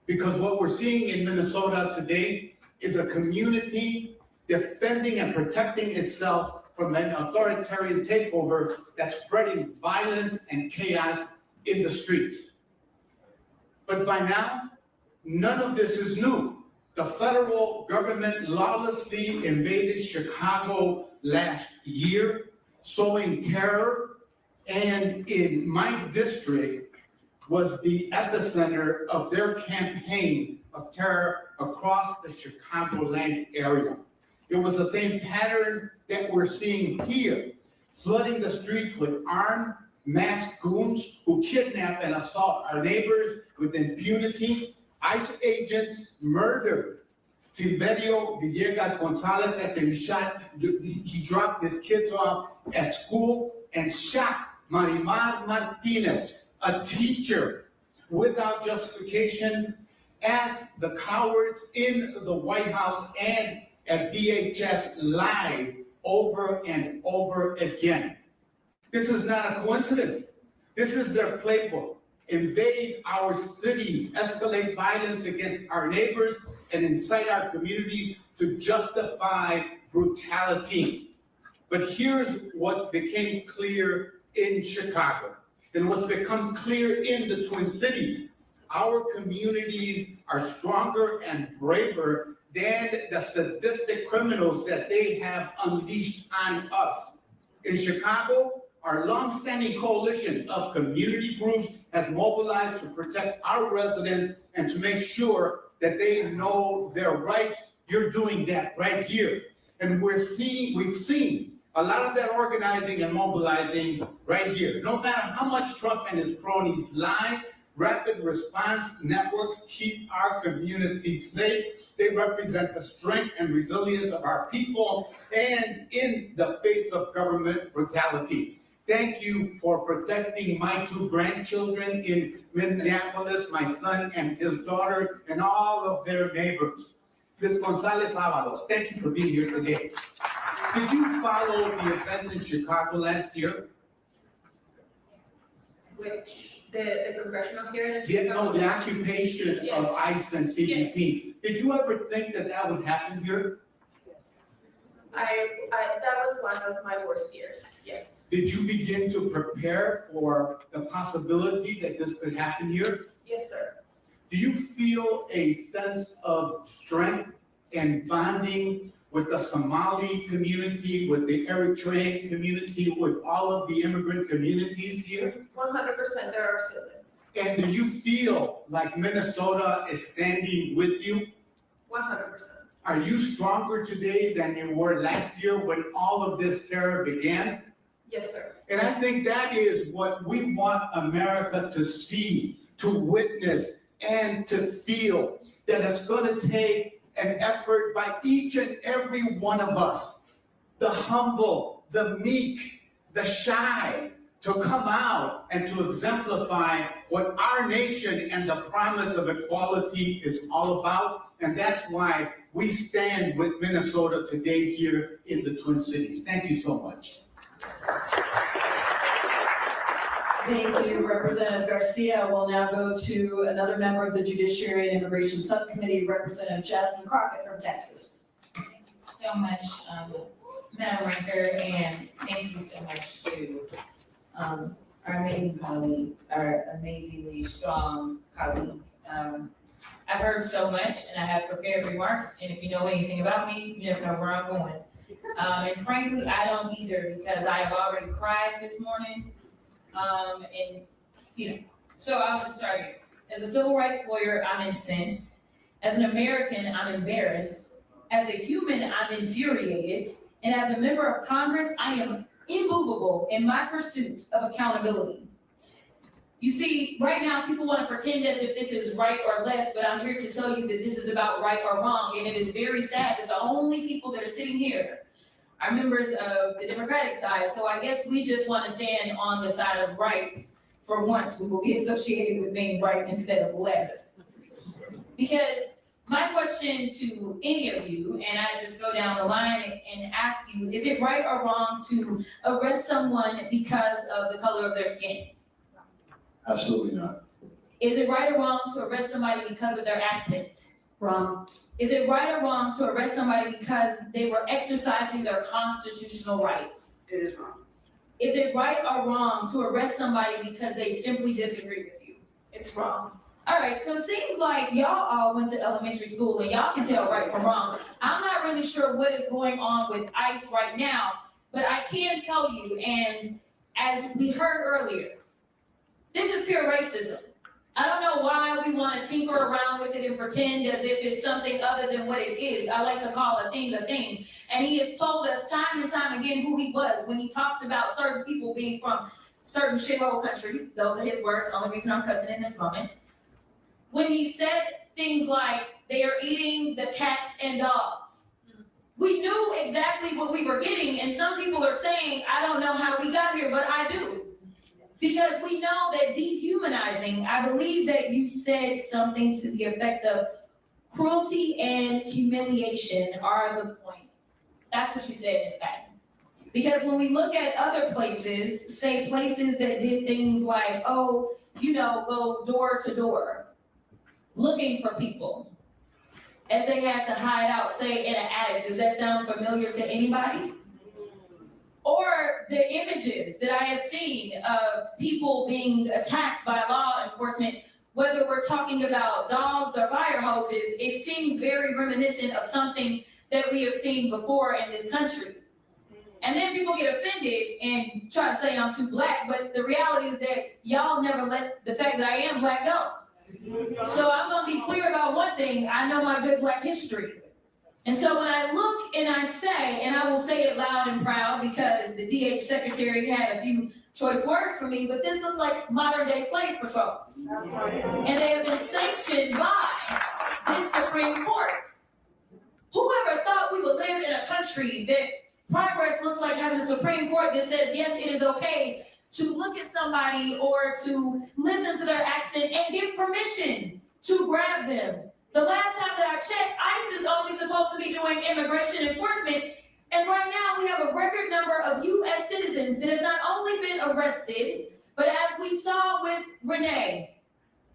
Because what we're seeing in Minnesota today is a community defending and protecting itself from an authoritarian takeover that's spreading violence and chaos in the streets. But by now, none of this is new. The federal government lawlessly invaded Chicago last year, sowing terror, and in my district was the epicenter of their campaign of terror across the Chicagoland area. It was the same pattern that we're seeing here, flooding the streets with armed, masked goons who kidnap and assault our neighbors with impunity. ICE agents murdered Silverio Villegas Gonzalez after he dropped his kids off at school and shot Marimar Martinez, a teacher, without justification, as the cowards in the White House and at DHS lied over and over again. This is not a coincidence. This is their playbook. Invade our cities, escalate violence against our neighbors, and incite our communities to justify brutality. But here's what became clear in Chicago, and what's become clear in the Twin Cities. Our communities are stronger and braver than the sadistic criminals that they have unleashed on us. In Chicago, our longstanding coalition of community groups has mobilized to protect our residents and to make sure that they know their rights. You're doing that right here. And we've seen a lot of that organizing and mobilizing right here. No matter how much Trump and his cronies lie, rapid response networks keep our communities safe. They represent the strength and resilience of our people and in the face of government brutality. Thank you for protecting my two grandchildren in Minneapolis, my son and his daughter, and all of their neighbors. Ms. Gonzalez Avalos, thank you for being here today. Did you follow the events in Chicago last year? Which, the congressional hearing? The occupation Yes. of ICE and CBP. Yes. Did you ever think that that would happen here? That was one of my worst fears, yes. Did you begin to prepare for the possibility that this could happen here? Yes, sir. Do you feel a sense of strength and bonding with the Somali community, with the Eritrean community, with all of the immigrant communities here? 100% there are siblings. And do you feel like Minnesota is standing with you? 100%. Are you stronger today than you were last year when all of this terror began? Yes, sir. And I think that is what we want America to see, to witness, and to feel, that it's going to take an effort by each and every one of us, the humble, the meek, the shy to come out and to exemplify what our nation and the promise of equality is all about. And that's why we stand with Minnesota today here in the Twin Cities. Thank you so much. Thank you, Representative Garcia. We'll now go to another member of the Judiciary and Immigration Subcommittee, Representative Jasmine Crockett from Texas. Thank you so much, Madam Ranker, and thank you so much to our amazing colleague, our amazingly strong colleague. I've heard so much and I have prepared remarks, and if you know anything about me, you know where I'm going. And frankly, I don't either, because I have already cried this morning. And you know, so I'll just start here. As a civil rights lawyer, I'm incensed. As an American, I'm embarrassed. As a human, I'm infuriated. And as a member of Congress, I am immovable in my pursuit of accountability. You see, right now, people want to pretend as if this is right or left, but I'm here to tell you that this is about right or wrong. And it is very sad that the only people that are sitting here are members of the Democratic side. So I guess we just want to stand on the side of right. For once, we will be associated with being right instead of left. Because my question to any of you, and I just go down the line and ask you, is it right or wrong to arrest someone because of the color of their skin? Absolutely not. Is it right or wrong to arrest somebody because of their accent? Wrong. Is it right or wrong to arrest somebody because they were exercising their constitutional rights? It is wrong. Is it right or wrong to arrest somebody because they simply disagree with you? It's wrong. All right, so it seems like y'all all went to elementary school and y'all can tell right from wrong. I'm not really sure what is going on with ICE right now, but I can tell you, and as we heard earlier, this is pure racism. I don't know why we want to tinker around with it and pretend as if it's something other than what it is. I like to call a thing. And he has told us time and time again who he was when he talked about certain people being from certain shithole countries. Those are his words, the only reason I'm cussing in this moment. When he said things like, they are eating the cats and dogs. We knew exactly what we were getting, and some people are saying, I don't know how we got here, but I do. Because we know that dehumanizing, I believe that you said something to the effect of cruelty and humiliation are the point. That's what you said, Ms. Patton. Because when we look at other places, say places that did things like, oh, you know, go door to door, looking for people, as they had to hide out, say, in an attic. Does that sound familiar to anybody? Or the images that I have seen of people being attacked by law enforcement, whether we're talking about dogs or fire hoses, it seems very reminiscent of something that we have seen before in this country. And then people get offended and try to say I'm too black, but the reality is that y'all never let the fact that I am black go. So I'm gonna be clear about one thing, I know my good black history. And so when I look and I say, and I will say it loud and proud because the DH secretary had a few choice words for me, but this looks like modern day slave patrols. And they have been sanctioned by this Supreme Court. Whoever thought we would live in a country that progress looks like having a Supreme Court that says, yes, it is okay to look at somebody or to listen to their accent and give permission to grab them. The last time that I checked, ICE is only supposed to be doing immigration enforcement, and right now we have a record number of U.S. citizens that have not only been arrested, but as we saw with Renee,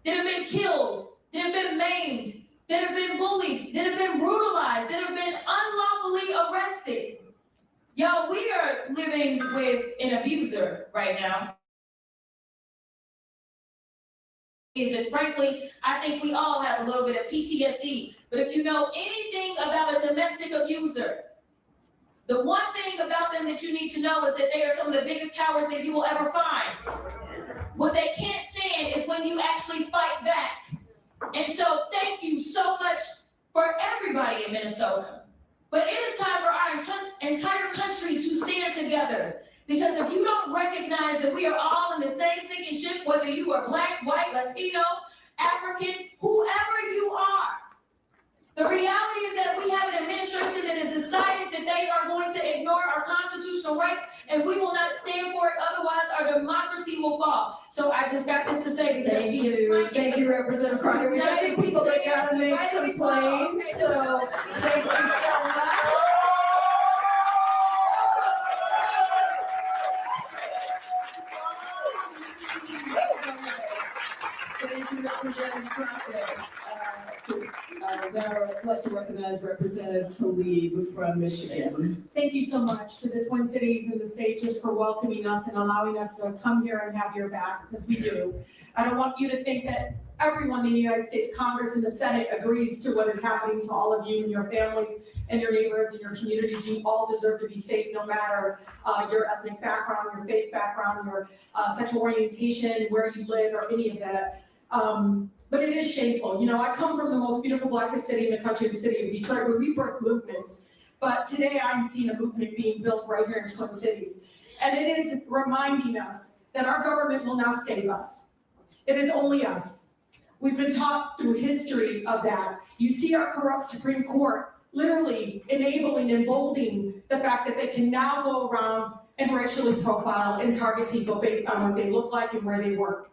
that have been killed, that have been maimed, that have been bullied, that have been brutalized, that have been unlawfully arrested. Y'all, we are living with an abuser right now. And frankly, I think we all have a little bit of PTSD. But if you know anything about a domestic abuser, the one thing about them that you need to know is that they are some of the biggest cowards that you will ever find. What they can't stand is when you actually fight back. And so thank you so much for everybody in Minnesota. But it is time for our entire country to stand together. Because if you don't recognize that we are all in the same sinking ship, whether you are black, white, Latino, African, whoever you are, The reality is that we have an administration that has decided that they are going to ignore our constitutional rights, and we will not stand for it, otherwise our democracy will fall. So I just got this to say because she is. Thank you, Representative Crocker. We got some people that gotta make some claims, so thank you so much. Thank you, Representative Crocker. Now I'd like to recognize Representative Tlaib from Michigan. Thank you so much to the Twin Cities and the state just for welcoming us and allowing us to come here and have your back, because we do. I don't want you to think that everyone in the United States Congress and the Senate agrees to what is happening to all of you and your families and your neighborhoods and your communities. You all deserve to be safe, no matter your ethnic background, your faith background, your sexual orientation, where you live, or any of that. But it is shameful. You know, I come from the most beautiful, blackest city in the country, the city of Detroit, where we birth movements. But today I'm seeing a movement being built right here in Twin Cities. And it is reminding us that our government will not save us. It is only us. We've been taught through history of that. You see our corrupt Supreme Court literally enabling and emboldening the fact that they can now go around and racially profile and target people based on what they look like and where they work.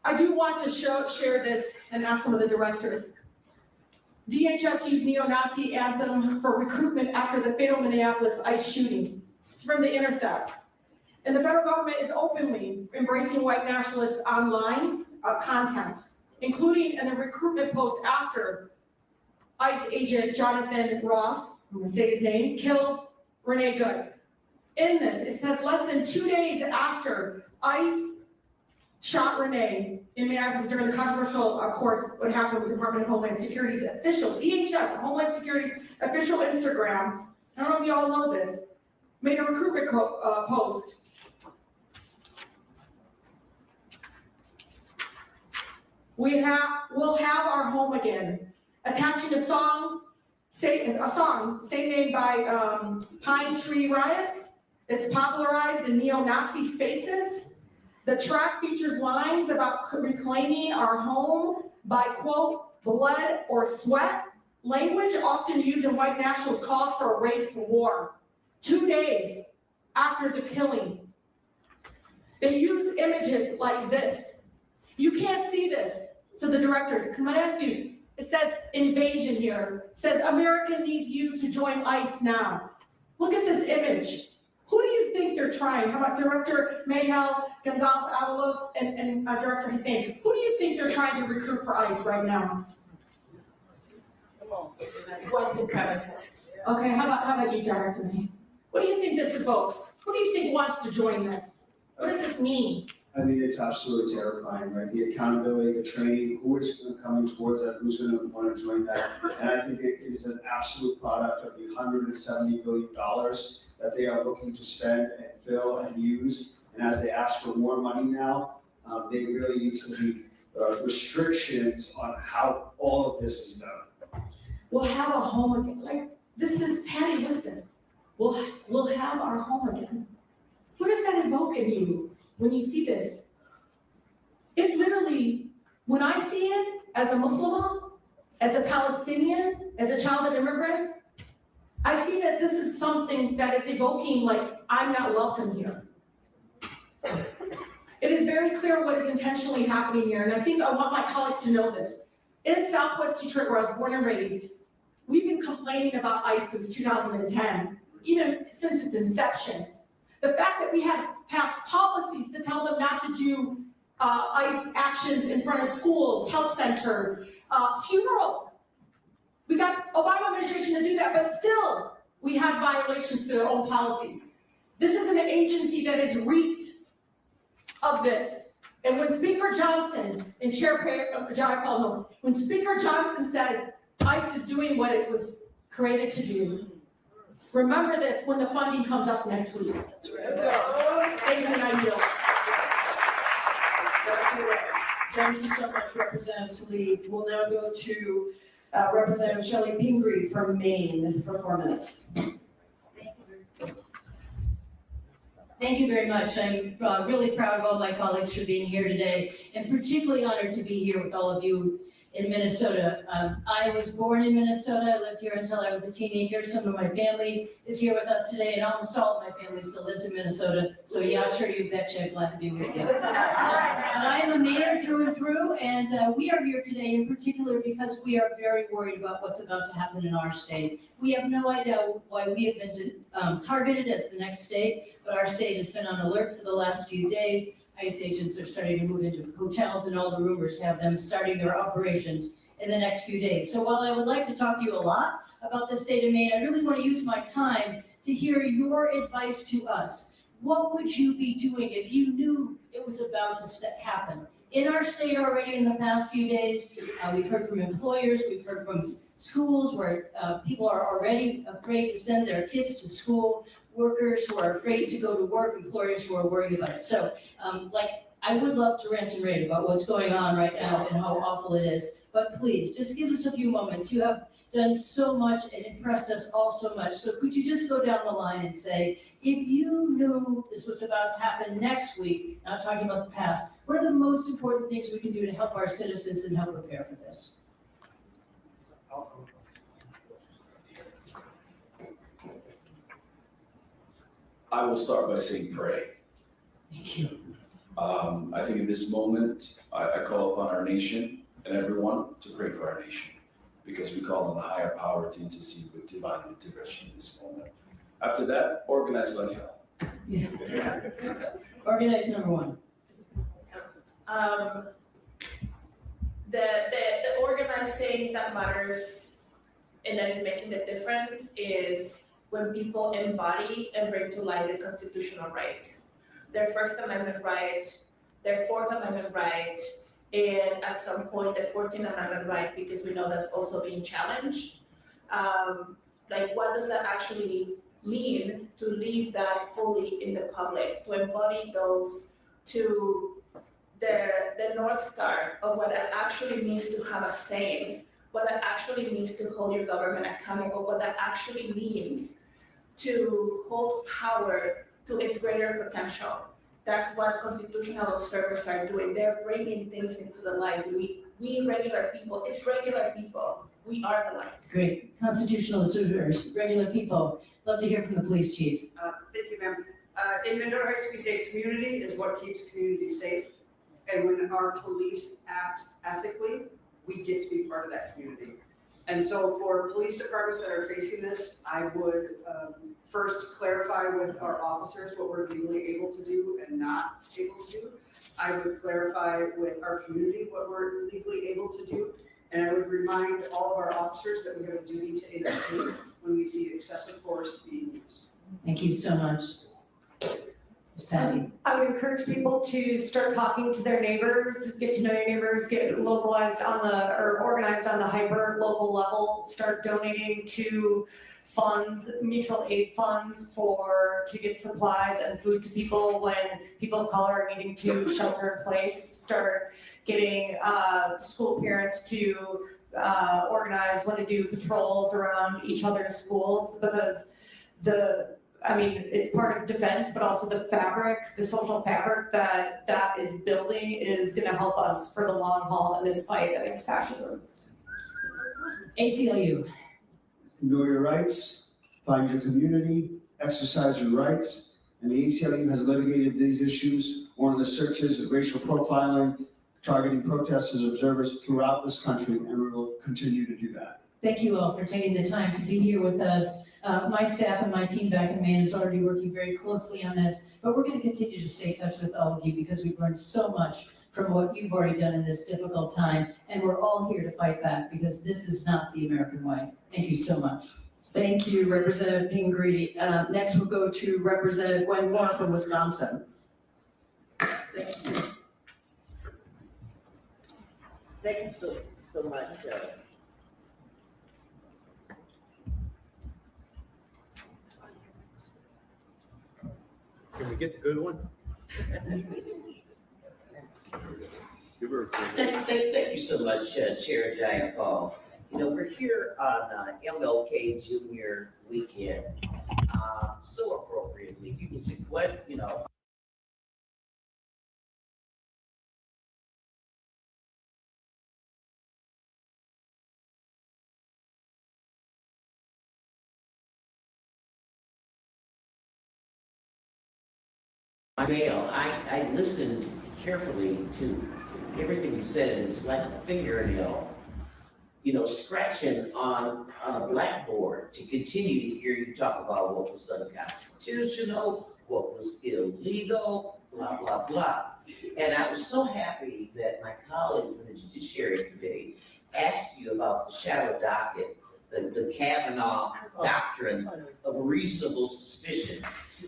I do want to share this and ask some of the directors. DHS used neo-Nazi anthem for recruitment after the fatal Minneapolis ICE shooting. It's from The Intercept. And the federal government is openly embracing white nationalists online content, including in a recruitment post after ICE agent Jonathan Ross, I'm gonna say his name, killed Renee Good. In this, it says less than 2 days after ICE shot Renee in Minneapolis during the controversial, of course, what happened with Department of Homeland Security's official, DHS, Homeland Security's official Instagram, I don't know if you all know this, made a recruitment post. We'll have our home again, attaching a song, same name by Pine Tree Riots. It's popularized in neo-Nazi spaces. The track features lines about reclaiming our home by, quote, blood or sweat, language often used in white nationalist calls for a race war. 2 days after the killing, they use images like this. You can't see this. So the directors, I'm gonna ask you, it says invasion here. It says America needs you to join ICE now. Look at this image. Who do you think they're trying? How about Director Mayhel, Gonzalez Avalos, and Director Hussein? Who do you think they're trying to recruit for ICE right now? White supremacists. Okay, how about you, Director May? What do you think this evokes? Who do you think wants to join this? What does this mean? I mean, it's absolutely terrifying, right? The accountability, the training, who is coming towards that, who's going to want to join that. And I think it is an absolute product of the $170 billion that they are looking to spend and fill and use. And as they ask for more money now, they really need some restrictions on how all of this is done. We'll have a home again. Like, this is Patty with this. We'll have our home again. What does that evoke in you when you see this? It literally, when I see it as a Muslim, as a Palestinian, as a child of immigrants, I see that this is something that is evoking, like, I'm not welcome here. It is very clear what is intentionally happening here, and I think I want my colleagues to know this. In Southwest Detroit, where I was born and raised, we've been complaining about ICE since 2010, even since its inception. The fact that we had passed policies to tell them not to do ICE actions in front of schools, health centers, funerals. We got Obama administration to do that, but still we had violations to their own policies. This is an agency that is reeked of this. And when Speaker Johnson and Chair John Paul knows, when Speaker Johnson says ICE is doing what it was created to do, remember this when the funding comes up next week. Thank you, and I yield. Thank you so much, Representative Tlaib. We'll now go to Representative Shelley Pingree from Maine for 4 minutes. Thank you very much. I'm really proud of all my colleagues for being here today, and particularly honored to be here with all of you in Minnesota. I was born in Minnesota. I lived here until I was a teenager. Some of my family is here with us today, and almost all of my family still lives in Minnesota. So yeah, sure, you betcha, glad to be with you. But I am a Mainer through and through, and we are here today in particular because we are very worried about what's about to happen in our state. We have no idea why we have been targeted as the next state, but our state has been on alert for the last few days. ICE agents are starting to move into hotels, and all the rumors have them starting their operations in the next few days. So while I would like to talk to you a lot about the state of Maine, I really want to use my time to hear your advice to us. What would you be doing if you knew it was about to happen? In our state already in the past few days, we've heard from employers, we've heard from schools where people are already afraid to send their kids to school, workers who are afraid to go to work, employers who are worried about it. So, I would love to rant and rave about what's going on right now and how awful it is, but please, just give us a few moments. You have done so much and impressed us all so much. So could you just go down the line and say, if you knew this was about to happen next week, not talking about the past, what are the most important things we can do to help our citizens and help prepare for this? I will start by saying pray. Thank you. I think in this moment, I call upon our nation and everyone to pray for our nation, because we call on the higher power to intercede with divine intervention in this moment. After that, organize like hell. Yeah. Organize number one. The organizing that matters and that is making the difference is when people embody and bring to light the constitutional rights. Their First Amendment right, their Fourth Amendment right, and at some point the 14th Amendment right, because we know that's also being challenged. What does that actually mean to leave that fully in the public, to embody those to the North Star of what it actually means to have a saying, what that actually means to hold your government accountable, what that actually means to hold power to its greater potential. That's what constitutional observers are doing. They're bringing things into the light. We regular people, it's regular people. We are the light. Great. Constitutional observers, regular people. Love to hear from the police chief. Thank you, ma'am. In Mendota Heights, we say community is what keeps communities safe. And when our police act ethically, we get to be part of that community. And so for police departments that are facing this, I would first clarify with our officers what we're legally able to do and not able to do. I would clarify with our community what we're legally able to do. And I would remind all of our officers that we have a duty to intercede when we see excessive force being used. Thank you so much. Ms. Patty. I would encourage people to start talking to their neighbors, get to know your neighbors, get localized or organized on the hyper local level, start donating to funds, mutual aid funds to get supplies and food to people when people of color are needing to shelter in place, start getting school parents to organize when to do patrols around each other's schools, because it's part of defense, but also the social fabric that is building is gonna help us for the long haul in this fight against fascism. ACLU. Know your rights, find your community, exercise your rights, and the ACLU has litigated these issues, warrantless searches, racial profiling, targeting protesters, observers throughout this country, and we will continue to do that. Thank you all for taking the time to be here with us. My staff and my team back in Maine is already working very closely on this, but we're going to continue to stay in touch with all of you because we've learned so much from what you've already done in this difficult time, and we're all here to fight back because this is not the American way. Thank you so much. Thank you, Representative Pingree. Next, we'll go to Representative Gwen Moore from Wisconsin. Thank you. Thank you so much. Can we get the good one? Thank you so much, Chair Jayapal. We're here on MLK Jr. weekend. So appropriately, people say, what, Mail, I listened carefully to everything you said, and it's like a fingernail, scratching on a blackboard to continue to hear you talk about what was unconstitutional, what was illegal, blah, blah, blah. And I was so happy that my colleague from the Judiciary Committee asked you about the shadow docket, the Kavanaugh doctrine of reasonable suspicion.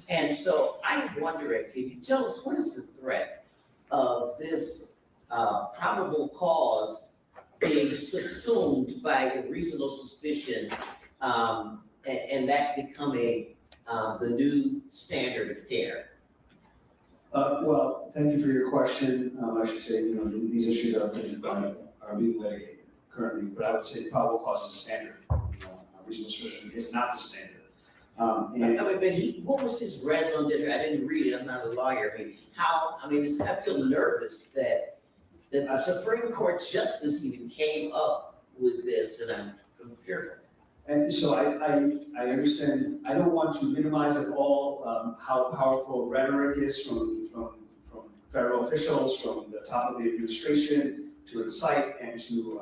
And so I'm wondering, can you tell us what is the threat of this probable cause being subsumed by a reasonable suspicion, and that becoming the new standard of care? Well, thank you for your question. I should say, these issues are being litigated currently, but I would say probable cause is a standard. Reasonable suspicion is not the standard. What was his raison d'etre? I didn't read it, I'm not a lawyer. I feel nervous that the Supreme Court justice even came up with this, and I'm fearful. And so I understand, I don't want to minimize at all how powerful rhetoric is from federal officials, from the top of the administration, to incite and to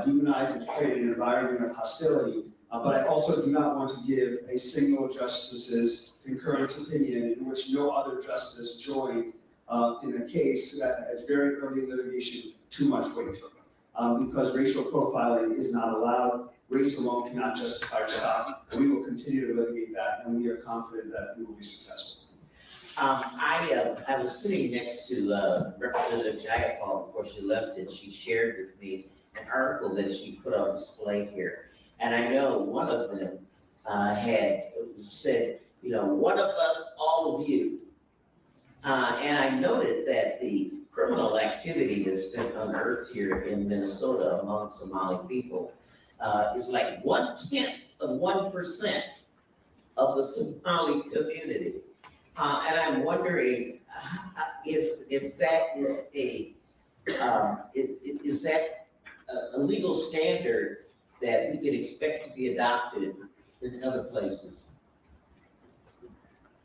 demonize and create an environment of hostility. But I also do not want to give a single justice's concurrence opinion in which no other justice joined in a case that has very early litigation too much weight. Because racial profiling is not allowed. Race alone cannot justify our stop. We will continue to litigate that, and we are confident that we will be successful. I was sitting next to Representative Jayapal before she left, and she shared with me an article that she put on display here. And I know one of them had said, one of us, all of you. And I noted that the criminal activity that's been unearthed here in Minnesota among Somali people is like 1/10 of 1% of the Somali community. And I'm wondering if that is a legal standard that we could expect to be adopted in other places,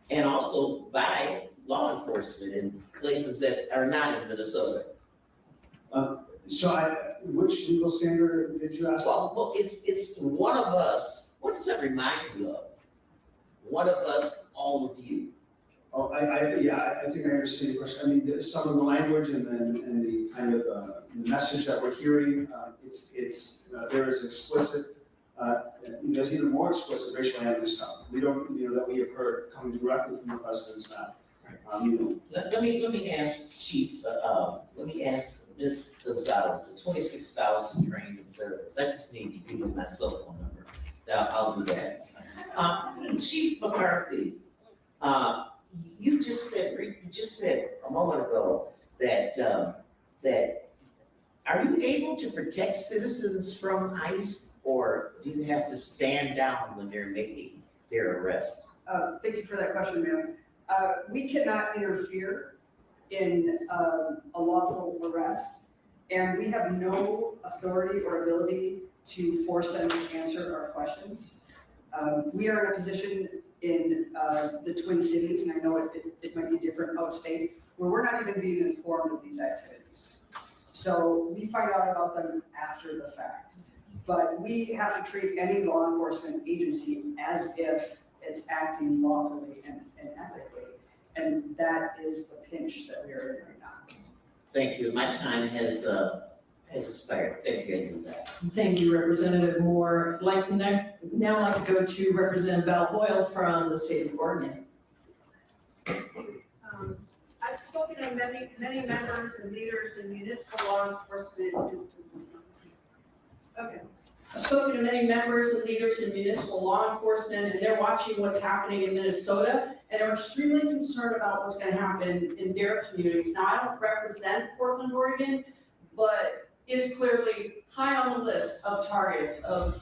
and also by law enforcement in places that are not in Minnesota. Which legal standard did you ask? Well, it's one of us. What does that remind you of? One of us, all of you. Oh, I think I understand your question. I mean, some of the language and the kind of the message that we're hearing, there is explicit, there's even more explicit racial animus stuff. We don't, that we have heard coming directly from the president's mouth. Let me ask Chief. Let me ask Ms. Gonzalez, the 26,000 trained observers. I just need to give you my cell phone number. I'll do that. Chief McCarthy, you just said a moment ago that are you able to protect citizens from ICE, or do you have to stand down when they're making their arrests? Thank you for that question, ma'am. We cannot interfere in a lawful arrest, and we have no authority or ability to force them to answer our questions. We are in a position in the Twin Cities, and I know it might be different outstate, where we're not even being informed of these activities. So we find out about them after the fact. But we have to treat any law enforcement agency as if it's acting lawfully and ethically. And that is the pinch that we are in right now. Thank you. My time has expired. Thank you. Thank you, Representative Moore. Now I'd like to go to Representative Val Hoyle from the state of Oregon. I've spoken to many members and leaders in municipal law enforcement. Okay. I've spoken to many members and leaders in municipal law enforcement, and they're watching what's happening in Minnesota, and are extremely concerned about what's going to happen in their communities. Now, I don't represent Portland, Oregon, but it is clearly high on the list of targets of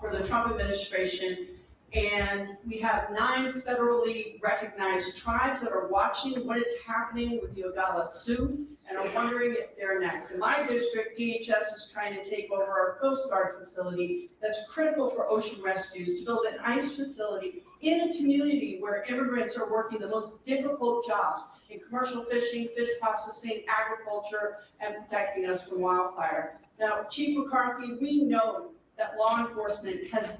for the Trump administration. And we have 9 federally recognized tribes that are watching what is happening with the Oglala Sioux, and are wondering if they're next. In my district, DHS is trying to take over our Coast Guard facility that's critical for ocean rescues, to build an ICE facility in a community where immigrants are working the most difficult jobs in commercial fishing, fish processing, agriculture, and protecting us from wildfire. Now, Chief McCarthy, we know that law enforcement has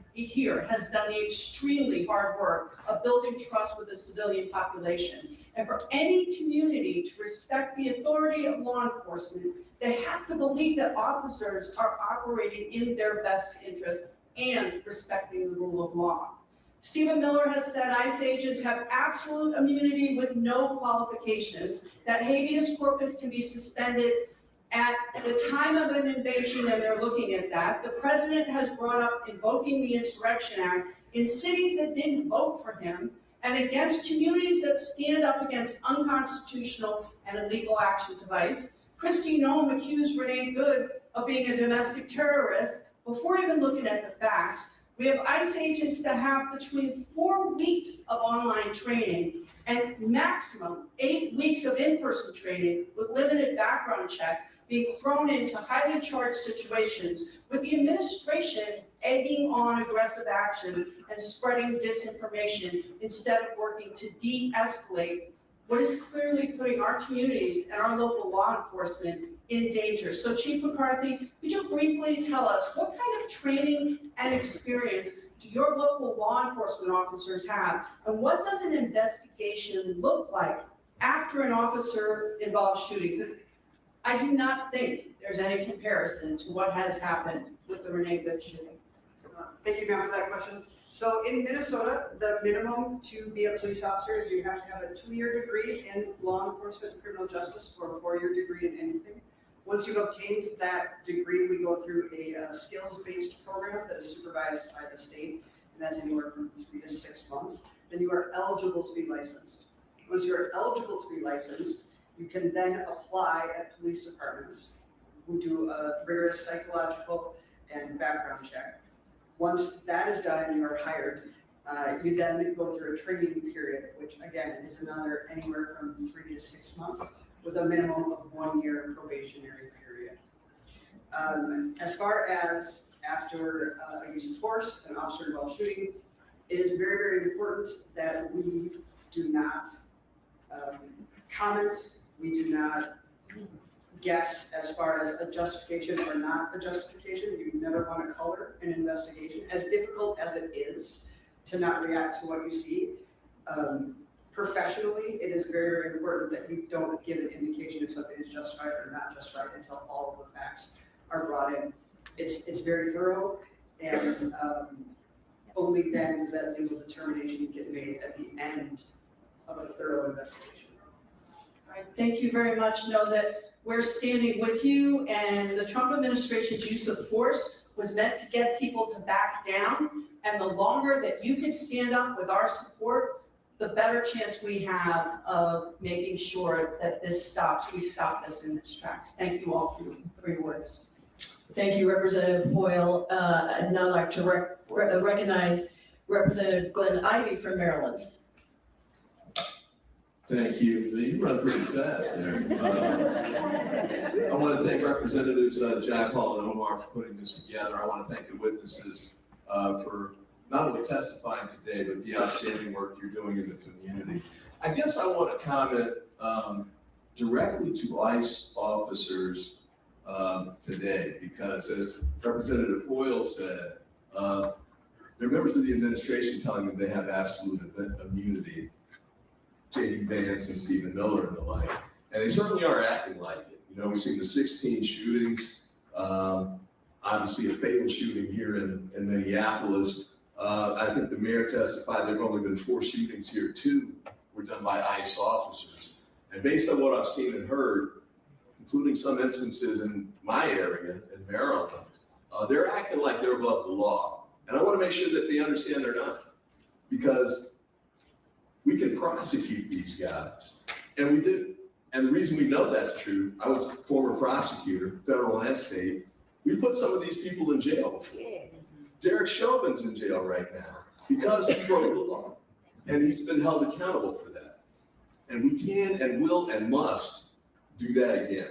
done the extremely hard work of building trust with the civilian population. And for any community to respect the authority of law enforcement, they have to believe that officers are operating in their best interest and respecting the rule of law. Stephen Miller has said ICE agents have absolute immunity with no qualifications, that habeas corpus can be suspended at the time of an invasion, and they're looking at that. The president has brought up invoking the Insurrection Act in cities that didn't vote for him and against communities that stand up against unconstitutional and illegal actions of ICE. Kristi Noem accused Renee Good of being a domestic terrorist before even looking at the facts. We have ICE agents that have between 4 weeks of online training and maximum 8 weeks of in-person training with limited background checks being thrown into highly charged situations with the administration egging on aggressive action and spreading disinformation instead of working to de-escalate what is clearly putting our communities and our local law enforcement in danger. So Chief McCarthy, could you briefly tell us what kind of training and experience do your local law enforcement officers have? And what does an investigation look like after an officer involved shooting? Because I do not think there's any comparison to what has happened with the Renee Good shooting. Thank you, ma'am, for that question. So in Minnesota, the minimum to be a police officer is you have to have a 2-year degree in law enforcement and criminal justice or a 4-year degree in anything. Once you've obtained that degree, we go through a skills-based program that is supervised by the state, and that's anywhere from 3 to 6 months. Then you are eligible to be licensed. Once you're eligible to be licensed, you can then apply at police departments who do a rigorous psychological and background check. Once that is done and you are hired, you then go through a training period, which again is another anywhere from 3 to 6 months with a minimum of 1 year probationary period. As far as after a use of force, an officer involved shooting, it is very, very important that we do not comment, we do not guess as far as a justification or not a justification. You never want to color an investigation, as difficult as it is to not react to what you see. Professionally, it is very, very important that you don't give an indication if something is justified or not justified until all of the facts are brought in. It's very thorough, and only then does that legal determination get made at the end of a thorough investigation. All right, thank you very much. Know that we're standing with you, and the Trump administration's use of force was meant to get people to back down, and the longer that you can stand up with our support, the better chance we have of making sure that this stops. We stop this in its tracks. Thank you all for your words. Thank you, Representative Hoyle. I'd now like to recognize Representative Glenn Ivey from Maryland. Thank you. You run pretty fast there. I want to thank Representatives Jack Paul and Omar for putting this together. I want to thank the witnesses for not only testifying today, but the outstanding work you're doing in the community. I guess I want to comment directly to ICE officers today, because as Representative Hoyle said, they're members of the administration telling them they have absolute immunity. J.D. Vance and Stephen Miller and the like, and they certainly are acting like it. You know, we've seen the 16 shootings, obviously a fatal shooting here in Minneapolis. I think the mayor testified there have only been 4 shootings here. 2 were done by ICE officers. And based on what I've seen and heard, including some instances in my area in Maryland, they're acting like they're above the law. And I want to make sure that they understand they're not, because we can prosecute these guys, and we do. And the reason we know that's true, I was a former prosecutor, federal and state. We put some of these people in jail before. Derek Chauvin's in jail right now because he broke the law, and he's been held accountable for that. And we can and will and must do that again.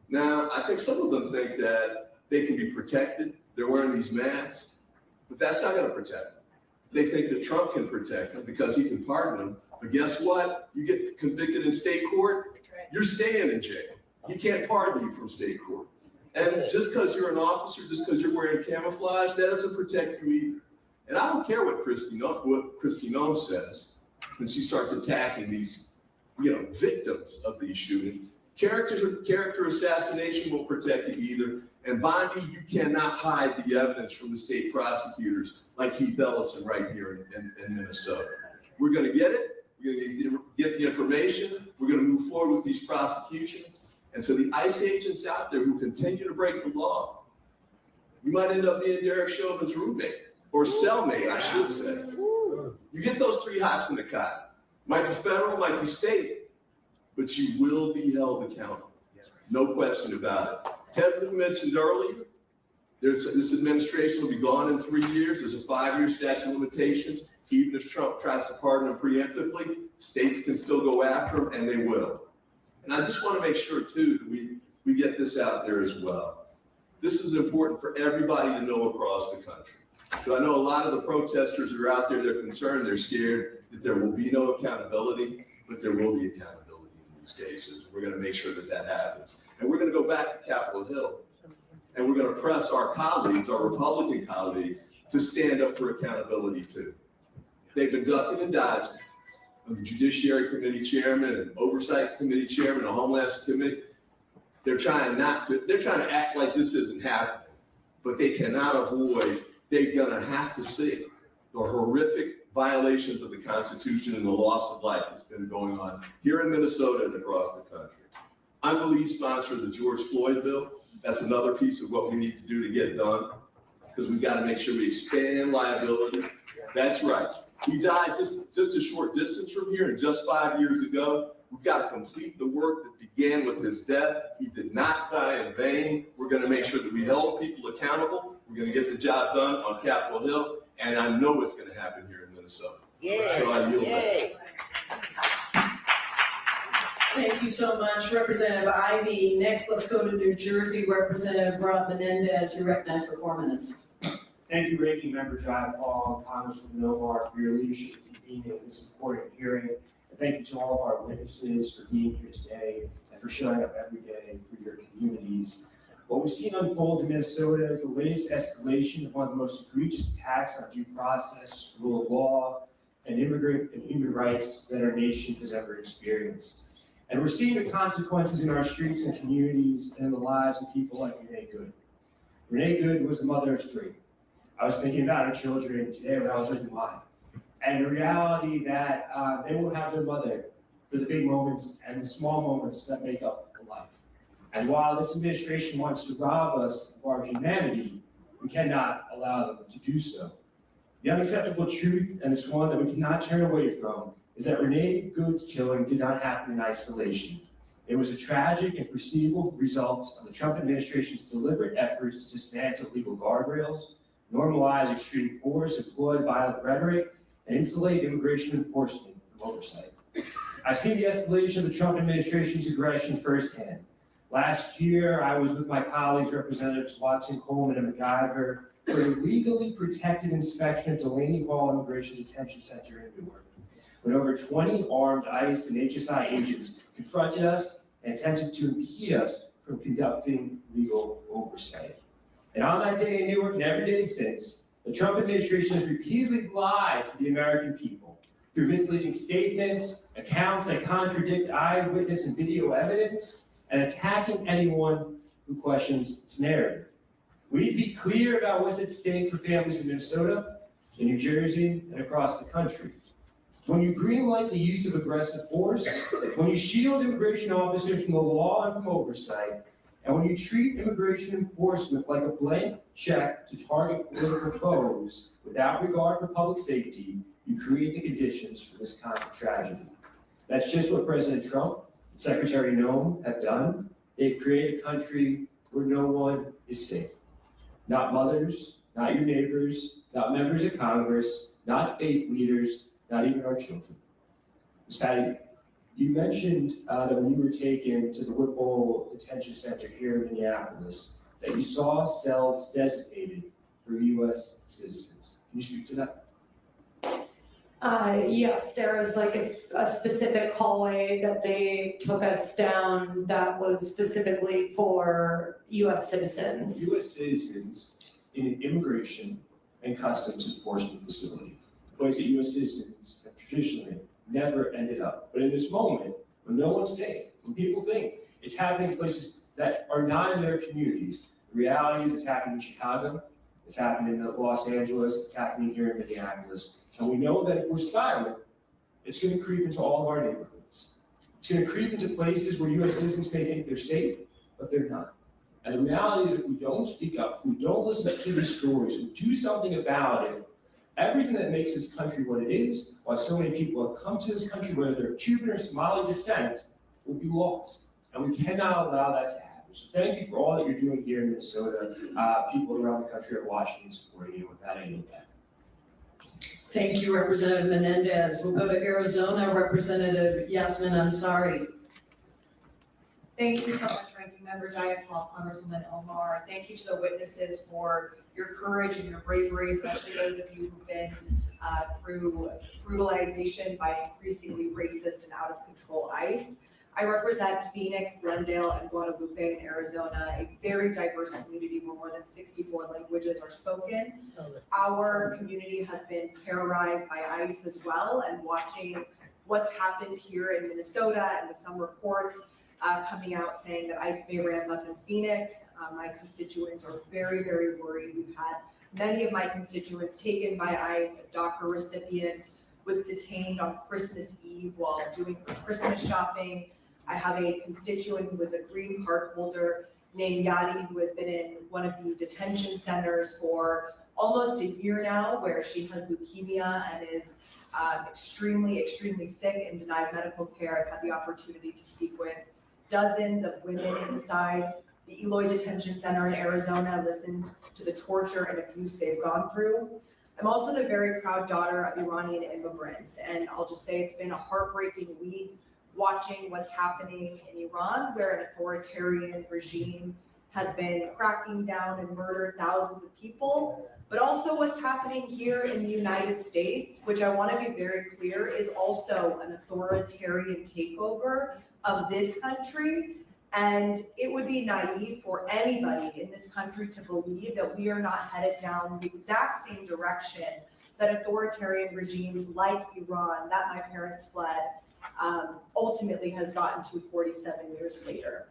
Now, I think some of them think that they can be protected. They're wearing these masks, but that's not going to protect them. They think that Trump can protect them because he can pardon them. But guess what? You get convicted in state court, you're staying in jail. He can't pardon you from state court. And just because you're an officer, just because you're wearing camouflage, that doesn't protect you either. And I don't care what Kristi Noem says when she starts attacking these, victims of these shootings. Character assassination won't protect you either. And Bondi, you cannot hide the evidence from the state prosecutors like Keith Ellison right here in Minnesota. We're going to get it. We're going to get the information. We're going to move forward with these prosecutions. And so the ICE agents out there who continue to break the law, you might end up being Derek Chauvin's roommate or cellmate, I should say. You get those 3 hots in the cot. Might be federal, might be state, but you will be held accountable. No question about it. Ted Lieu mentioned earlier, this administration will be gone in 3 years. There's a 5-year statute of limitations. Even if Trump tries to pardon him preemptively, states can still go after him, and they will. And I just want to make sure, too, that we get this out there as well. This is important for everybody to know across the country. So I know a lot of the protesters that are out there, they're concerned, they're scared that there will be no accountability, but there will be accountability in these cases. We're going to make sure that that happens. And we're going to go back to Capitol Hill, and we're going to press our colleagues, our Republican colleagues, to stand up for accountability, too. They've been ducking and dodging. The Judiciary Committee Chairman and Oversight Committee Chairman and Homeland Committee, they're trying to act like this isn't happening, but they cannot avoid, they're gonna have to see the horrific violations of the Constitution and the loss of life that's been going on here in Minnesota and across the country. I'm the lead sponsor of the George Floyd bill. That's another piece of what we need to do to get done, because we've got to make sure we expand liability. That's right. He died just a short distance from here, and just 5 years ago. We've got to complete the work that began with his death. He did not die in vain. We're going to make sure that we hold people accountable. We're going to get the job done on Capitol Hill, and I know it's going to happen here in Minnesota. So I yield back. Thank you so much, Representative Ivey. Next, let's go to New Jersey. Representative Rob Menendez, you're recognized for 4 minutes. Thank you, Ranking Member Jayapal and Congressman Omar, for your leadership in convening this important hearing. And thank you to all of our witnesses for being here today and for showing up every day for your communities. What we've seen unfold in Minnesota is the latest escalation of one of the most egregious attacks on due process, rule of law, and immigrant and human rights that our nation has ever experienced. And we're seeing the consequences in our streets and communities and in the lives of people like Renee Good. Renee Good was a mother of 3. I was thinking about her children today when I was looking mine. And the reality that they will have their mother for the big moments and the small moments that make up a life. And while this administration wants to rob us of our humanity, we cannot allow them to do so. The unacceptable truth, and it's one that we cannot turn away from, is that Renee Good's killing did not happen in isolation. It was a tragic and foreseeable result of the Trump administration's deliberate efforts to dismantle legal guardrails, normalize extreme force, employ violent rhetoric, and insulate immigration enforcement from oversight. I've seen the escalation of the Trump administration's aggression firsthand. Last year, I was with my colleagues, Representatives Watson, Coleman, and McIver, for a legally protected inspection of Delaney Hall Immigration Detention Center in Newark, when over 20 armed ICE and HSI agents confronted us and attempted to impede us from conducting legal oversight. And on that day in Newark and every day since, the Trump administration has repeatedly lied to the American people through misleading statements, accounts that contradict eyewitness and video evidence, and attacking anyone who questions its narrative. We need to be clear about what's at stake for families in Minnesota, in New Jersey, and across the country. When you greenlight the use of aggressive force, when you shield immigration officers from the law and from oversight, and when you treat immigration enforcement like a blank check to target political foes without regard for public safety, you create the conditions for this kind of tragedy. That's just what President Trump and Secretary Noem have done. They've created a country where no one is safe. Not mothers, not your neighbors, not members of Congress, not faith leaders, not even our children. Ms. Patty, you mentioned that when you were taken to the Whipple Detention Center here in Minneapolis, that you saw cells designated for U.S. citizens. Can you speak to that? Yes, there was like a specific hallway that they took us down that was specifically for US citizens. U.S. citizens in an immigration and customs enforcement facility, a place that U.S. citizens have traditionally never ended up. But in this moment, when no one's safe, when people think it's happening in places that are not in their communities, the reality is it's happening in Chicago, it's happening in Los Angeles, it's happening here in Minneapolis. And we know that if we're silent, it's going to creep into all of our neighborhoods. It's going to creep into places where U.S. citizens may think they're safe, but they're not. And the reality is if we don't speak up, if we don't listen to these stories and do something about it, everything that makes this country what it is, why so many people have come to this country, whether they're Cuban or Somali descent, will be lost. And we cannot allow that to happen. So thank you for all that you're doing here in Minnesota. People around the country are watching and supporting you. With that, I yield back. Thank you, Representative Menendez. We'll go to Arizona, Representative Yasmin Ansari. Thank you so much, Ranking Member Jayapal, Congresswoman Omar. Thank you to the witnesses for your courage and your bravery, especially those of you who've been through brutalization by increasingly racist and out of control ICE. I represent Phoenix, Glendale, and Guadalupe in Arizona, a very diverse community where more than 64 languages are spoken. Our community has been terrorized by ICE as well, and watching what's happened here in Minnesota and with some reports coming out saying that ICE may ramp up in Phoenix. My constituents are very, very worried. We've had many of my constituents taken by ICE. A DACA recipient was detained on Christmas Eve while doing Christmas shopping. I have a constituent who was a green card holder named Yadi, who has been in one of the detention centers for almost a year now, where she has leukemia and is extremely, extremely sick and denied medical care. I've had the opportunity to speak with dozens of women inside the Eloy Detention Center in Arizona, listened to the torture and abuse they've gone through. I'm also the very proud daughter of Iranian immigrants, and I'll just say it's been a heartbreaking week watching what's happening in Iran, where an authoritarian regime has been cracking down and murdered thousands of people, but also what's happening here in the United States, which I want to be very clear is also an authoritarian takeover of this country. And it would be naive for anybody in this country to believe that we are not headed down the exact same direction that authoritarian regimes like Iran, that my parents fled, ultimately has gotten to 47 years later.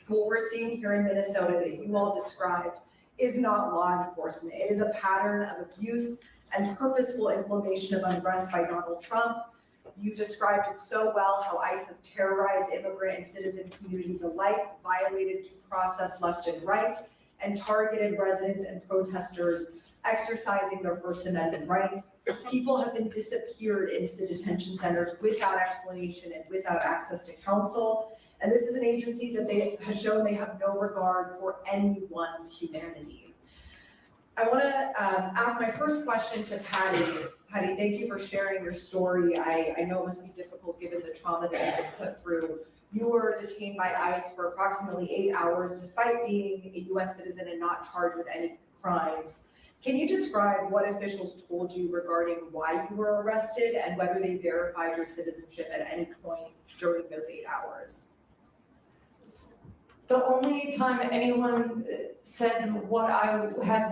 What we're seeing here in Minnesota that you all described is not law enforcement. It is a pattern of abuse and purposeful inflammation of unrest by Donald Trump. You described it so well, how ICE has terrorized immigrant and citizen communities alike, violated due process left and right, and targeted residents and protesters exercising their First Amendment rights. People have been disappeared into the detention centers without explanation and without access to counsel. And this is an agency that has shown they have no regard for anyone's humanity. I want to ask my first question to Patty. Patty, thank you for sharing your story. I know it must be difficult given the trauma that you've been put through. You were detained by ICE for approximately 8 hours, despite being a US citizen and not charged with any crimes. Can you describe what officials told you regarding why you were arrested and whether they verified your citizenship at any point during those 8 hours? The only time anyone said what I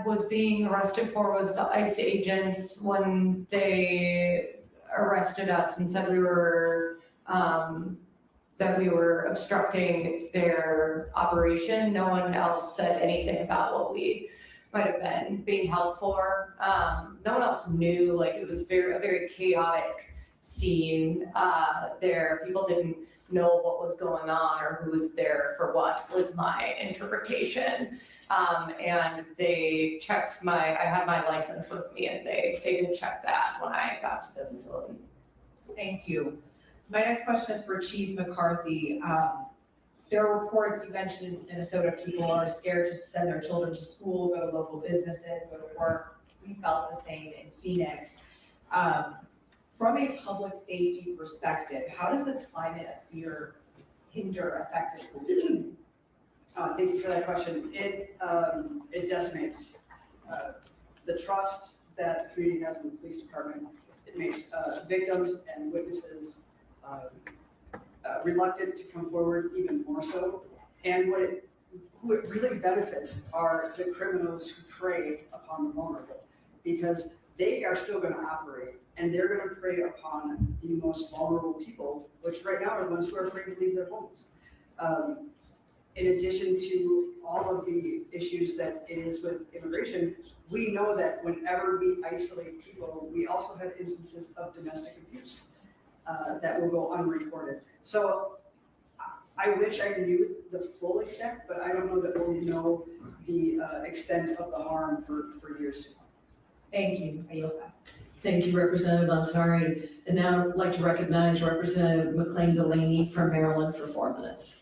was being arrested for was the ICE agents when they arrested us and said we were that we were obstructing their operation. No one else said anything about what we might have been being held for. No one else knew. Like, it was a very chaotic scene there. People didn't know what was going on or who was there for what, was my interpretation. And they checked I had my license with me, and they did check that when I got to the facility. Thank you. My next question is for Chief McCarthy. There are reports, you mentioned in Minnesota, people are scared to send their children to school, go to local businesses, go to work. We felt the same in Phoenix. From a public safety perspective, how does this climate of fear hinder effective policing? Thank you for that question. It decimates the trust that the community has in the police department. It makes victims and witnesses reluctant to come forward even more so. And who it really benefits are the criminals who prey upon the vulnerable, because they are still going to operate and they're going to prey upon the most vulnerable people, which right now are the ones who are afraid to leave their homes. In addition to all of the issues that it is with immigration, we know that whenever we isolate people, we also have instances of domestic abuse that will go unreported. So I wish I knew the full extent, but I don't know that we'll know the extent of the harm for years to come. Thank you. I yield back. Thank you, Representative Ansari. And now I'd like to recognize Representative McLean Delaney from Maryland for 4 minutes.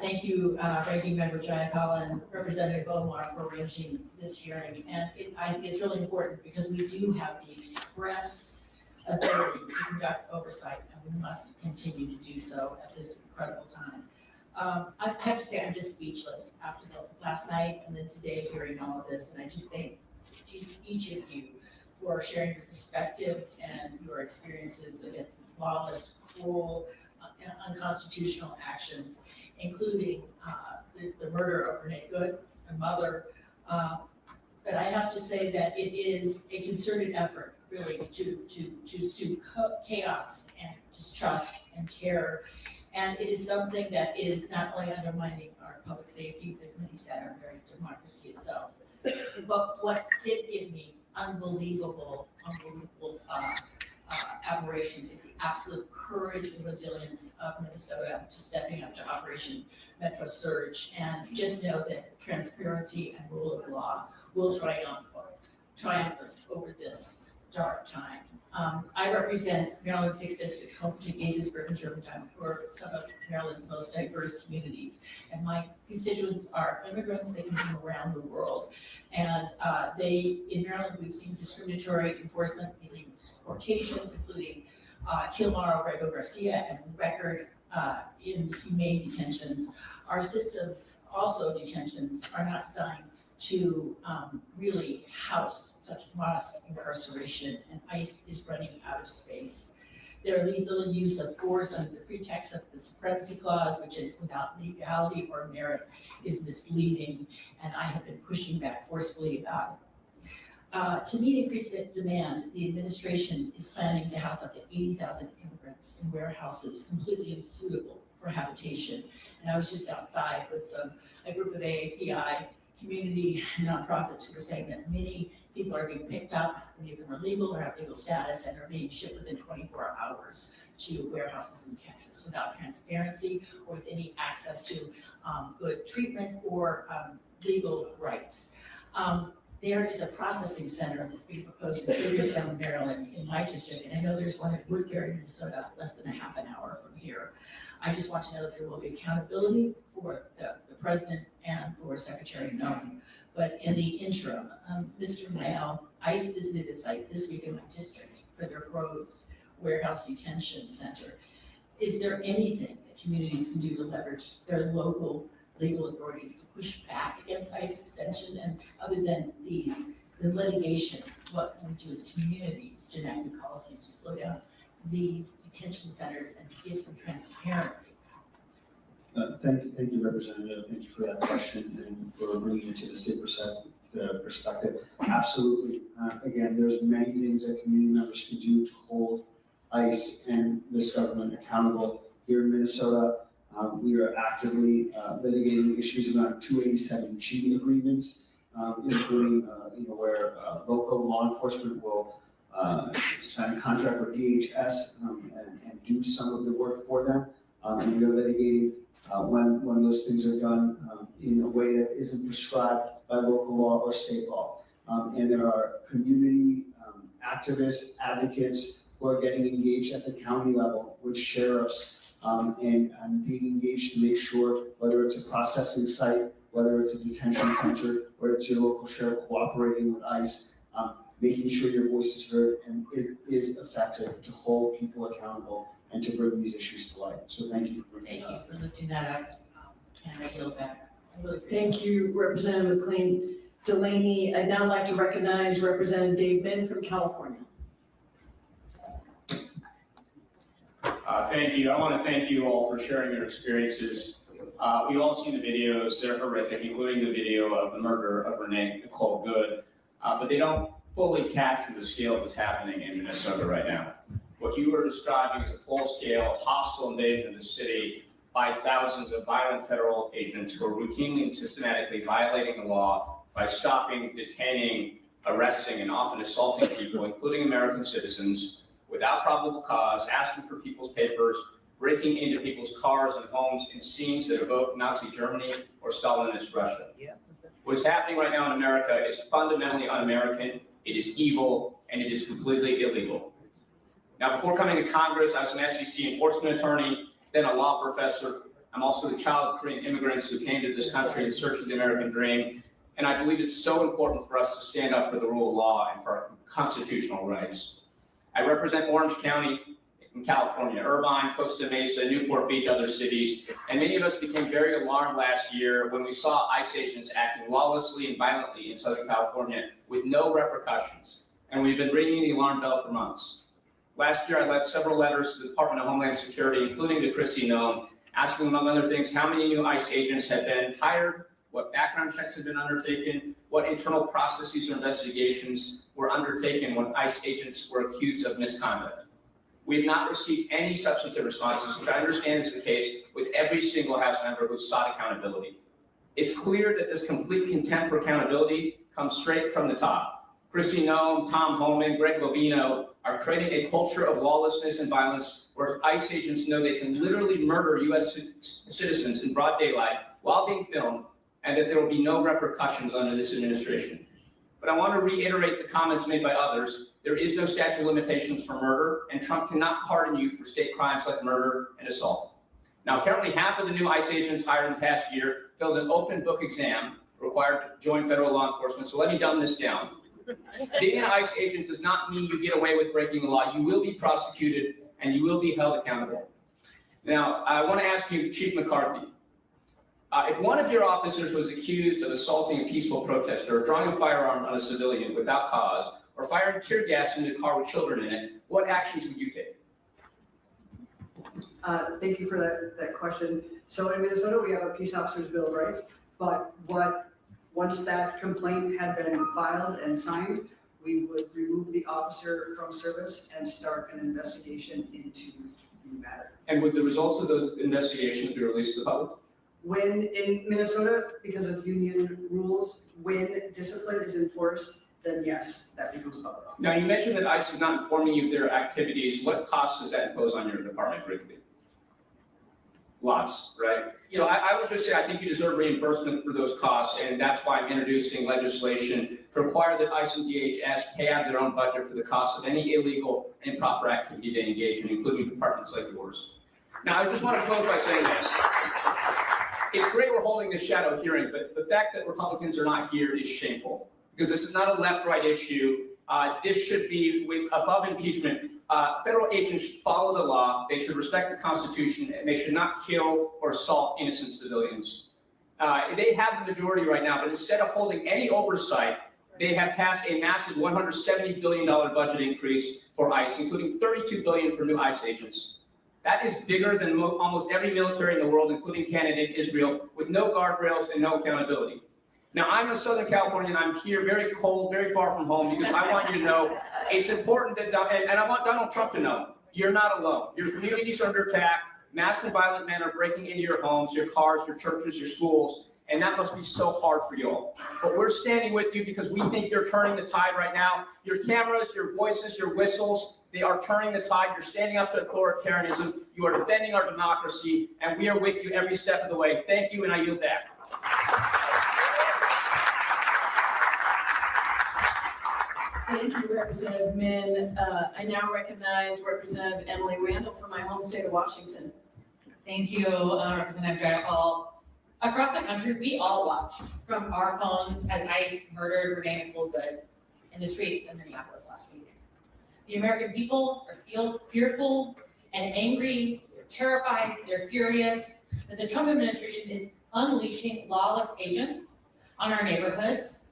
Thank you, Ranking Member Jayapal and Representative Omar for arranging this hearing. And I think it's really important because we do have the express authority to conduct oversight, and we must continue to do so at this incredible time. I have to say, I'm just speechless after last night and then today hearing all of this. And I just thank each of you for sharing your perspectives and your experiences against this lawless, cruel, and unconstitutional actions, including the murder of Renee Good, her mother. But I have to say that it is a concerted effort, really, to chaos and distrust and terror. And it is something that is not only undermining our public safety, as many said, our very democracy itself, but what did give me unbelievable admiration is the absolute courage and resilience of Minnesota to stepping up to Operation Metro Surge. And just know that transparency and rule of law will triumph over this dark time. I represent Maryland's 6th District, home to Gaithersburg and Germantown, who are some of Maryland's most diverse communities. And my constituents are immigrants. They come from around the world. And in Maryland, we've seen discriminatory enforcement, illegal deportations, including Kilmar, Rego Garcia, and record inhumane detentions. Our systems, also detentions, are not designed to really house such mass incarceration, and ICE is running out of space. Their lethal use of force under the pretext of the Supremacy Clause, which is without legality or merit, is misleading, and I have been pushing back forcefully about it. To meet increased demand, the administration is planning to house up to 80,000 immigrants in warehouses completely unsuitable for habitation. And I was just outside with a group of AAPI community nonprofits who are saying that many people are being picked up, many of them are legal or have legal status, and are being shipped within 24 hours to warehouses in Texas without transparency or with any access to good treatment or legal rights. There is a processing center that's being proposed in Hagerstown, Maryland, in my district, and I know there's one in Woodbury, Minnesota, less than a half an hour from here. I just want to know that there will be accountability for the president and for Secretary Noem. But in the interim, Mr. Mayo, ICE visited a site this week in my district for their proposed warehouse detention center. Is there anything that communities can do to leverage their local legal authorities to push back against ICE extension? And other than the litigation, what can we do as communities to enact new policies to slow down these detention centers and give some transparency? Thank you, Representative. Thank you for that question and for bringing it to the state perspective. Absolutely. Again, there's many things that community members can do to hold ICE and this government accountable. Here in Minnesota, we are actively litigating issues around 287G agreements, including where local law enforcement will sign a contract with DHS and do some of the work for them. And we're litigating when those things are done in a way that isn't prescribed by local law or state law. And there are community activists, advocates who are getting engaged at the county level with sheriffs and being engaged to make sure, whether it's a processing site, whether it's a detention center, whether it's your local sheriff cooperating with ICE, making sure your voice is heard and it is effective to hold people accountable and to bring these issues to light. So thank you for bringing that up. Thank you for lifting that up, and I yield back. Thank you, Representative McLean. Delaney. I'd now like to recognize Representative Dave Min from California. Thank you. I want to thank you all for sharing your experiences. We've all seen the videos. They're horrific, including the video of the murder of Nicole Good. But they don't fully capture the scale of what's happening in Minnesota right now. What you are describing is a full-scale hostile invasion of the city by thousands of violent federal agents who are routinely and systematically violating the law by stopping, detaining, arresting, and often assaulting people, including American citizens, without probable cause, asking for people's papers, breaking into people's cars and homes in scenes that evoke Nazi Germany or Stalinist Russia. What is happening right now in America is fundamentally un-American, it is evil, and it is completely illegal. Now, before coming to Congress, I was an SEC enforcement attorney, then a law professor. I'm also the child of Korean immigrants who came to this country in search of the American dream. And I believe it's so important for us to stand up for the rule of law and for our constitutional rights. I represent Orange County in California, Irvine, Costa Mesa, Newport Beach, other cities. And many of us became very alarmed last year when we saw ICE agents acting lawlessly and violently in Southern California with no repercussions. And we've been ringing the alarm bell for months. Last year, I led several letters to the Department of Homeland Security, including to Kristi Noem, asking, among other things, how many new ICE agents had been hired, what background checks had been undertaken, what internal processes or investigations were undertaken when ICE agents were accused of misconduct. We have not received any substantive responses, which I understand is the case with every single House member who sought accountability. It's clear that this complete contempt for accountability comes straight from the top. Kristi Noem, Tom Homan, Greg Bovino are creating a culture of lawlessness and violence where ICE agents know they can literally murder U.S. citizens in broad daylight while being filmed, and that there will be no repercussions under this administration. But I want to reiterate the comments made by others. There is no statute of limitations for murder, and Trump cannot pardon you for state crimes like murder and assault. Now, apparently half of the new ICE agents hired in the past year filled an open book exam required to join federal law enforcement, so let me dumb this down. Being an ICE agent does not mean you get away with breaking the law. You will be prosecuted, and you will be held accountable. Now, I want to ask you, Chief McCarthy, if one of your officers was accused of assaulting a peaceful protester, or drawing a firearm on a civilian without cause, or firing tear gas into a car with children in it, what actions would you take? Thank you for that question. So in Minnesota, we have a Peace Officers Bill of Rights, but once that complaint had been filed and signed, we would remove the officer from service and start an investigation into the matter. And would the results of those investigations be released to the public? When in Minnesota, because of union rules, when discipline is enforced, then yes, that becomes public. Now, you mentioned that ICE is not informing you of their activities. What costs does that impose on your department briefly? Lots, right? Yes. So I would just say I think you deserve reimbursement for those costs, and that's why I'm introducing legislation to require that ICE and DHS pay out of their own budget for the cost of any illegal and improper activity they engage in, including departments like yours. Now, I just want to close by saying this. It's great we're holding this shadow hearing, but the fact that Republicans are not here is shameful, because this is not a left-right issue. This should be above impeachment. Federal agents should follow the law. They should respect the Constitution, and they should not kill or assault innocent civilians. They have the majority right now, but instead of holding any oversight, they have passed a massive $170 billion budget increase for ICE, including $32 billion for new ICE agents. That is bigger than almost every military in the world, including Canada and Israel, with no guardrails and no accountability. Now, I'm in Southern California, and I'm here very cold, very far from home, because I want you to know it's important that, and I want Donald Trump to know, you're not alone. Your communities are under attack. Masked and violent men are breaking into your homes, your cars, your churches, your schools, and that must be so hard for you all. But we're standing with you because we think you're turning the tide right now. Your cameras, your voices, your whistles, they are turning the tide. You're standing up to authoritarianism. You are defending our democracy, and we are with you every step of the way. Thank you, and I yield back. Thank you, Representative Min. I now recognize Representative Emily Randall from my home state of Washington. Thank you, Representative Jayapal. Across the country, we all watched from our phones as ICE murdered Nicole Good in the streets in Minneapolis last week. The American people are fearful and angry, they're terrified, they're furious that the Trump administration is unleashing lawless agents on our neighborhoods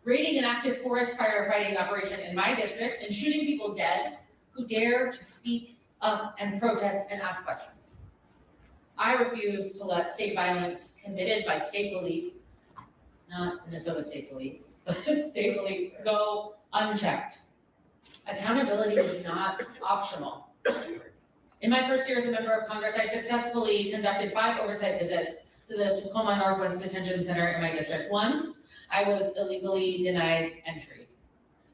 raiding an active forest firefighting operation in my district and shooting people dead who dare to speak up and protest and ask questions. I refuse to let state violence committed by state police, not Minnesota State Police, but state police, go unchecked. Accountability is not optional. In my first year as a member of Congress, I successfully conducted 5 oversight visits to the Tacoma Northwest Detention Center in my district. Once, I was illegally denied entry.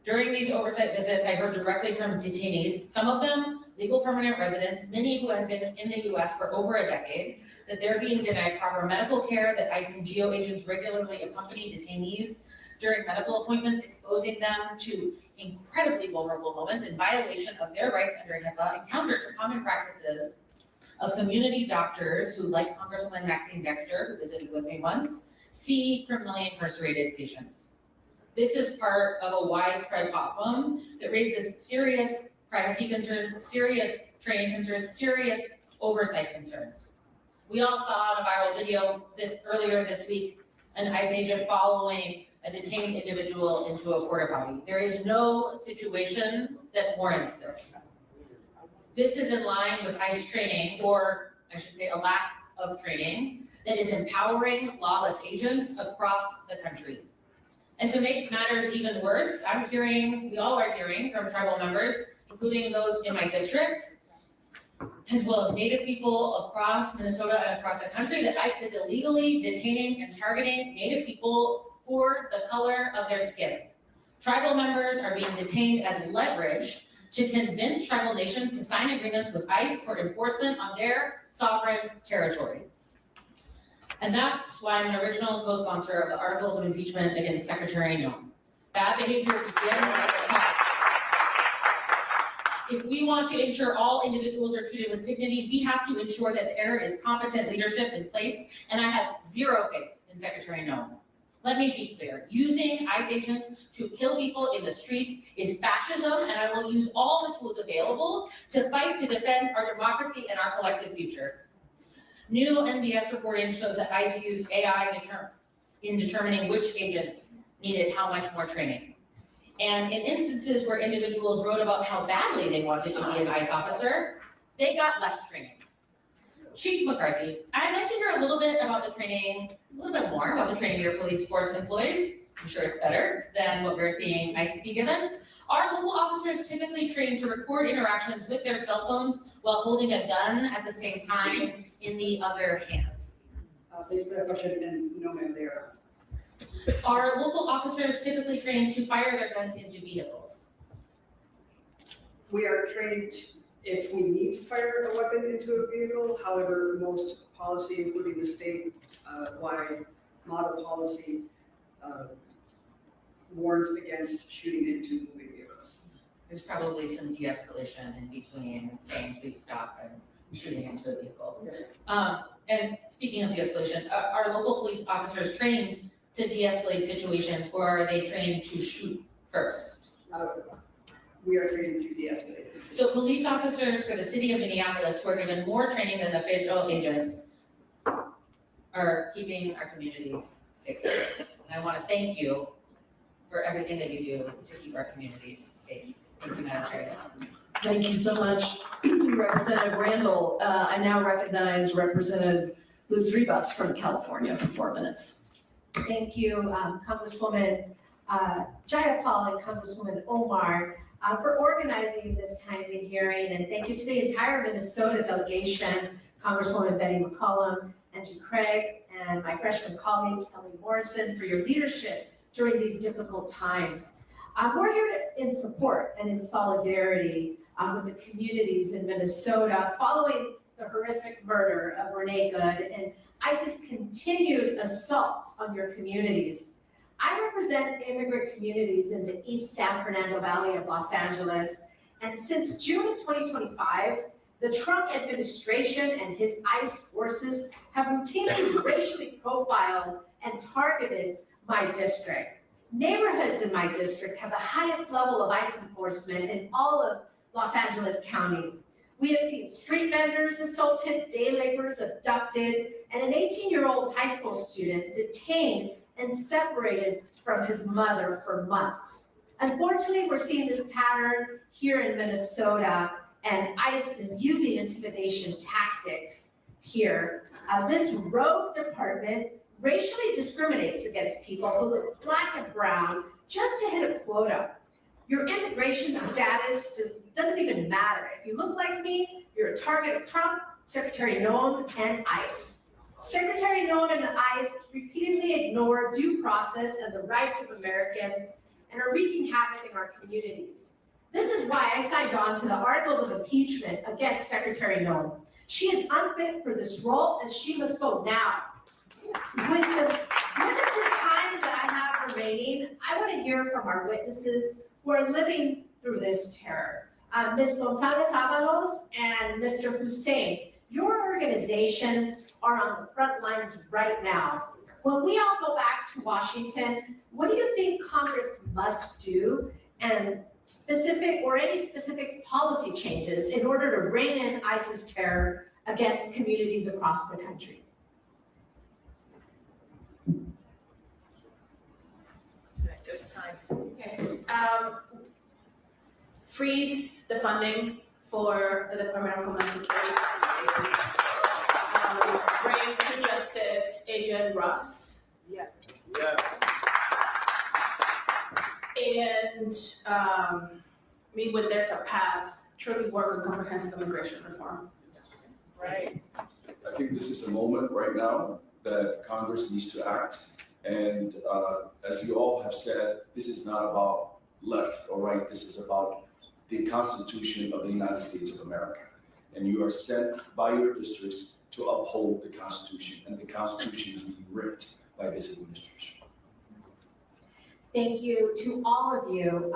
During these oversight visits, I heard directly from detainees, some of them legal permanent residents, many who have been in the US for over a decade, that they're being denied proper medical care, that ICE and GEO agents regularly accompany detainees during medical appointments, exposing them to incredibly vulnerable moments in violation of their rights under HIPAA, and counter to common practices of community doctors who, like Congresswoman Maxine Dexter, who visited with me once, see criminally incarcerated patients. This is part of a widespread problem that raises serious privacy concerns, serious training concerns, serious oversight concerns. We all saw in a viral video earlier this week an ICE agent following a detained individual into a porta potty. There is no situation that warrants this. This is in line with ICE training, or I should say a lack of training, that is empowering lawless agents across the country. And to make matters even worse, we all are hearing from tribal members, including those in my district, as well as Native people across Minnesota and across the country, that ICE is illegally detaining and targeting Native people for the color of their skin. Tribal members are being detained as leverage to convince tribal nations to sign agreements with ICE for enforcement on their sovereign territory. And that's why I'm an original co-sponsor of the articles of impeachment against Secretary Noem. Bad behavior begins at the top. If we want to ensure all individuals are treated with dignity, we have to ensure that there is competent leadership in place, and I have zero faith in Secretary Noem. Let me be clear, using ICE agents to kill people in the streets is fascism, and I will use all the tools available to fight to defend our democracy and our collective future. New NBS reporting shows that ICE used AI in determining which agents needed how much more training. And in instances where individuals wrote about how badly they wanted to be an ICE officer, they got less training. Chief McCarthy, I'd like to hear a little bit about the training, a little bit more about the training of your police force employees. I'm sure it's better than what we're seeing ICE be given. Are local officers typically trained to record interactions with their cell phones while holding a gun at the same time in the other hand? Thank you for that question, and no, ma'am, they are. Are local officers typically trained to fire their guns into vehicles? We are trained if we need to fire a weapon into a vehicle. However, most policy, including the state-wide model policy, warns against shooting into moving vehicles. There's probably some de-escalation in between saying please stop and shooting into a vehicle. And speaking of de-escalation, are local police officers trained to de-escalate situations, or are they trained to shoot first? We are trained to de-escalate. So police officers for the city of Minneapolis who are given more training than the federal agents are keeping our communities safe. And I want to thank you for everything that you do to keep our communities safe. Thank you, Madam Chair. Thank you so much, Representative Randall. I now recognize Representative Luz Rivas from California for 4 minutes. Thank you, Congresswoman Jayapal and Congresswoman Omar for organizing this timely hearing, and thank you to the entire Minnesota delegation, Congresswoman Betty McCollum, Angie Craig, and my freshman colleague Kelly Morrison for your leadership during these difficult times. We're here in support and in solidarity with the communities in Minnesota following the horrific murder of Renee Good and ICE's continued assaults on your communities. I represent immigrant communities in the East San Fernando Valley of Los Angeles, and since June of 2025, the Trump administration and his ICE forces have routinely racially profiled and targeted my district. Neighborhoods in my district have the highest level of ICE enforcement in all of Los Angeles County. We have seen street vendors assaulted, day laborers abducted, and an 18-year-old high school student detained and separated from his mother for months. Unfortunately, we're seeing this pattern here in Minnesota, and ICE is using intimidation tactics here. This rogue department racially discriminates against people who look black and brown just to hit a quota. Your immigration status doesn't even matter. If you look like me, you're a target of Trump, Secretary Noem, and ICE. Secretary Noem and ICE repeatedly ignore due process and the rights of Americans and are wreaking havoc in our communities. This is why I signed on to the articles of impeachment against Secretary Noem. She is unfit for this role and she must go now. With the limited time that I have remaining, I want to hear from our witnesses who are living through this terror. Ms. Gonzalez-Avalos and Mr. Hussein, your organizations are on the front lines right now. When we all go back to Washington, what do you think Congress must do and any specific policy changes in order to rein in ISIS terror against communities across the country? There's time. Okay. Freeze the funding for the Department of Homeland Security. Bring to justice Agent Ross. Yes. And meet with There's a Path, truly work on comprehensive immigration reform. Right. I think this is a moment right now that Congress needs to act. And as you all have said, this is not about left or right. This is about the Constitution of the United States of America. And you are sent by your districts to uphold the Constitution, and the Constitution is being ripped by this administration. Thank you to all of you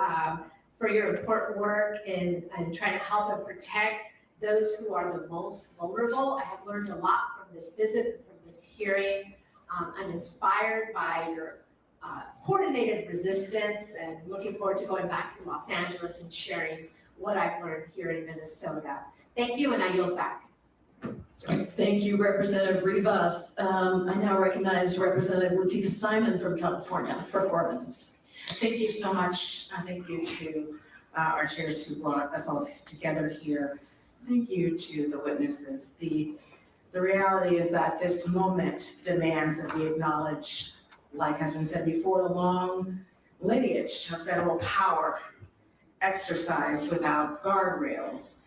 for your important work in trying to help and protect those who are the most vulnerable. I have learned a lot from this visit, from this hearing. I'm inspired by your coordinated resistance and looking forward to going back to Los Angeles and sharing what I've learned here in Minnesota. Thank you, and I yield back. Thank you, Representative Rivas. I now recognize Representative Latifah Simon from California for 4 minutes. Thank you so much. Thank you to our chairs who brought us all together here. Thank you to the witnesses. The reality is that this moment demands that we acknowledge, like has been said before, the long lineage of federal power exercised without guardrails.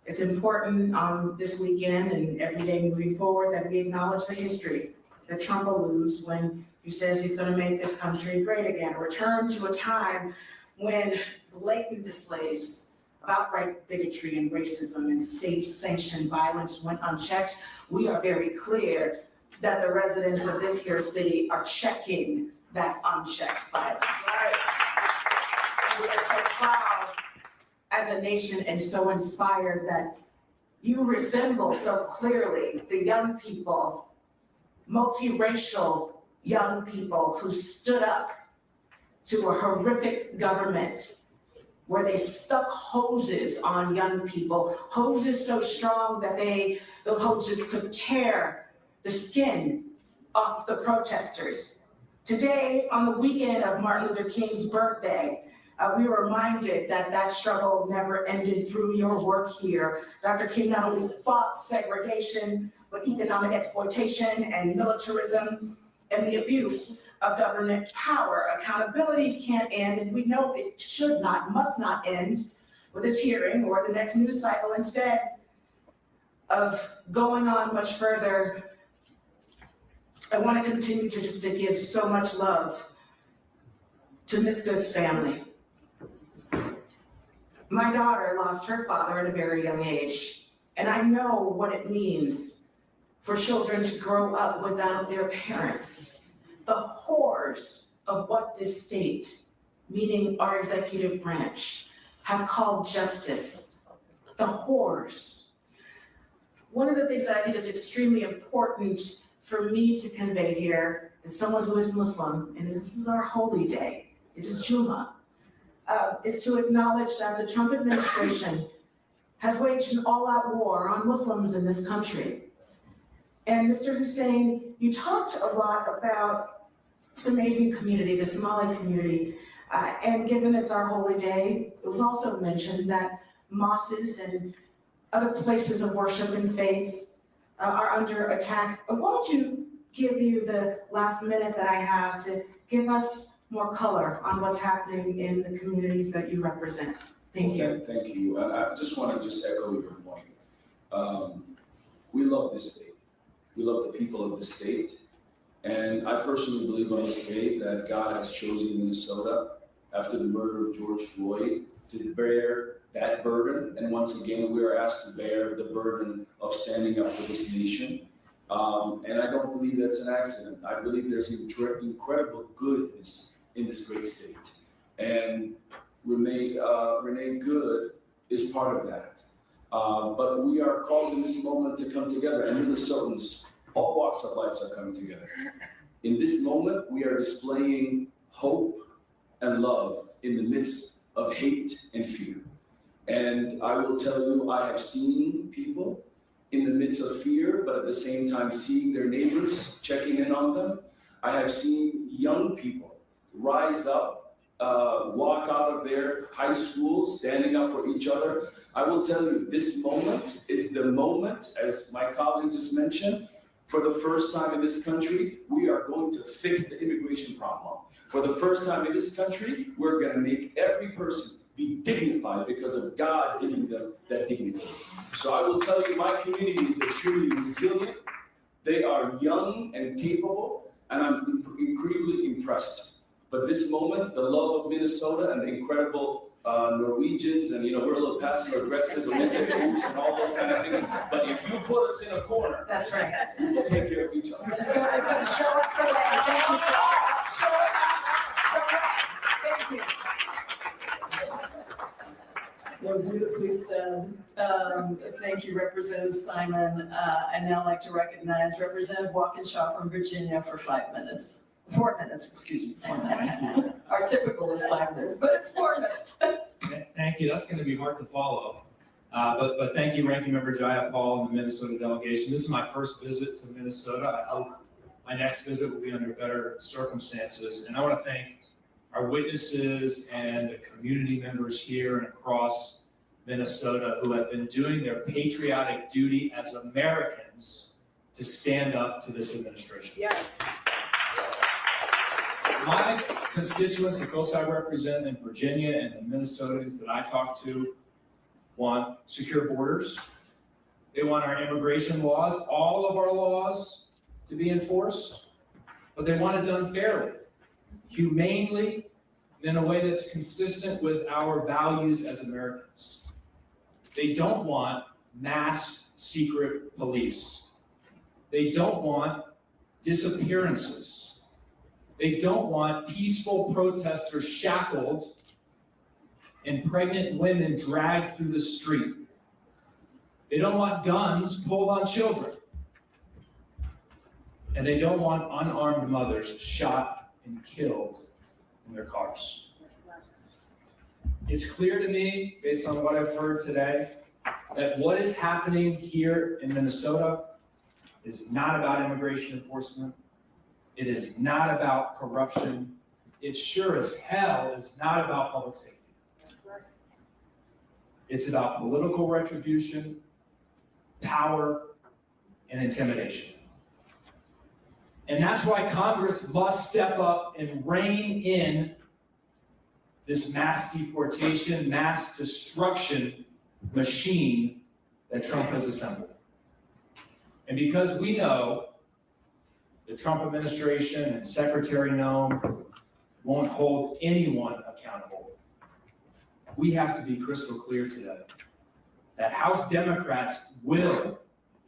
It's important this weekend and every day moving forward that we acknowledge the history that Trump alludes when he says he's going to make this country great again, a return to a time when blatant displays of outright bigotry and racism and state-sanctioned violence went unchecked. We are very clear that the residents of this here city are checking that unchecked violence. Right. And we are so proud as a nation and so inspired that you resemble so clearly the young people, multiracial young people who stood up to a horrific government where they stuck hoses on young people, hoses so strong that those hoses could tear the skin off the protesters. Today, on the weekend of Martin Luther King's birthday, we were reminded that that struggle never ended through your work here. Dr. King not only fought segregation, but economic exploitation and militarism and the abuse of government power. Accountability can't end, and we know it should not, must not end with this hearing or the next news cycle. Instead of going on much further, I want to continue to give so much love to Ms. Good's family. My daughter lost her father at a very young age, and I know what it means for children to grow up without their parents. The horrors of what this state, meaning our executive branch, have called justice. The horrors. One of the things that I think is extremely important for me to convey here as someone who is Muslim, and this is our holy day, it is Jummah, is to acknowledge that the Trump administration has waged an all-out war on Muslims in this country. And Mr. Hussein, you talked a lot about this amazing community, the Somali community. And given it's our holy day, it was also mentioned that mosques and other places of worship and faith are under attack. Why don't you give you the last minute that I have to give us more color on what's happening in the communities that you represent? Thank you. Thank you. And I just want to just echo your point. We love this state. We love the people of the state. And I personally believe on this day that God has chosen Minnesota after the murder of George Floyd to bear that burden. And once again, we are asked to bear the burden of standing up for this nation. And I don't believe that's an accident. I believe there's incredible goodness in this great state. And Renee Good is part of that. But we are called in this moment to come together, and Minnesotans, all walks of life are coming together. In this moment, we are displaying hope and love in the midst of hate and fear. And I will tell you, I have seen people in the midst of fear, but at the same time seeing their neighbors, checking in on them. I have seen young people rise up, walk out of their high schools, standing up for each other. I will tell you, this moment is the moment, as my colleague just mentioned, for the first time in this country, we are going to fix the immigration problem. For the first time in this country, we're going to make every person be dignified because of God giving them that dignity. So I will tell you, my community is extremely resilient. They are young and capable, and I'm incredibly impressed. But this moment, the love of Minnesota and the incredible Norwegians, and we're a little passive aggressive, and listen groups and all those kind of things. But if you put us in a corner, that's right, we'll take care of each other. Minnesota's going to show us the way. Thank you so much. Thank you. So beautifully said. Thank you, Representative Simon. I'd now like to recognize Representative Walkinshaw from Virginia for 4 minutes, excuse me, 4 minutes. Our typical is 5 minutes, but it's 4 minutes. Thank you. That's going to be hard to follow. But thank you, Ranking Member Jayapal and the Minnesota delegation. This is my first visit to Minnesota. I hope my next visit will be under better circumstances. And I want to thank our witnesses and the community members here and across Minnesota who have been doing their patriotic duty as Americans to stand up to this administration. Yeah. My constituents, the folks I represent in Virginia and the Minnesotans that I talk to, want secure borders. They want our immigration laws, all of our laws, to be enforced, but they want it done fairly, humanely, in a way that's consistent with our values as Americans. They don't want masked secret police. They don't want disappearances. They don't want peaceful protesters shackled and pregnant women dragged through the street. They don't want guns pulled on children. And they don't want unarmed mothers shot and killed in their cars. It's clear to me, based on what I've heard today, that what is happening here in Minnesota is not about immigration enforcement. It is not about corruption. It sure as hell is not about public safety. It's about political retribution, power, and intimidation. And that's why Congress must step up and rein in this mass deportation, mass destruction machine that Trump has assembled. And because we know the Trump administration and Secretary Noem won't hold anyone accountable, we have to be crystal clear today that House Democrats will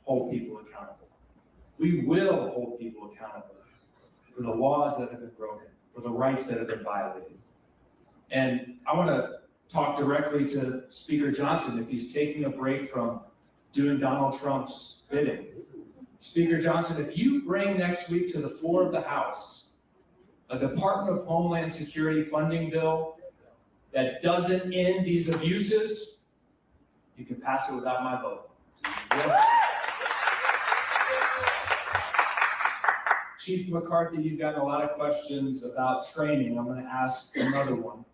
hold people accountable. We will hold people accountable for the laws that have been broken, for the rights that have been violated. And I want to talk directly to Speaker Johnson if he's taking a break from doing Donald Trump's bidding. Speaker Johnson, if you bring next week to the floor of the House a Department of Homeland Security funding bill that doesn't end these abuses, you can pass it without my vote. Chief McCarthy, you've gotten a lot of questions about training. I'm gonna ask another one.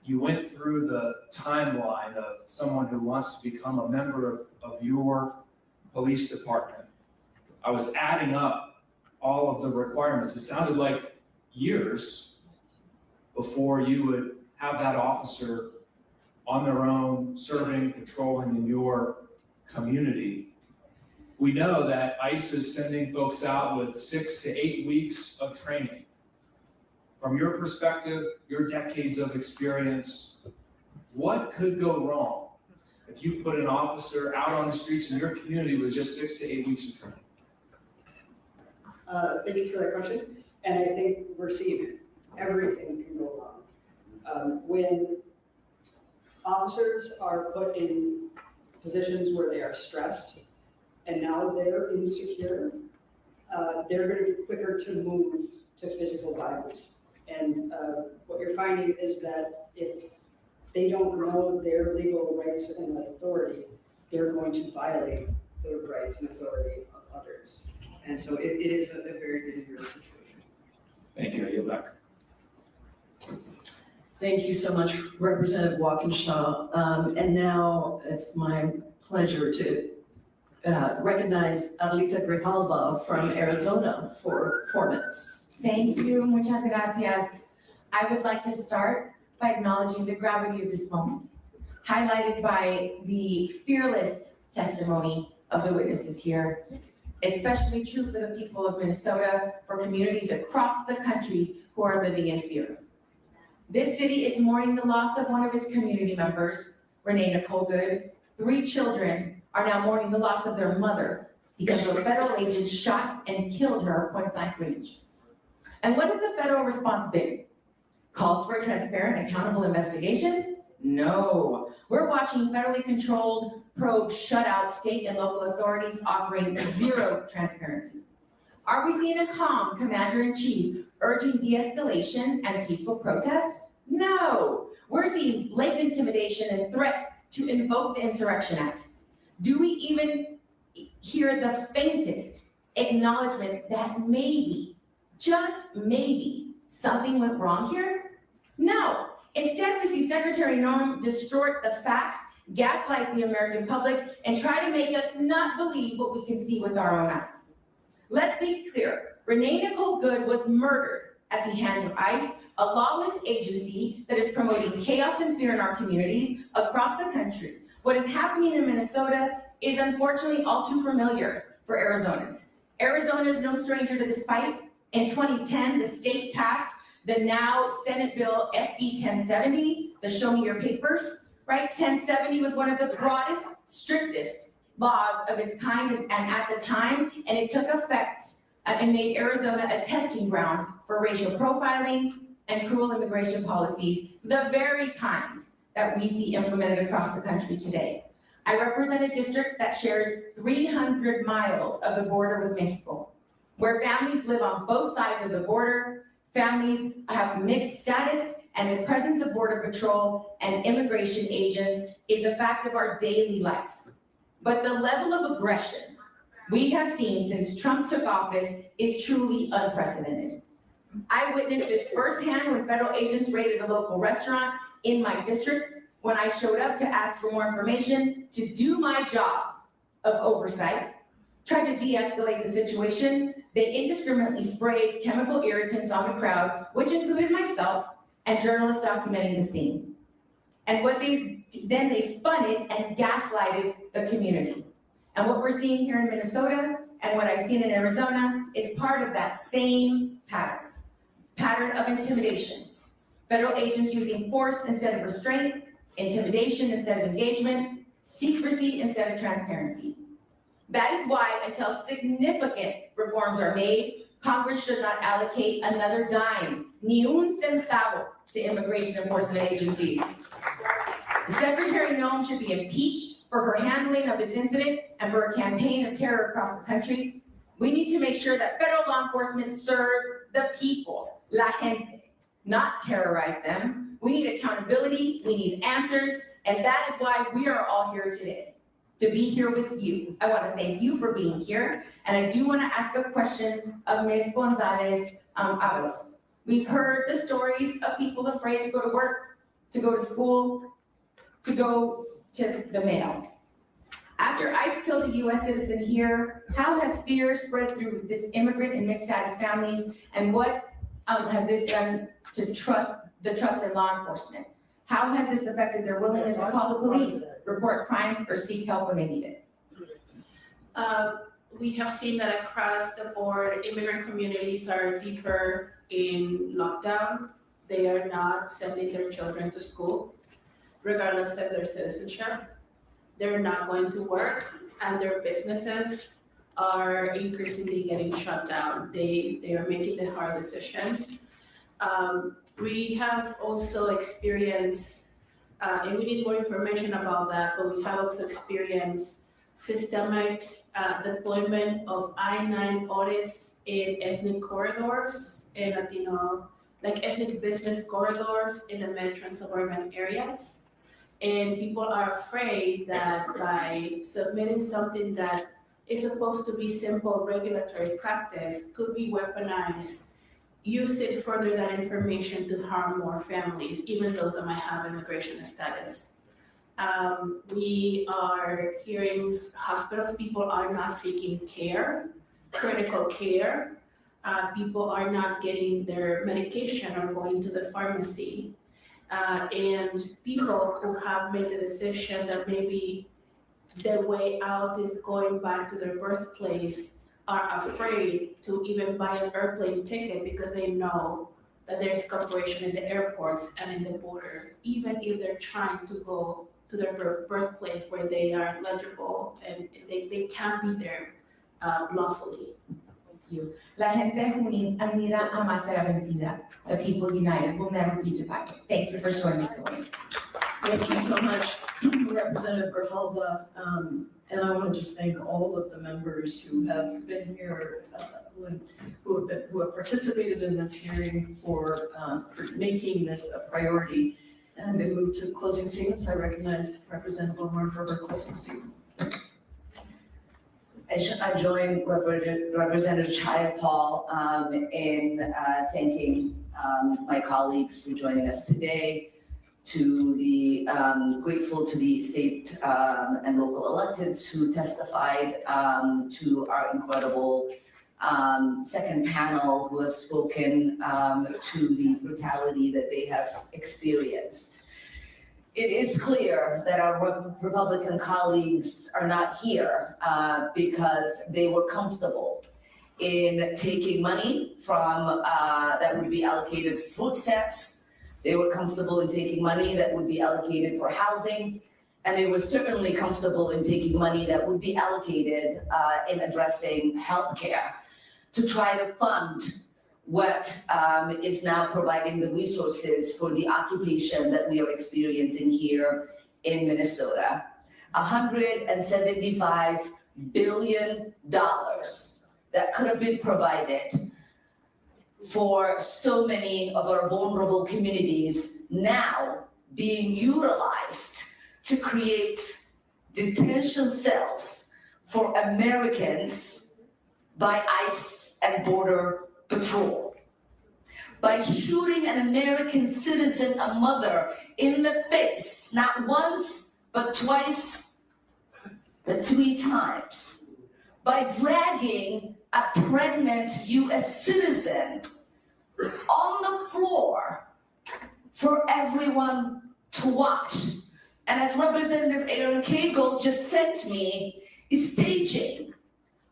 You went through the timeline of someone who wants to become a member of your police department. I was adding up all of the requirements. It sounded like years before you would have that officer on their own, serving, patrolling in your community. We know that ICE is sending folks out with 6 to 8 weeks of training. From your perspective, your decades of experience, what could go wrong if you put an officer out on the streets in your community with just 6 to 8 weeks of training? Thank you for that question, and I think we're seeing it. Everything can go wrong. When officers are put in positions where they are stressed and now they're insecure, they're going to be quicker to move to physical violence. And what you're finding is that if they don't know their legal rights and authority, they're going to violate the rights and authority of others. And so it is a very dangerous situation. Thank you. I yield back. Thank you so much, Representative Walkinshaw. And now it's my pleasure to recognize Alita Grijalva from Arizona for 4 minutes. Thank you, muchas gracias. I would like to start by acknowledging the gravity of this moment, highlighted by the fearless testimony of the witnesses here, especially true for the people of Minnesota, for communities across the country who are living in fear. This city is mourning the loss of one of its community members, Renee Nicole Good. 3 children are now mourning the loss of their mother because a federal agent shot and killed her point blank range. And what has the federal response been? Calls for a transparent, accountable investigation? No. We're watching federally controlled probes shut out state and local authorities offering zero transparency. Are we seeing a calm commander-in-chief urging de-escalation and peaceful protest? No. We're seeing blatant intimidation and threats to invoke the Insurrection Act. Do we even hear the faintest acknowledgement that maybe, just maybe, something went wrong here? No. Instead, we see Secretary Norm distort the facts, gaslight the American public, and try to make us not believe what we can see with our own eyes. Let's be clear. Renee Nicole Good was murdered at the hands of ICE, a lawless agency that is promoting chaos and fear in our communities across the country. What is happening in Minnesota is unfortunately all too familiar for Arizonans. Arizona is no stranger to this fight. In 2010, the state passed the now Senate Bill SB 1070, the Show Me Your Papers, right? 1070 was one of the broadest, strictest laws of its kind and at the time, and it took effect and made Arizona a testing ground for racial profiling and cruel immigration policies, the very kind that we see implemented across the country today. I represent a district that shares 300 miles of the border with Mexico, where families live on both sides of the border, families have mixed status, and the presence of Border Patrol and immigration agents is a fact of our daily life. But the level of aggression we have seen since Trump took office is truly unprecedented. I witnessed this firsthand when federal agents raided a local restaurant in my district when I showed up to ask for more information to do my job of oversight, tried to de-escalate the situation. They indiscriminately sprayed chemical irritants on the crowd, which included myself and journalists documenting the scene. And then they spun it and gaslighted the community. And what we're seeing here in Minnesota and what I've seen in Arizona is part of that same pattern of intimidation. Federal agents using force instead of restraint, intimidation instead of engagement, secrecy instead of transparency. That is why until significant reforms are made, Congress should not allocate another dime, ni un centavo, to immigration enforcement agencies. Secretary Noem should be impeached for her handling of this incident and for a campaign of terror across the country. We need to make sure that federal law enforcement serves the people, la gente, not terrorize them. We need accountability, we need answers, and that is why we are all here today. to be here with you. I want to thank you for being here, and I do want to ask a question of Ms. Gonzalez Avalos. We've heard the stories of people afraid to go to work, to go to school, to go to the mail. After ICE killed a U.S. citizen here, how has fear spread through this immigrant and mixed status families, and what has this done to the trust in law enforcement? How has this affected their willingness to call the police, report crimes, or seek help when they need it? We have seen that across the board, immigrant communities are deeper in lockdown. They are not sending their children to school, regardless of their citizenship. They're not going to work, and their businesses are increasingly getting shut down. They are making the hard decision. We have also experienced, and we need more information about that, but we have also experienced systemic deployment of I-9 audits in ethnic corridors, in Latino, like ethnic business corridors in the metro and suburban areas. And people are afraid that by submitting something that is supposed to be simple regulatory practice could be weaponized, using further that information to harm more families, even those that might have immigration status. We are hearing hospitals, people are not seeking care, critical care. People are not getting their medication or going to the pharmacy. And people who have made the decision that maybe their way out is going back to their birthplace are afraid to even buy an airplane ticket because they know that there's cooperation in the airports and in the border, even if they're trying to go to their birthplace where they are legible and they can't be there lawfully. Thank you. La gente unida jamás será vencida. The people united will never be divided. Thank you for showing us the way. Thank you so much, Representative Grijalva. And I want to just thank all of the members who have been here, who have participated in this hearing for making this a priority. And I'm going to move to closing statements. I recognize Representative Omar for her closing statement. I join Representative Jayapal in thanking my colleagues for joining us today, grateful to the state and local electeds who testified, to our incredible second panel who have spoken to the brutality that they have experienced. It is clear that our Republican colleagues are not here because they were comfortable in taking money from that would be allocated for food stamps. They were comfortable in taking money that would be allocated for housing. And they were certainly comfortable in taking money that would be allocated in addressing healthcare to try to fund what is now providing the resources for the occupation that we are experiencing here in Minnesota. $175 billion that could have been provided for so many of our vulnerable communities now being utilized to create detention cells for Americans by ICE and Border Patrol. By shooting an American citizen, a mother, in the face, not once, but twice, but 3 times. By dragging a pregnant US citizen on the floor for everyone to watch. And as Representative Aaron Cagle just said to me, is staging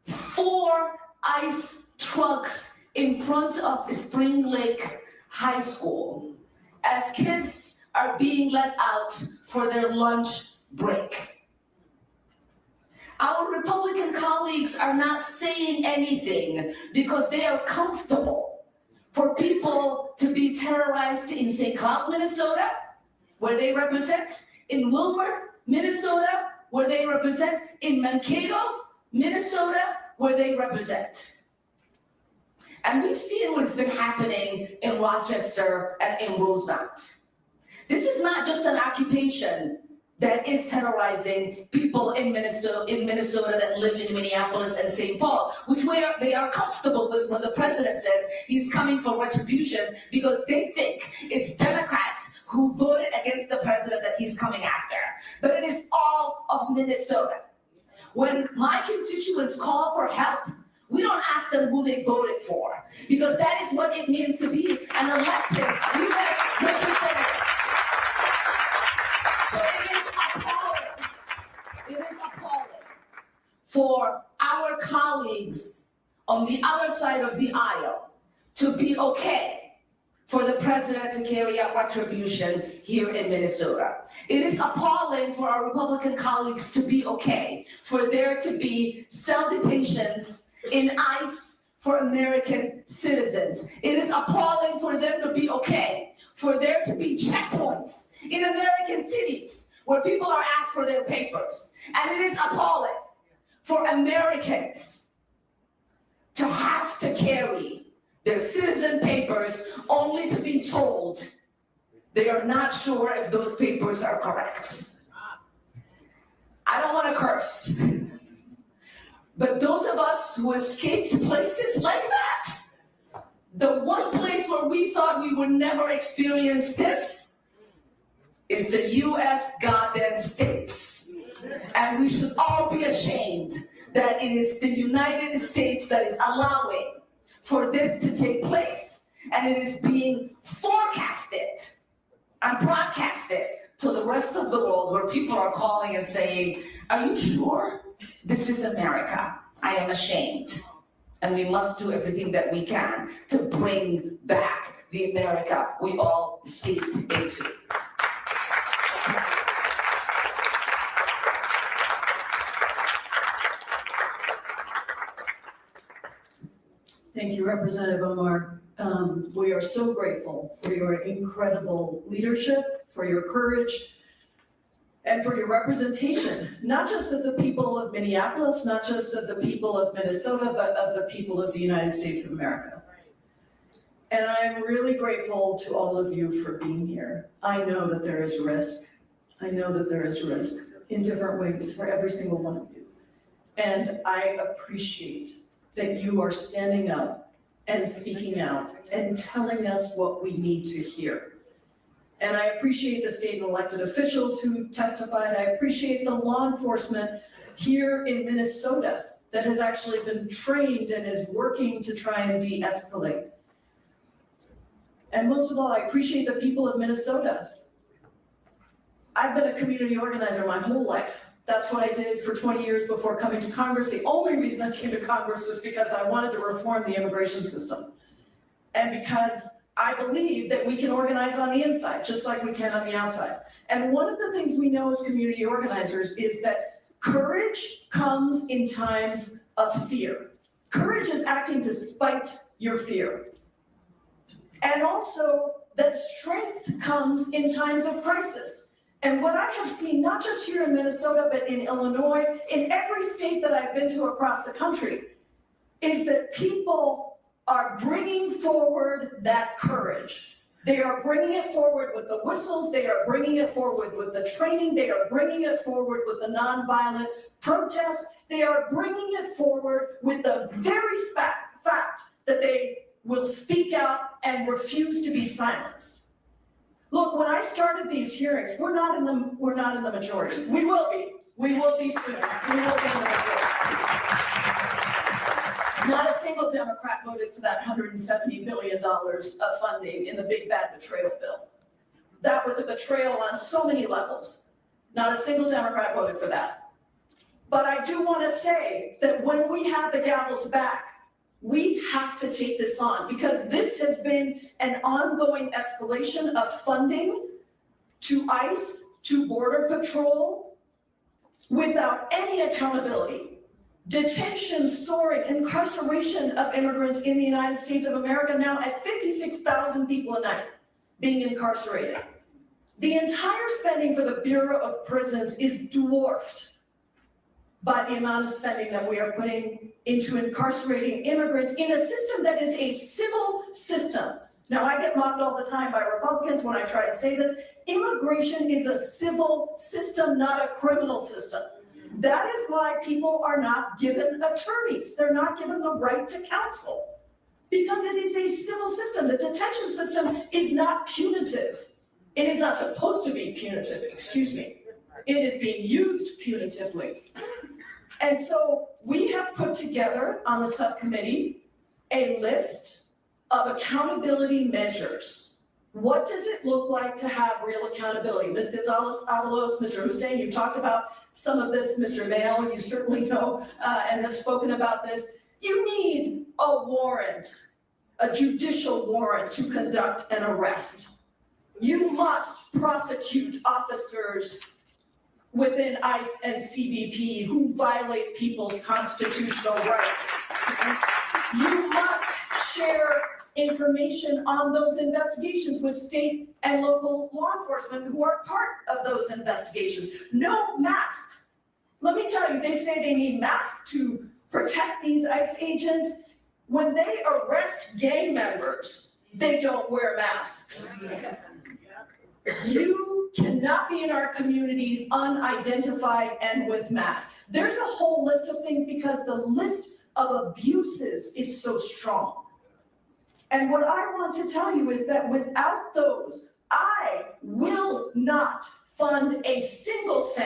4 ICE trucks in front of Spring Lake High School as kids are being let out for their lunch break. Our Republican colleagues are not saying anything because they are comfortable for people to be terrorized in St. Cloud, Minnesota, where they represent, in Wilmer, Minnesota, where they represent, in Mankato, Minnesota, where they represent. And we've seen what's been happening in Rochester and in Rosemount. This is not just an occupation that is terrorizing people in Minnesota that live in Minneapolis and St. Paul, which they are comfortable with when the president says he's coming for retribution because they think it's Democrats who voted against the president that he's coming after. But it is all of Minnesota. When my constituents call for help, we don't ask them who they voted for, because that is what it means to be an elected U.S. representative. So it is appalling for our colleagues on the other side of the aisle to be okay for the president to carry out retribution here in Minnesota. It is appalling for our Republican colleagues to be okay for there to be cell detations in ICE for American citizens. It is appalling for them to be okay for there to be checkpoints in American cities where people are asked for their papers. And it is appalling for Americans to have to carry their citizen papers only to be told they are not sure if those papers are correct. I don't want to curse, but those of us who escaped places like that, the one place where we thought we would never experience this is the US goddamn States. And we should all be ashamed that it is the United States that is allowing for this to take place, and it is being forecasted and broadcasted to the rest of the world, where people are calling and saying, are you sure? This is America. I am ashamed. And we must do everything that we can to bring back the America we all escaped into. Thank you, Representative Omar. We are so grateful for your incredible leadership, for your courage, and for your representation, not just of the people of Minneapolis, not just of the people of Minnesota, but of the people of the United States of America. And I'm really grateful to all of you for being here. I know that there is risk. I know that there is risk in different ways for every single one of you. And I appreciate that you are standing up and speaking out and telling us what we need to hear. And I appreciate the state and elected officials who testified. I appreciate the law enforcement here in Minnesota that has actually been trained and is working to try and de-escalate. And most of all, I appreciate the people of Minnesota. I've been a community organizer my whole life. That's what I did for 20 years before coming to Congress. The only reason I came to Congress was because I wanted to reform the immigration system. And because I believe that we can organize on the inside, just like we can on the outside. And one of the things we know as community organizers is that courage comes in times of fear. Courage is acting despite your fear. And also that strength comes in times of crisis. And what I have seen, not just here in Minnesota, but in Illinois, in every state that I've been to across the country, is that people are bringing forward that courage. They are bringing it forward with the whistles, they are bringing it forward with the training, they are bringing it forward with the nonviolent protest, they are bringing it forward with the very fact that they will speak out and refuse to be silenced. Look, when I started these hearings, we're not in the majority. We will be. We will be soon. We will be in the majority. Not a single Democrat voted for that $170 billion of funding in the big bad betrayal bill. That was a betrayal on so many levels. Not a single Democrat voted for that. But I do want to say that when we have the gavels back, we have to take this on, because this has been an ongoing escalation of funding to ICE, to Border Patrol, without any accountability. Detention soaring, incarceration of immigrants in the United States of America now at 56,000 people a night being incarcerated. The entire spending for the Bureau of Prisons is dwarfed by the amount of spending that we are putting into incarcerating immigrants in a system that is a civil system, Now, I get mocked all the time by Republicans when I try to say this. Immigration is a civil system, not a criminal system. That is why people are not given attorneys. They're not given the right to counsel. Because it is a civil system. The detention system is not punitive. It is not supposed to be punitive, excuse me. It is being used punitively. And so we have put together on the subcommittee a list of accountability measures. What does it look like to have real accountability? Ms. Gonzalez-Avalos, Mr. Hussein, you talked about some of this. Mr. Vail, you certainly know and have spoken about this. You need a warrant, a judicial warrant to conduct an arrest. You must prosecute officers within ICE and CBP who violate people's constitutional rights. You must share information on those investigations with state and local law enforcement who are part of those investigations. No masks. Let me tell you, they say they need masks to protect these ICE agents. When they arrest gang members, they don't wear masks. You cannot be in our communities unidentified and with masks. There's a whole list of things because the list of abuses is so strong. And what I want to tell you is that without those, I will not fund a single cent